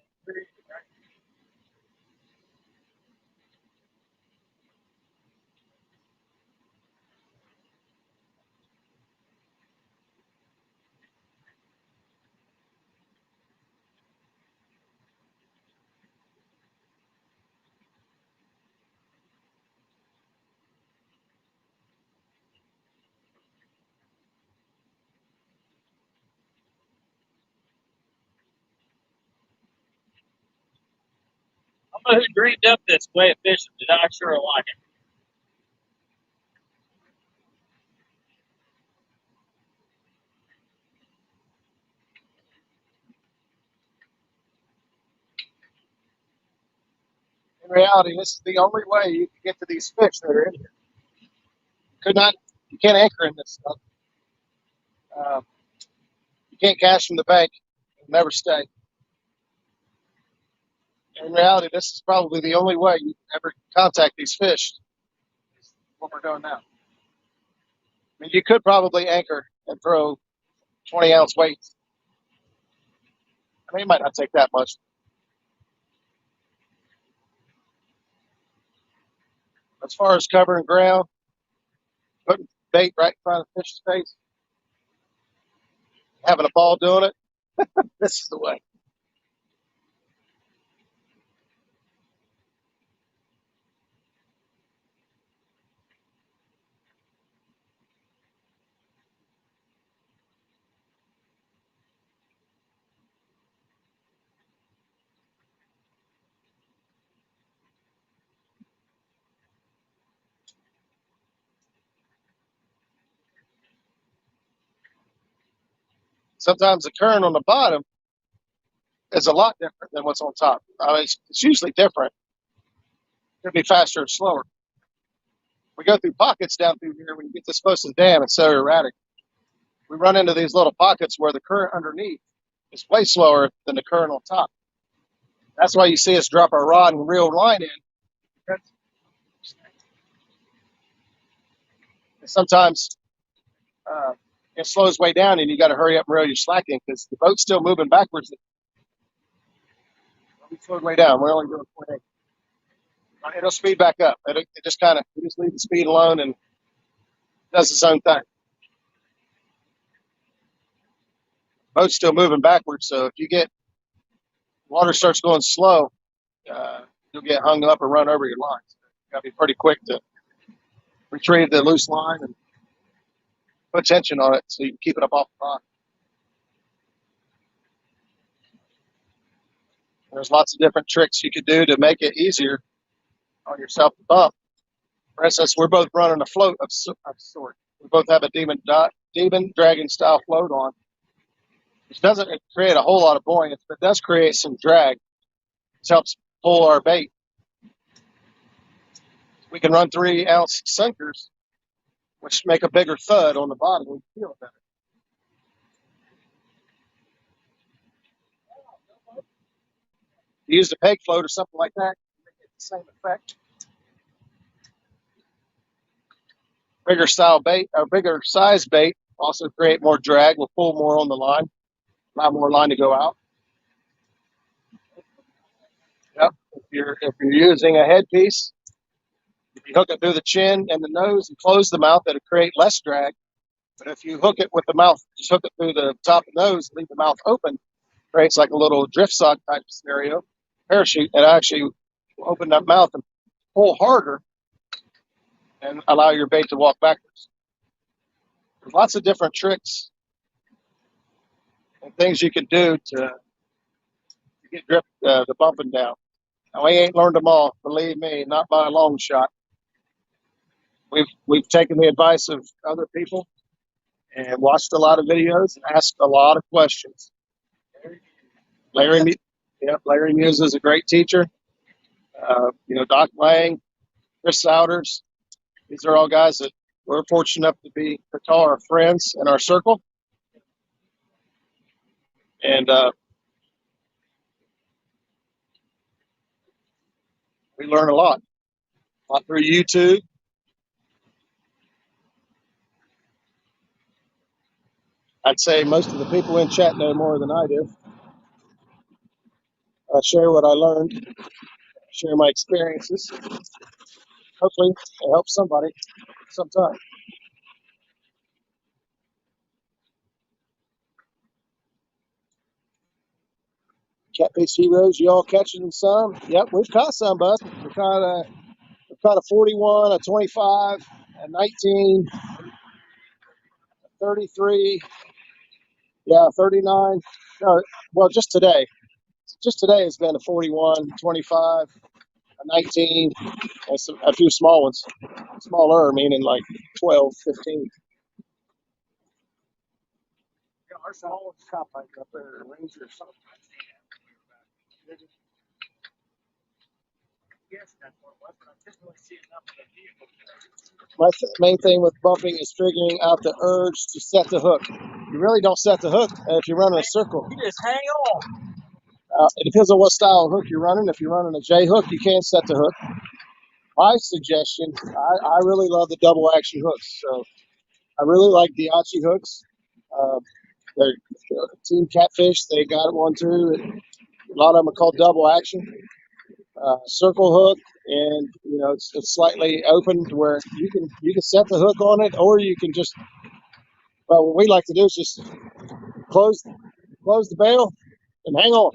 I don't know who dreamed up this way of fishing, but I sure like it.
In reality, this is the only way you can get to these fish that are in here. You can't anchor in this stuff. You can't cash from the bank and never stay. In reality, this is probably the only way you can ever contact these fish. Is what we're doing now. I mean, you could probably anchor and throw 20-ounce weights. I mean, it might not take that much. As far as covering ground, putting bait right in front of the fish's face, having a ball doing it, this is the way. Sometimes the current on the bottom is a lot different than what's on top. I mean, it's usually different. It could be faster or slower. We go through pockets down through here when you get this close to the dam. It's so erratic. We run into these little pockets where the current underneath is way slower than the current on top. That's why you see us drop our rod and reel line in. And sometimes it slows way down and you got to hurry up and reel your slack in because the boat's still moving backwards. We slowed way down. We're only doing 0.8. It'll speed back up. It just kind of, we just leave the speed alone and does its own thing. Boat's still moving backwards, so if you get water starts going slow, you'll get hung up and run over your line. So you got to be pretty quick to retrieve the loose line and put tension on it so you can keep it up off the bottom. There's lots of different tricks you could do to make it easier on yourself to bump. For instance, we're both running a float of sort. We both have a demon dragon style float on, which doesn't create a whole lot of buoyance, but does create some drag, which helps pull our bait. We can run 3-ounce sinkers, which make a bigger thud on the bottom. We feel it better. If you use a peg float or something like that, you get the same effect. Bigger style bait or bigger size bait also create more drag, will pull more on the line, allow more line to go out. Yep. If you're using a headpiece, if you hook it through the chin and the nose and close the mouth, it'll create less drag. But if you hook it with the mouth, just hook it through the top of the nose, leave the mouth open, creates like a little drift sock type scenario, parachute, and actually open that mouth and pull harder and allow your bait to walk backwards. There's lots of different tricks and things you can do to get the bumping down. Now, we ain't learned them all, believe me, not by a long shot. We've taken the advice of other people and watched a lot of videos and asked a lot of questions. Larry Muse is a great teacher. Doc Lang, Chris Souders. These are all guys that we're fortunate enough to call our friends in our circle. And we learn a lot through YouTube. I'd say most of the people in chat know more than I do. I share what I learned, share my experiences. Hopefully it helps somebody sometime. Catfish heroes, you all catching some? Yep, we've caught some, bud. We caught a 41, a 25, a 19, a 33, 39. No, well, just today. Just today has been a 41, 25, a 19, and a few small ones. Smaller, meaning like 12, 15. Yeah, our smallest cop up there, Ranger or something. Yes, that's what it was, but I didn't really see enough of the vehicle. My main thing with bumping is figuring out the urge to set the hook. you really don't set the hook if you're running a circle.
You just hang on.
It depends on what style of hook you're running. If you're running a J hook, you can set the hook. My suggestion, I really love the double action hooks. So I really like the Diachi hooks. They're Team Catfish. They got one too. A lot of them are called double action. Circle hook, and it's slightly open to where you can set the hook on it, or you can just. Well, what we like to do is just close the bail and hang on.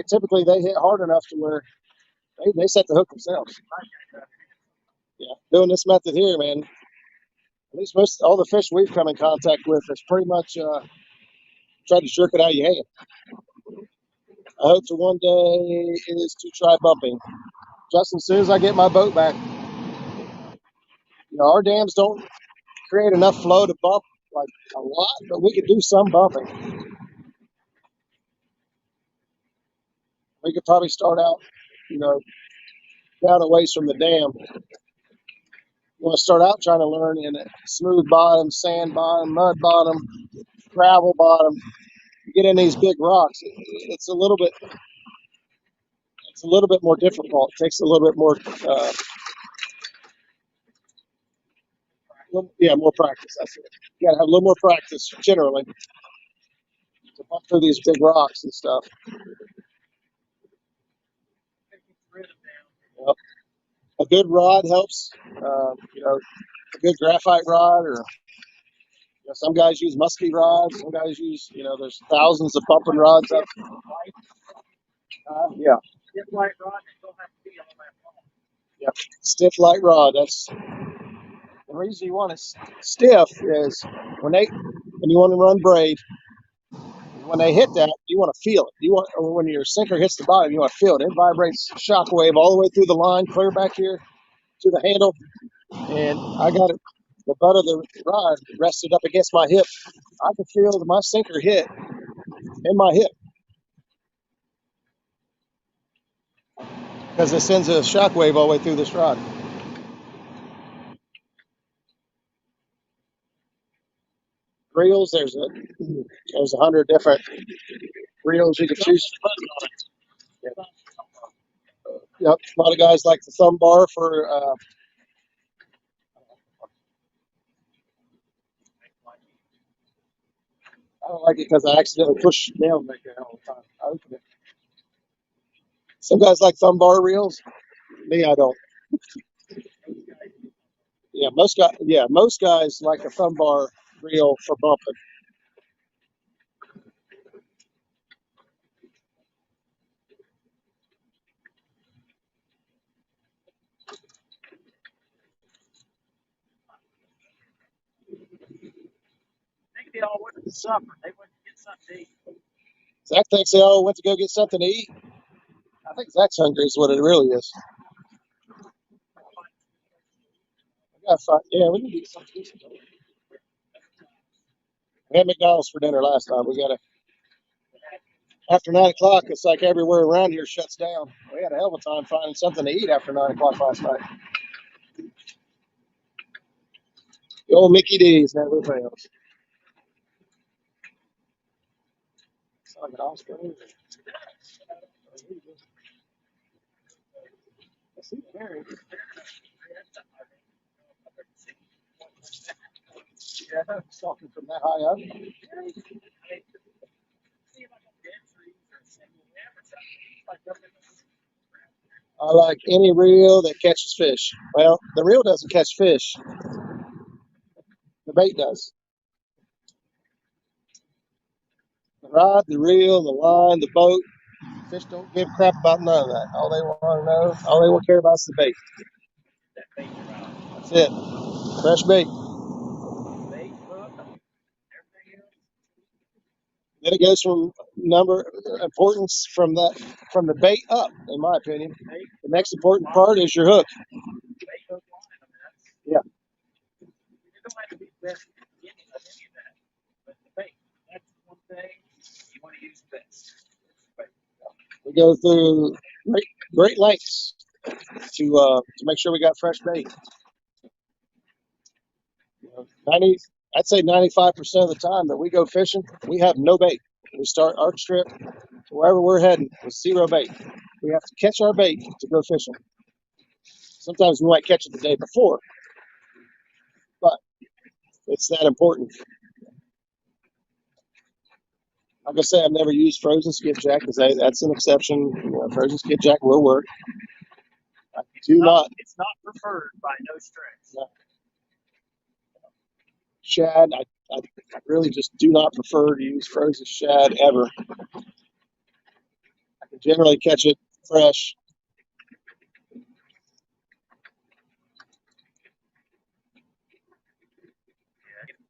Typically they hit hard enough to where they set the hook themselves. Yeah, doing this method here, man. At least all the fish we've come in contact with is pretty much tried to jerk it out of your hand. I hope for one day is to try bumping. Just as soon as I get my boat back, our dams don't create enough flow to bump like a lot, but we could do some bumping. We could probably start out, down a ways from the dam. You want to start out trying to learn in a smooth bottom, sand bottom, mud bottom, gravel bottom. You get in these big rocks, it's a little bit more difficult. It takes a little bit more, more practice. That's it. You got to have a little more practice generally to bump through these big rocks and stuff. Yep. A good rod helps. A good graphite rod, or some guys use musky rods. Some guys use, there's thousands of bumping rods up. Yeah.
Stiff light rod, they don't have to be all that long.
Yep. Stiff light rod. That's the reason you want it stiff is when you want to run braid. When they hit that, you want to feel it. When your sinker hits the bottom, you want to feel it. It vibrates shockwave all the way through the line, clear back here to the handle. And I got it. The butt of the rod rested up against my hip. I could feel my sinker hit in my hip because it sends a shockwave all the way through this rod. Reels, there's 100 different reels you can choose. Yep, a lot of guys like the thumb bar for. I don't like it because I accidentally push nail maker all the time. I open it. Some guys like thumb bar reels. Me, I don't. Most guys like a thumb bar reel for bumping.
Maybe they all went to supper. They went to get something to eat.
Zach thinks they all went to go get something to eat. I think Zach's hungry is what it really is. We need to eat something. We had McDonald's for dinner last time. We got after 9 o'clock, it's like everywhere around here shuts down. We had a hell of a time finding something to eat after 9 o'clock last night. The old Mickey D's never fails. It's like an Oscar. Yeah, talking from that high up. I like any reel that catches fish. Well, the reel doesn't catch fish. The bait does. The rod, the reel, the line, the boat. Fish don't give a crap about none of that. All they want to know, all they want to care about is the bait. That's it. Fresh bait. Then it goes from importance from the bait up, in my opinion. The next important part is your hook. Yeah.
You don't have to be best at any of that. But the bait, that's one thing you want to use best.
We go through great lengths to make sure we got fresh bait. I'd say 95% of the time that we go fishing, we have no bait. We start our trip to wherever we're heading with zero bait. We have to catch our bait to go fishing. Sometimes we might catch it the day before, but it's that important. Like I say, I've never used frozen skipjack because that's an exception. You know, frozen skipjack will work. I do not.
It's not preferred by no stretch.
No. Shad, I really just do not prefer to use frozen shad ever. I can generally catch it fresh.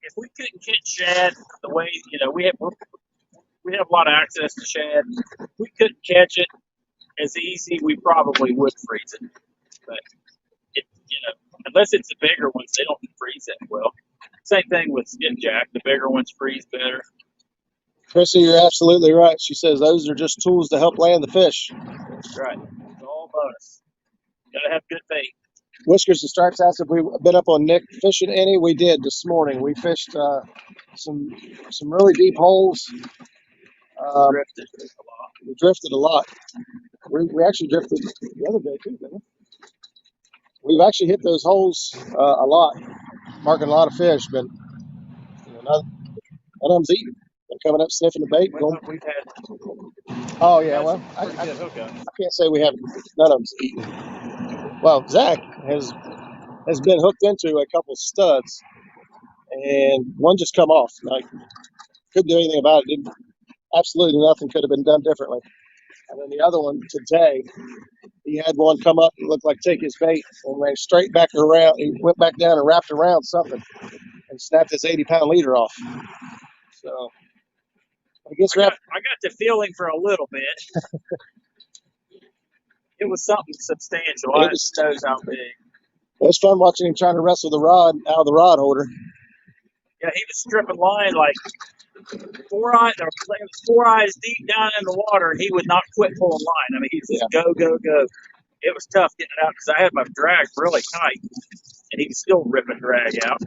If we couldn't catch shad the way, you know, we have a lot of access to shad. If we couldn't catch it as easy, we probably would freeze it. But it, you know, unless it's the bigger ones, they don't freeze that well. Same thing with skipjack. The bigger ones freeze better.
Chrissy, you're absolutely right. She says those are just tools to help land the fish.
That's right. It's all bonus. Gotta have good bait.
Whiskers and Stripes asked if we've been up on Nick fishing any. We did this morning. We fished some really deep holes.
Drifted a lot.
We drifted a lot. We actually drifted the other day too, didn't we? We've actually hit those holes a lot, marking a lot of fish, but you know, none of them's eating. They're coming up sniffing the bait.
We've had.
Oh yeah, well, I can't say we haven't. None of them's eating. Well, Zach has been hooked into a couple studs, and one just come off. Like, couldn't do anything about it. Absolutely nothing could have been done differently. And then the other one today, he had one come up and looked like take his bait and ran straight back around. He went back down and wrapped around something and snapped his 80-pound leader off. So I guess
I got the feeling for a little bit. It was something substantial. I just knows how big.
It was fun watching him trying to wrestle the rod out of the rod holder.
Yeah, he was stripping line like 4 eyes deep down in the water, and he would not quit pulling line. I mean, he was just go, go, go. It was tough getting it out because I had my drag really tight, and he was still ripping drag out.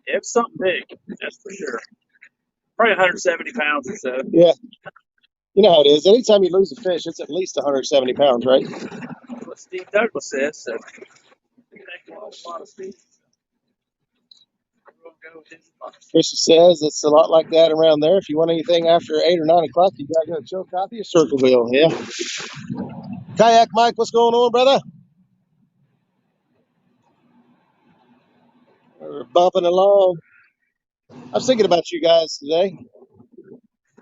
It was something big, that's for sure. Probably 170 pounds or so.
Yeah. You know how it is. Anytime you lose a fish, it's at least 170 pounds, right?
That's what Steve Douglas says. So we take a lot of speed.
Chrissy says it's a lot like that around there. If you want anything after 8 or 9 o'clock, you got to go to Chill Coffee or Circleville. Yeah. Kayak Mike, what's going on, brother? We're bumping along. I was thinking about you guys today.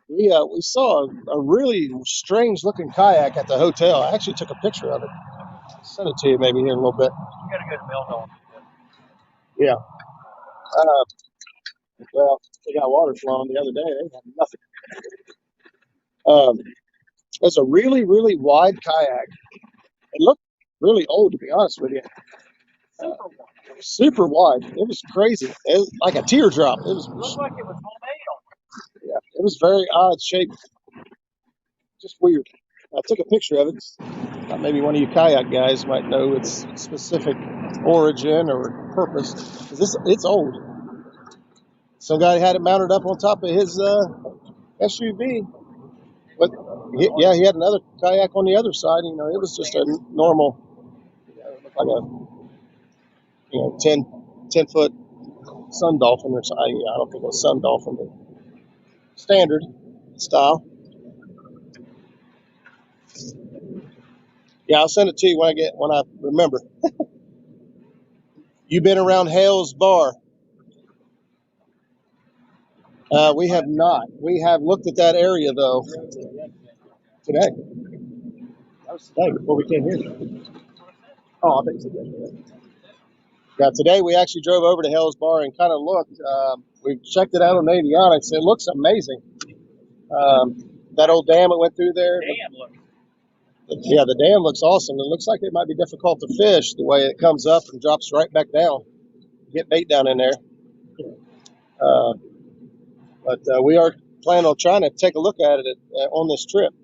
We saw a really strange looking kayak at the hotel. I actually took a picture of it. I'll send it to you maybe here in a little bit.
You got to go to Melville.
Yeah. Well, they got water flowing the other day. They had nothing. It's a really, really wide kayak. It looked really old, to be honest with you. Super wide. It was crazy. It was like a teardrop. It
looked like it was homemade.
Yeah, it was very odd shape. Just weird. I took a picture of it. Maybe one of you kayak guys might know its specific origin or purpose. It's old. Some guy had it mounted up on top of his SUV. But he had another kayak on the other side. You know, it was just a normal, like a 10 foot sun dolphin or something. I don't think it was sun dolphin, but standard style. Yeah, I'll send it to you when I remember. You been around Hale's Bar? We have not. We have looked at that area though. Today. That was today before we came here. Oh, I think so. Yeah, today we actually drove over to Hale's Bar and kind of looked. We checked it out on avionics. It looks amazing. That old dam that went through there. Yeah, the dam looks awesome. It looks like it might be difficult to fish the way it comes up and drops right back down. Get bait down in there. But we are planning on trying to take a look at it on this trip.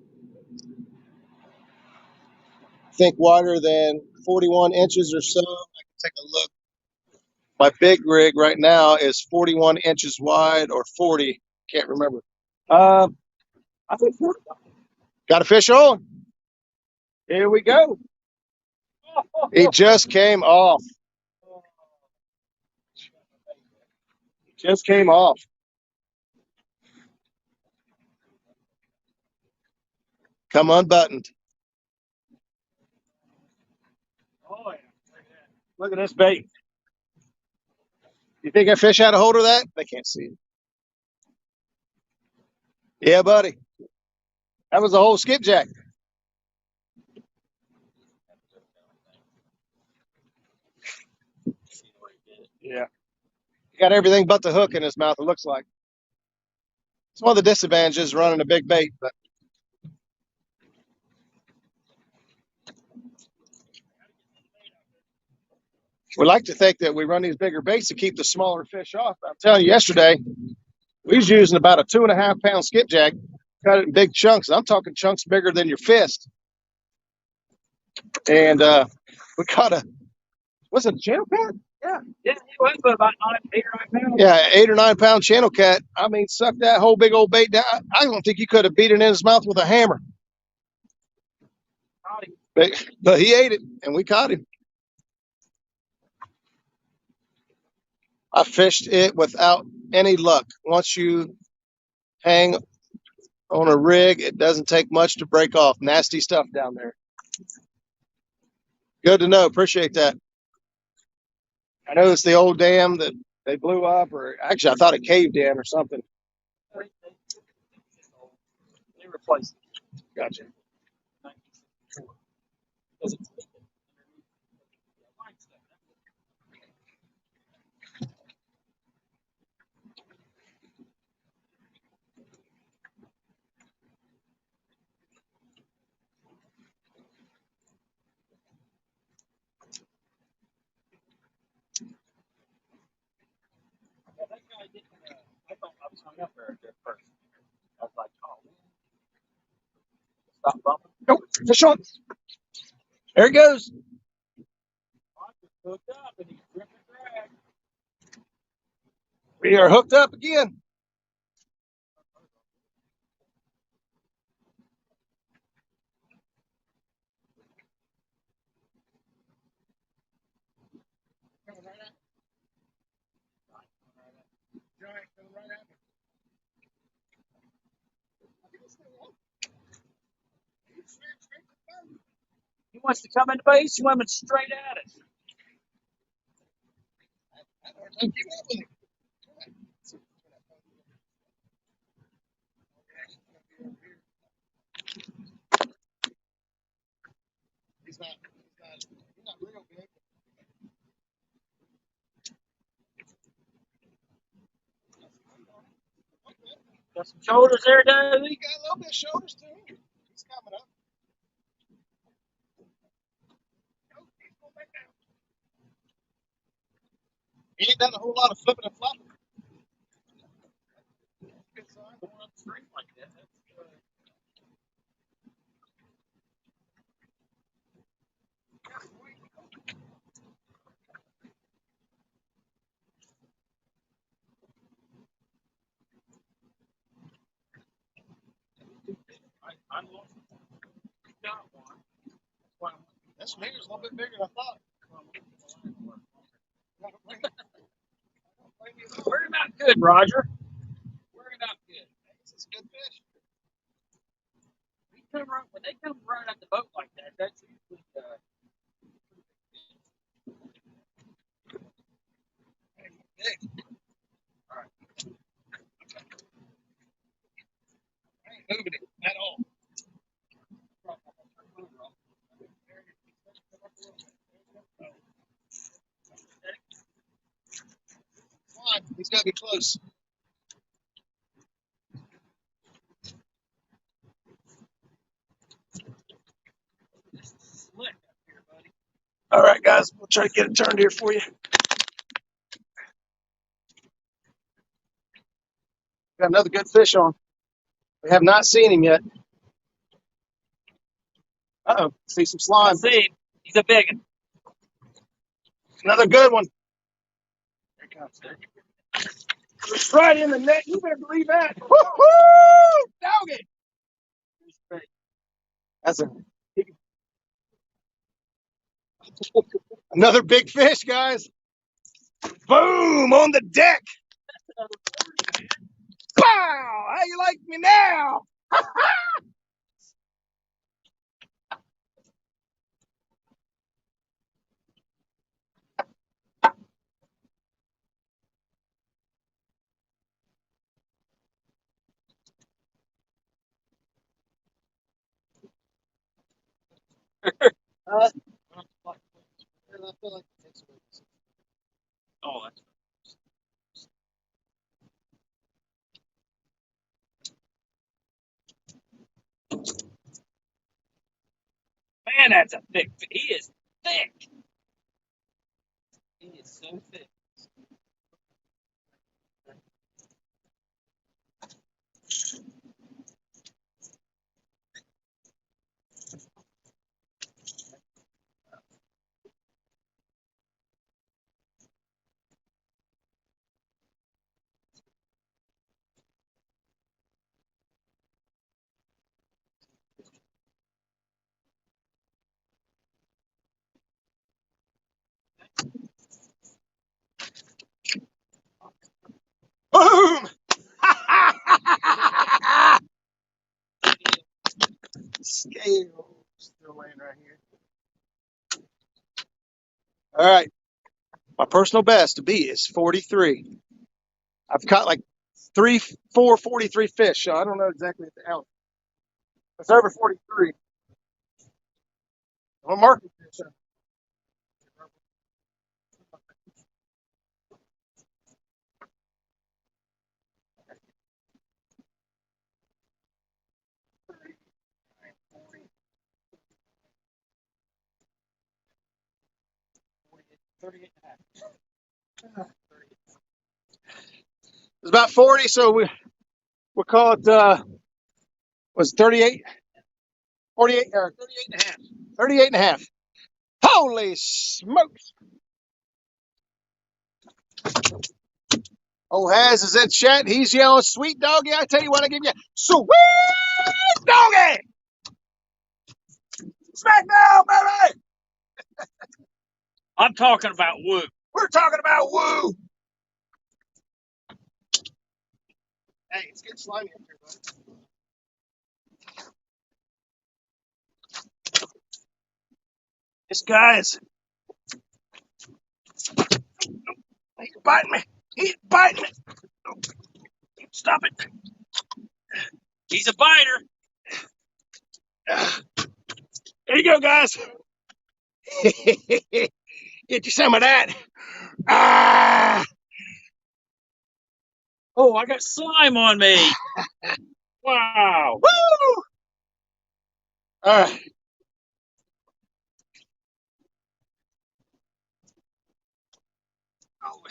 Think wider than 41 inches or so. I can take a look. My big rig right now is 41 inches wide or 40. Can't remember.
I think 40.
Got a fish on. Here we go. He just came off. Just came off. Come unbuttoned.
Oh, yeah.
Look at this bait. You think that fish had a hold of that? They can't see it. Yeah, buddy. That was a whole skipjack. Yeah. He got everything but the hook in his mouth, it looks like. It's one of the disadvantages running a big bait, but we like to think that we run these bigger baits to keep the smaller fish off. I'm telling you, yesterday, we was using about a 2.5 pound skipjack, cut it in big chunks. I'm talking chunks bigger than your fist. And we caught was it a channel cat?
Yeah, it was about 8 or 9 pounds.
Yeah, 8 or 9 pound channel cat. I mean, sucked that whole big old bait down. I don't think you could have beat it in his mouth with a hammer.
Caught him.
But he ate it, and we caught him. I fished it without any luck. Once you hang on a rig, it doesn't take much to break off. Nasty stuff down there. Good to know. Appreciate that. I know it's the old dam that they blew up, or actually, I thought it caved in or something.
They replaced it.
Gotcha.
I thought I was hung up there at first. I was like, oh, man. Stop bumping.
Nope, fish on. There it goes.
Hooked up and he's gripping drag.
We are hooked up again.
He wants to come in the base, swimming straight at us.
He's not real big.
Got some shoulders there, Dave.
He got a little bit of shoulders to him. He's coming up. He ain't done a whole lot of flipping and flopping.
Good sign. Going up straight like that. I lost got one.
This finger's a little bit bigger than I thought.
We're not good, Roger. We're not good.
It's a good fish.
When they come running at the boat like that, that's usually
Big. All right. I ain't moving it at all. He's got to be close.
slick up here, buddy.
All right, guys, we'll try to get it turned here for you. Got another good fish on. We have not seen him yet. Uh-oh, see some slime.
I see him. He's a big one.
Another good one. It's right in the net. You better believe that. Woo-hoo! Dog it. That's another big fish, guys. Boom! On the deck. Pow! How you like me now?
Oh, that's man, that's a thick. He is thick. He is so thick.
Boom! Scale still laying right here. All right. My personal best to be is 43. I've caught like 43 fish, so I don't know exactly at the ounce. It's over 43. I'm marking fish. It's about 40, so we'll call it was 38, 48 or 38 and a half. 38 and a half. Holy smokes! Old Haz is in chat. He's yelling, "Sweet doggy!" I tell you what, I give you sweet doggy. Smack down, baby.
I'm talking about woo.
We're talking about woo. Hey, it's getting slimy up here, buddy. This guy's. He's biting me. He's biting me. Stop it.
He's a biter.
There you go, guys. Get you some of that. Ah!
Oh, I got slime on me. Wow.
Woo! All right. Oh,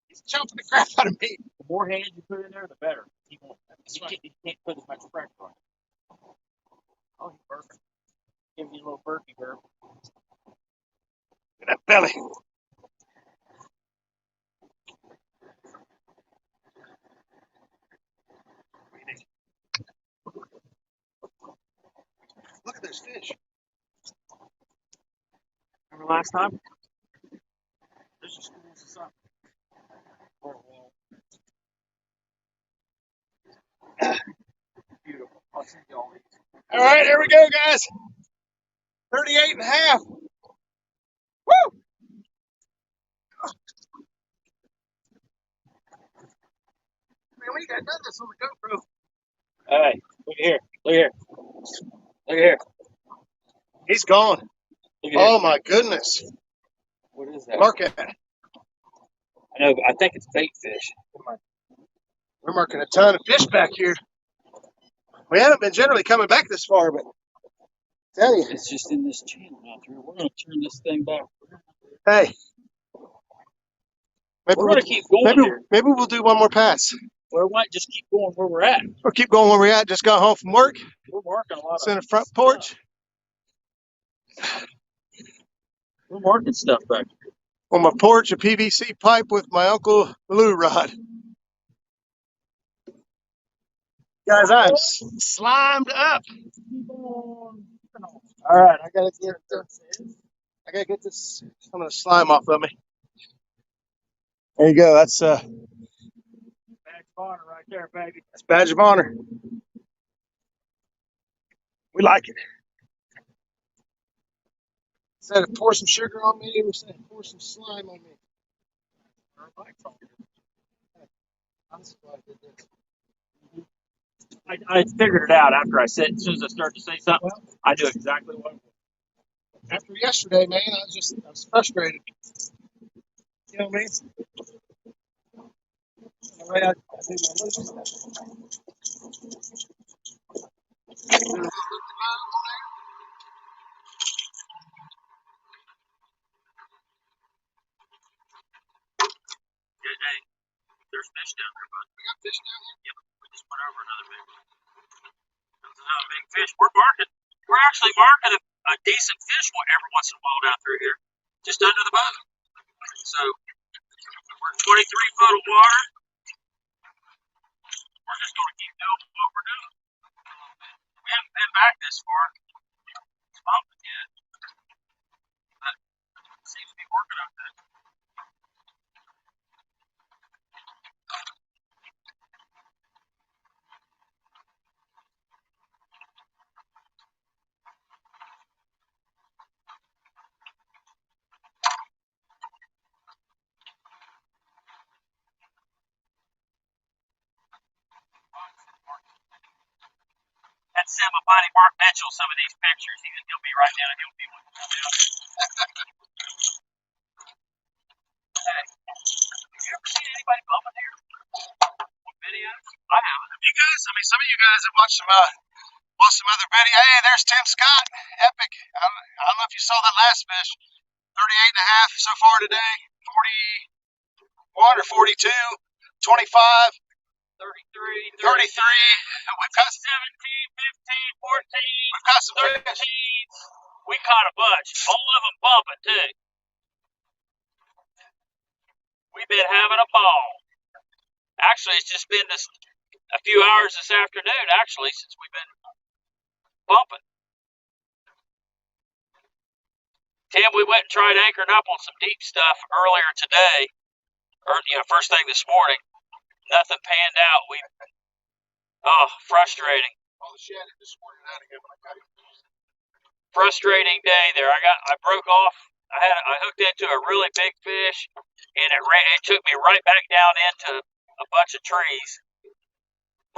he's chomping the crap out of me.
The more hands you put in there, the better. He won't. You can't put as much pressure on it. Oh, he's burping. Give you a little burpy burp.
That belly. Look at those fish.
Remember last time? There's just schools of something. Beautiful. I'll send you all these.
All right, here we go, guys. 38 and a half. Woo! Man, we got done this on the GoPro.
Hey, look at here. Look at here. Look at here.
He's gone.
Look at
Oh,
here.
my goodness.
What is that?
Mark it.
I know, but I think it's bait fish.
We're marking a ton of fish back here. We haven't been generally coming back this far, but I tell you.
It's just in this channel out here. We're going to turn this thing back.
Hey. Maybe
We're going to keep going here.
Maybe we'll do one more pass.
Or we might just keep going where we're at.
Or keep going where we're at. Just got home from work.
We're marking a lot
It's in the front porch.
We're marking stuff back here.
On my porch, a PVC pipe with my Uncle Lou rod. Guys, I'm slimed up. All right, I gotta get this some of the slime off of me. There you go. That's
Badge of honor right there, baby.
that's badge of honor. We like it. Said pour some sugar on me. We said pour some slime on me.
I figured it out after I said, as soon as I started to say something, I knew exactly what it was.
After yesterday, man, I was frustrated. You know what I mean? The way I do my moves.
Hey, there's fish down there, bud.
We got fish down there.
Yep, we just put over another big one. That's another big fish. We're actually marking a decent fish every once in a while down through here, just under the boat. So we're 23 foot of water. We're just going to keep doing what we're doing. We haven't been back this far. It's bumping yet, but it seems to be working out good. Had to send my buddy Mark Mitchell some of these pictures. He'll be right down and he'll be with me. Hey, have you ever seen anybody bumping here on videos? I haven't.
You guys, I mean, some of you guys have watched some other video. Hey, there's Tim Scott, epic. I don't know if you saw that last fish. 38 and a half so far today. 41 or 42, 25.
33,
33. We've got
17, 15, 14,
we've got some
13.
fish.
We caught a bunch. All of them bumping, too. We've been having a ball. Actually, it's just been a few hours this afternoon, actually, since we've been bumping. Tim, we went and tried anchoring up on some deep stuff earlier today, or first thing this morning. Nothing panned out. Frustrating.
All the shad just squirted out again when I got it.
Frustrating day there. I broke off. I hooked into a really big fish, and it took me right back down into a bunch of trees.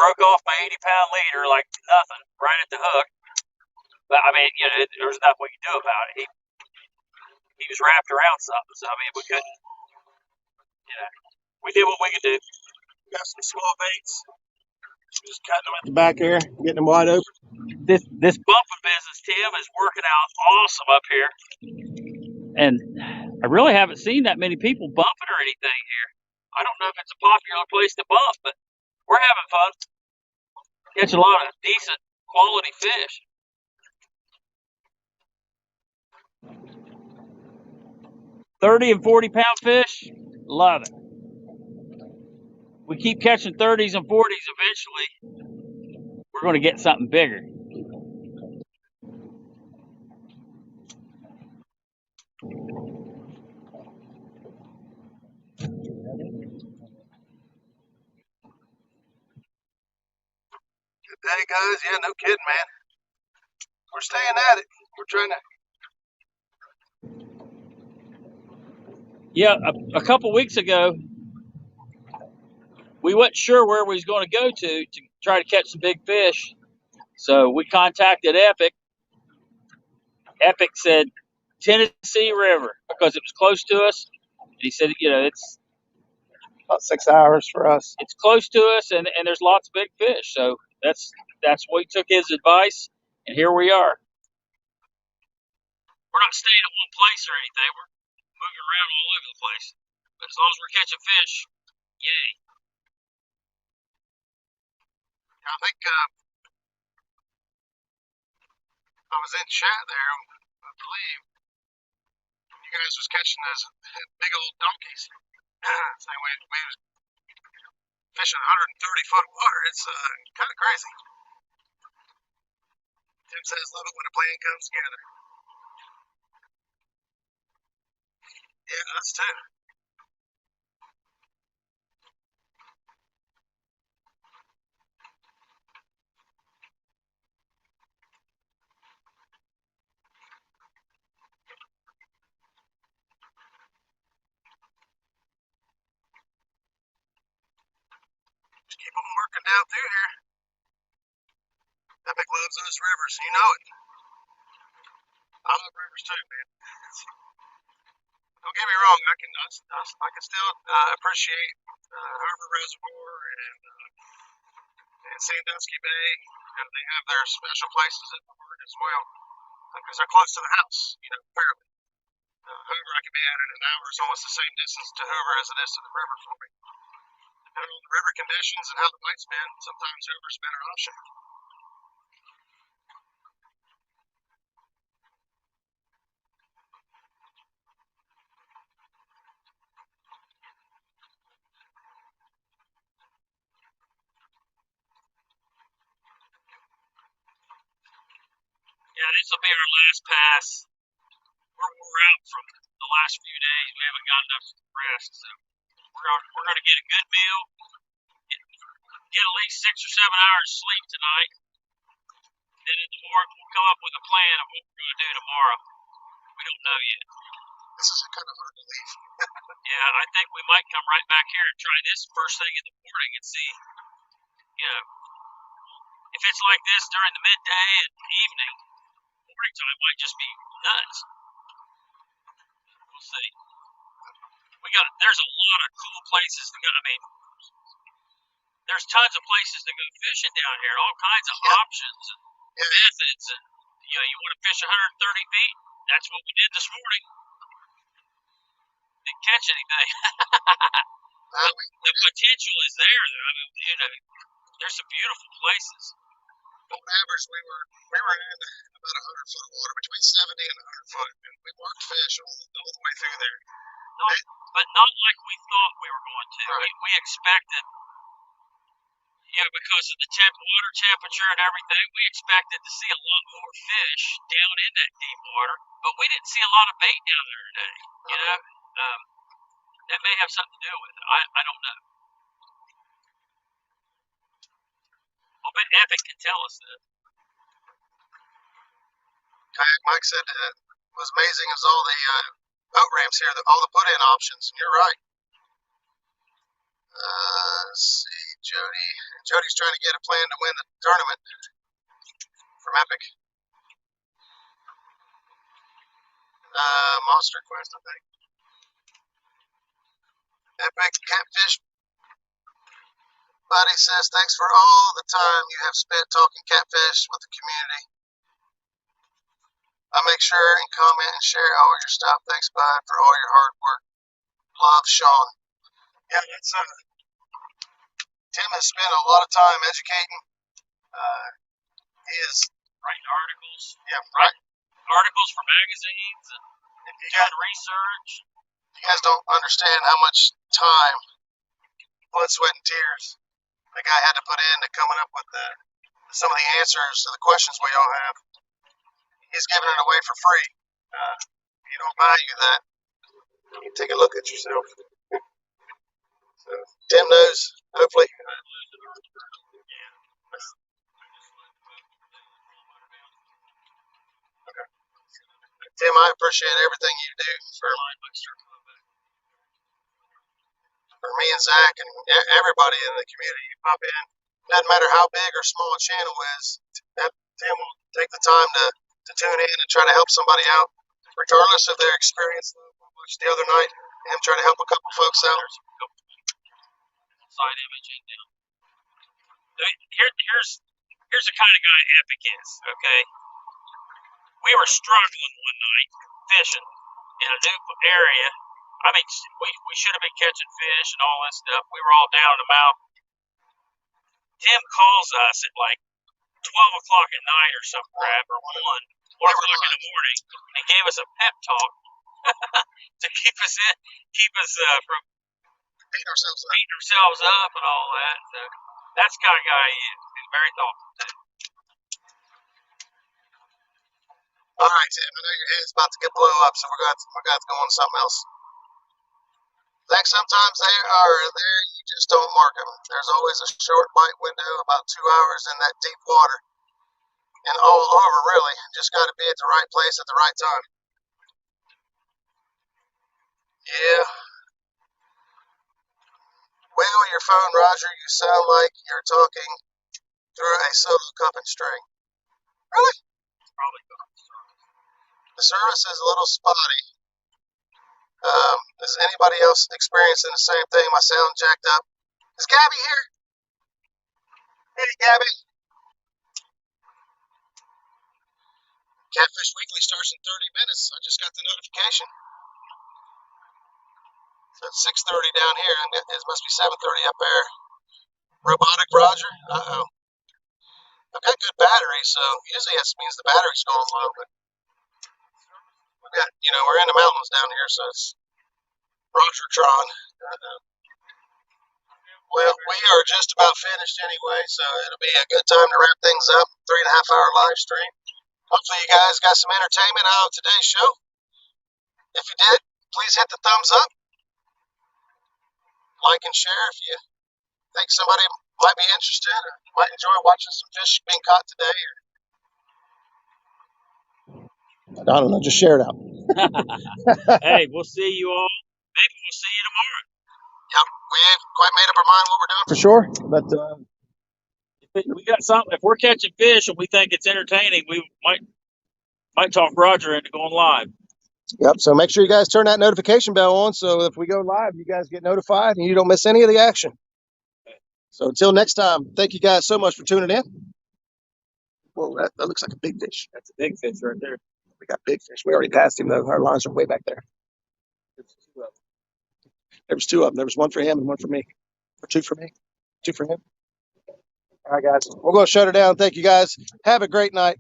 Broke off my 80-pound leader like nothing, right at the hook. But I mean, there's nothing we could do about it. He was wrapped around something, so I mean, we couldn't. We did what we could do.
Got some small baits. Just cutting them at the back here, getting them wide open.
This bumping business, Tim, is working out awesome up here. And I really haven't seen that many people bumping or anything here. I don't know if it's a popular place to bump, but we're having fun. Catch a lot of decent quality fish. $30 and 40-pound fish, love it. We keep catching 30s and 40s. Eventually, we're going to get something bigger.
Good day, guys. Yeah, no kidding, man. We're staying at it. We're trying to.
Yeah, a couple weeks ago, we weren't sure where we was going to go to try to catch some big fish. So we contacted Epic. Epic said Tennessee River because it was close to us. And he said, it's
About 6 hours for us.
It's close to us, and there's lots of big fish. So that's we took his advice, and here we are. We're not staying at one place or anything. We're moving around all over the place. But as long as we're catching fish, yay.
I think I was in chat there, I believe. When you guys was catching those big old donkeys. So we was fishing 130-foot water. It's kind of crazy. Tim says, love it when a plan comes together. Yeah, us too. Just keep on working down through here. Epic loves those rivers, you know it. I love rivers too, man. Don't get me wrong, I can still appreciate Harbor Reservoir and Sandusky Bay, and they have their special places at the park as well, because they're close to the house, you know, fairly. Hoover, I can be at in an hour. It's almost the same distance to Hoover as it is to the river for me. Depending on the river conditions and how the bite's been, sometimes Hoover's a better option.
Yeah, this will be our last pass. We're out from the last few days. We haven't got enough rest, so we're going to get a good meal, get at least 6 or 7 hours sleep tonight. Then in the morning, we'll come up with a plan of what we're going to do tomorrow. We don't know yet.
This is kind of hard to leave.
Yeah, I think we might come right back here and try this first thing in the morning and see, you know, if it's like this during the midday and evening, morning time might just be nuts. We'll see. There's a lot of cool places to go. I mean, there's tons of places to go fishing down here, all kinds of options and methods. And, you know, you want to fish 130 feet? That's what we did this morning. Didn't catch anything. The potential is there, though. I mean, you know, there's some beautiful places.
On average, we were in about 100 foot of water, between 70 and 100 foot, and we marked fish all the way through there.
But not like we thought we were going to.
Right.
We expected, you know, because of the water temperature and everything, we expected to see a lot more fish down in that deep water, but we didn't see a lot of bait down there today. You know, that may have something to do with it. I don't know. Well, but Epic can tell us that.
Kayak Mike said it was amazing as all the boat ramps here, all the put-in options. You're right. Let's see, Jody's trying to get a plan to win the tournament from Epic. Monster Quest, I think. Epic Catfish Buddy says, thanks for all the time you have spent talking catfish with the community. I make sure and comment and share all your stuff. Thanks, Bud, for all your hard work. Love, Sean. Yeah, that's Tim has spent a lot of time educating. He is
writing articles.
Yeah, right.
Articles for magazines and doing research.
You guys don't understand how much time, blood, sweat, and tears the guy had to put into coming up with some of the answers to the questions we all have. He's giving it away for free. You don't value that. You take a look at yourself. So, Tim knows, hopefully. Okay. Tim, I appreciate everything you do for me and Zach and everybody in the community. You pop in. Doesn't matter how big or small a channel is, Tim will take the time to tune in and try to help somebody out, regardless of their experience. I watched the other night, him trying to help a couple folks out.
Side imaging down. Here's the kind of guy Epic is, okay? We were struggling one night fishing in a new area. I mean, we should have been catching fish and all this stuff. We were all down in the mouth. Tim calls us at like 12 o'clock at night or some crap, or 1 o'clock in the morning, and gave us a pep talk to keep us from beating ourselves up and all that. So that's the kind of guy he is. He's very thoughtful too.
All right, Tim. I know your head's about to get blown up, so we're going to go on to something else. Zach, sometimes you just don't mark them. There's always a short bite window, about 2 hours in that deep water. And all over, really. Just got to be at the right place at the right time. Yeah. Wiggle your phone, Roger. You sound like you're talking through a solo cupping string. Really?
Probably
The service is a little spotty. Is anybody else experiencing the same thing? My sound jacked up. Is Gabby here? Hey, Gabby. Catfish Weekly starts in 30 minutes. I just got the notification. So it's 6:30 down here, and it must be 7:30 up there. Robotic Roger. Uh-oh. I've got good battery, so usually that means the battery's going low, but we've got, we're in the mountains down here, so it's Rogertron. Well, we are just about finished anyway, so it'll be a good time to wrap things up. 3.5-hour live stream. Hopefully you guys got some entertainment out of today's show. If you did, please hit the thumbs up. Like and share if you think somebody might be interested or might enjoy watching some fish being caught today. I don't know, just share it out.
Hey, we'll see you all. Maybe we'll see you tomorrow.
Yep, we ain't quite made up our mind what we're doing for sure, but
If we got something, if we're catching fish and we think it's entertaining, we might talk Roger into going live.
Yep, so make sure you guys turn that notification bell on so if we go live, you guys get notified and you don't miss any of the action. So until next time, thank you guys so much for tuning in. Whoa, that looks like a big fish.
That's a big fish right there.
We got big fish. We already passed him, though. Our lines are way back there. There was 2 of them. There was 1 for him and 1 for me. Or 2 for me. 2 for him. All right, guys. We're going to shut her down. Thank you, guys. Have a great night.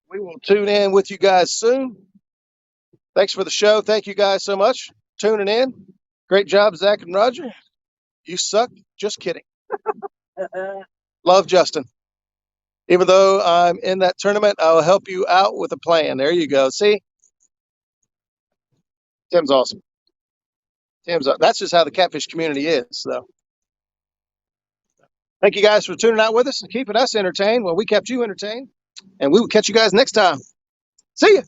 We will tune in with you guys soon. Thanks for the show. Thank you guys so much for tuning in. Great job, Zach and Roger. You suck. Just kidding. Love, Justin. Even though I'm in that tournament, I'll help you out with a plan. There you go. See? Tim's awesome. That's just how the catfish community is. So, thank you guys for tuning out with us and keeping us entertained. Well, we kept you entertained. And we will catch you guys next time. See ya.